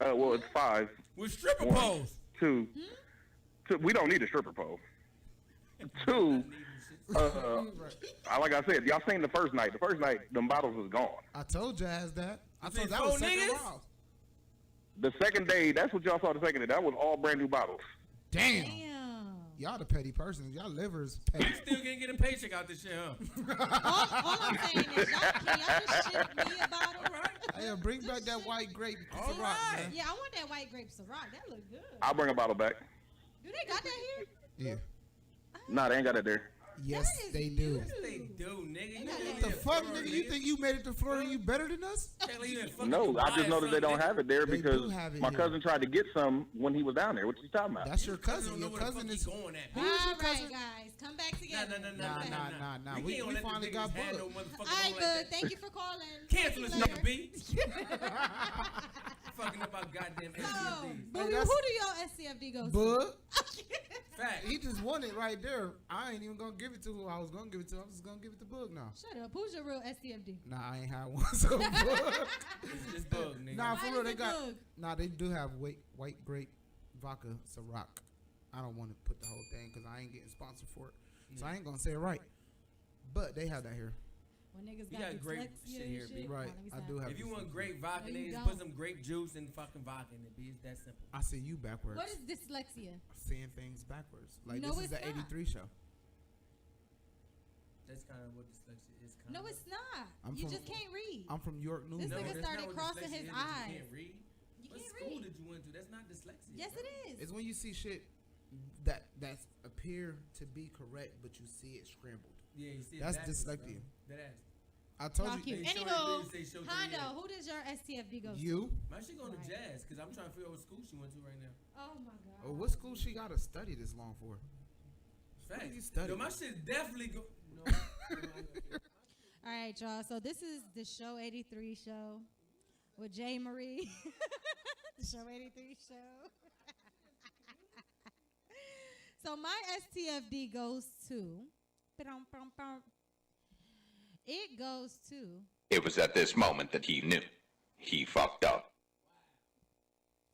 Well, it's 5. With stripper 1, poles. 2. We don't need a stripper pole. 2. Like I said, y'all seen the first night. The first night, them bottles was gone. I told Jazz that. I seen told that 4 was second niggas? round. The second day, that's what y'all saw the second day. That was all brand new bottles. Damn. Damn. Y'all the petty persons. Y'all livers petty. Still can't get a paycheck out this shit, huh? All I'm saying is, can y'all just ship me a bottle? Hey, bring back that white grape All Ciroc, right. man. Yeah, I want that white grape Ciroc. That look good. I'll bring a bottle back. Do they got that here? Yeah. Nah, they ain't got it there. Yes, they do. Yes, they do, nigga. You What the fuck, nigga? You think you made it to Florida? You better than us? No, I just know that they don't have it there They because do have it my here. cousin tried to get some when he was down there. What you talking about? That's your cousin. Your cousin is. All right, guys, come back together. Nah. We finally got booked. All right, good. Thank you for calling. Cancel this Later. number, B. Fucking up our goddamn STFDs. But who do your SCFD go to? Bug. Fact. He just won it right there. I ain't even gonna give it to who I was gonna give it to. I'm just gonna give it to Bug now. Shut up. Who's your real SCFD? Nah, I ain't had one. So Bug. It's just bug, nigga. Nah, for Why real, is they it got. Bug? Nah, they do have white grape vodka Ciroc. I don't want to put the whole thing because I ain't getting sponsored for it, so I ain't gonna say it right. But they have that here. When niggas We got got grape dyslexia shit and here, shit. B. Right, I do have. If you this want stuff. grape vodka, No, you niggas, don't. put some grape juice and fucking vodka in it, B. It's that simple. I see you backwards. What is dyslexia? Seeing things backwards. Like No, this is it's the not. 83 show. That's kind of what dyslexia is. Kind No, of. it's not. I'm You from- just can't read. I'm from York News. This No, nigga that's started not what crossing dyslexia his is, that eyes. You can't read. You What can't school read. did you went to? That's not dyslexia. Yes, bro. it is. It's when you see shit that appear to be correct, but you see it scrambled. Yeah, you see it That's backwards, dyslexia. bro. That ass. I told Y'all you. cute. They show it, Anywho, they say show to Hondo, the who does your STFD go to? You. My shit going to Right. jazz because I'm trying to figure out what school she went to right now. Oh my god. Oh, what school she got to study this long for? What Facts. did you study? Yo, my shit definitely go. No. All right, y'all. So this is the Show 83 show with Jay Marie. The Show 83 show. So my STFD goes to. It goes to. It was at this moment that he knew. He fucked up.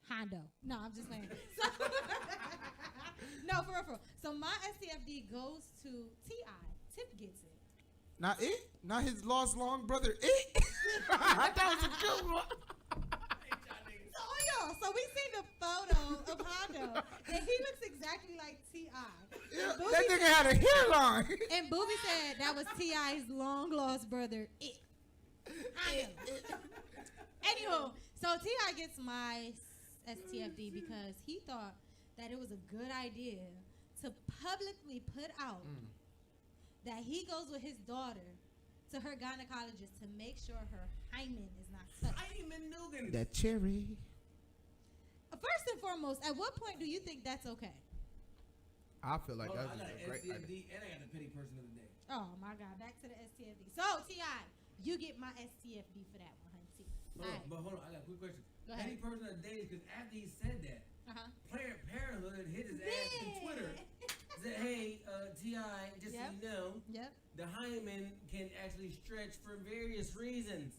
Hondo. No, I'm just saying. So, no, for real. So my STFD goes to T.I. Tip gets it. Not it. Not his lost long brother. It. That was a good one. nigga had a hairline. And Booby said that was T.I.'s long lost brother. Anywho, so T.I. gets my STFD because he thought that it was a good idea to publicly put out that he goes with his daughter to her gynecologist to make sure her hymen is not cut. Hymen Nugan. That cherry. First and foremost, at what point do you think that's okay? I feel like I that's got a an great STFD idea. and I got a petty person of the day. Oh my God, back to the STFD. So T.I., you get my STFD for that one, honey. But hold on, I got a quick question. Go ahead. Petty person of the day is because after he said that, Planned Parenthood hit his ass on Twitter. Said, hey, T.I., just so you know, the hymen can actually stretch for various reasons.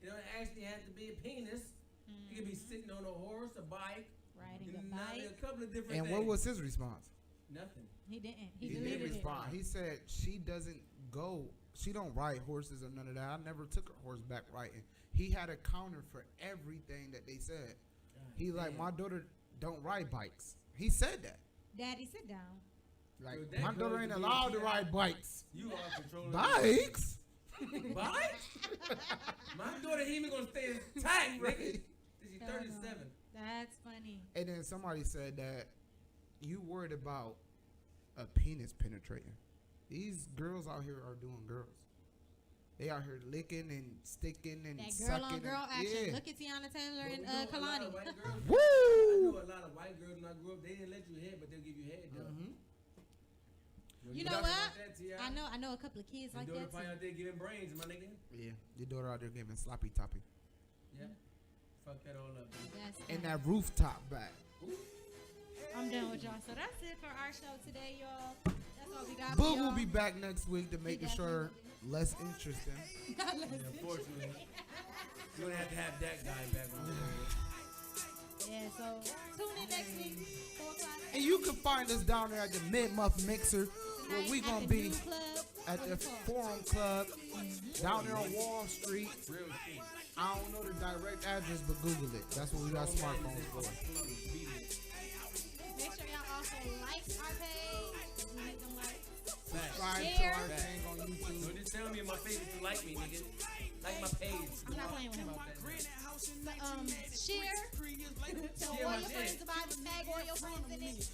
You don't actually have to be a penis. You can be sitting on a horse, a bike, riding a bike, a couple of different And things. what was his response? Nothing. He didn't. He didn't respond. He said she doesn't go. She don't ride horses or none of that. I never took her horseback riding. He had a counter for everything that they said. He like, my daughter don't ride bikes. He said that. Daddy, sit down. Like, So that my daughter goes ain't to be allowed to T.I. ride bikes. You are controlling Bikes? Bikes? My daughter even gonna stay tight, nigga. She's 37. That's funny. And then somebody said that you worried about a penis penetrating. These girls out here are doing girls. They out here licking and sticking and That sucking. girl on girl action. Yeah. Look at Tiana Taylor and But we know a lot Kalani. of white girls- Woo! I knew a lot of white girls when I grew up. They didn't let you head, but they'll give you head though. You know what? I know a couple of kids like Your that daughter probably too. out there giving brains, my nigga. Yeah, your daughter out there giving sloppy toppy. Yeah. Fuck that all up. That's And that rooftop back. I'm done with y'all. So that's it for our show today, y'all. That's all we got. Boo for will y'all. be back next week to make sure less interesting. Unfortunately, you're gonna have to have that guy back on. Yeah, so tune in next week, 4 o'clock. And you can find us down there at the Mid-Month Mixer, where we Tonight gonna at the be New Club at on the the Forum Club down there on Wall Street. Real shit. I don't know the direct address, but Google it. That's what we got smartphones for. Make sure y'all also like our page. We need them likes. Subscribe to Share. our thing on YouTube. So just tell me in my face if you like me, nigga. Like my page. I'm not playing with him. Share. Tell Share all my your shit. friends about it. Tag all your friends in it.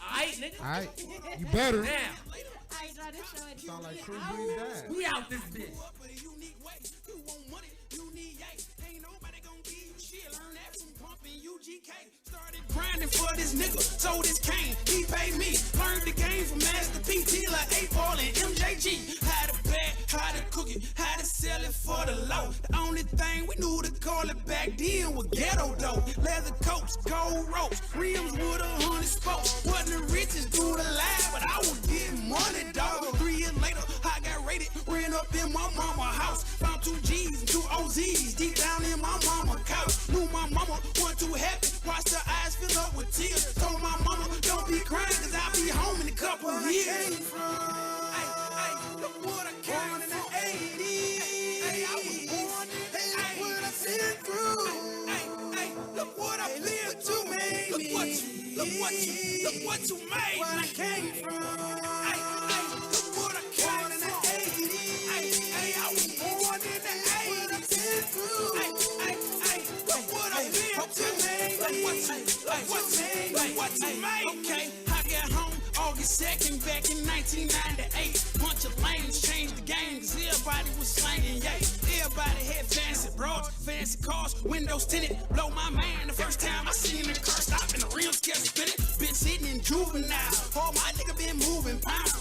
Alright, nigga. Alright, you better. Now, Alright, y'all. This show is Sound like True Breeze Dad. we out this bitch. Grinding for this nigga, so this cane, he paid me. Learned the game from Master P, Tila, 8-Ball, and MJG. How to bag, how to cook it, how to sell it for the low. The only thing we knew to call it back then was ghetto dough. Leather coats, gold ropes, rims with 100 spokes. Wasn't the richest dude alive, but I was getting money, dog. 3 years later, I got raided, ran up in my mama house. Found 2 G's and 2 OZs deep down in my mama couch. Knew my mama wasn't too happy, watched her eyes fill up with tears. Told my mama, don't be crying, cause I'll be home in a couple of years. Look what I came in the 80s. I was born in the 80s. Look what I've been through. Look what I've been through, man. Look what you made. Where I came from. Look what I came in the 80s. I was born in the 80s. Look what I've been through, man. Look what you made. Okay, I got home August 2nd back in 1998. Bunch of lanes changed the game, cause everybody was slanging, yeah. Everybody had fancy bras, fancy cars, windows tinted. Blow my man the first time I seen the car stop and the rims kept spinning. Been sitting in juvenile, all my nigga been moving pounds.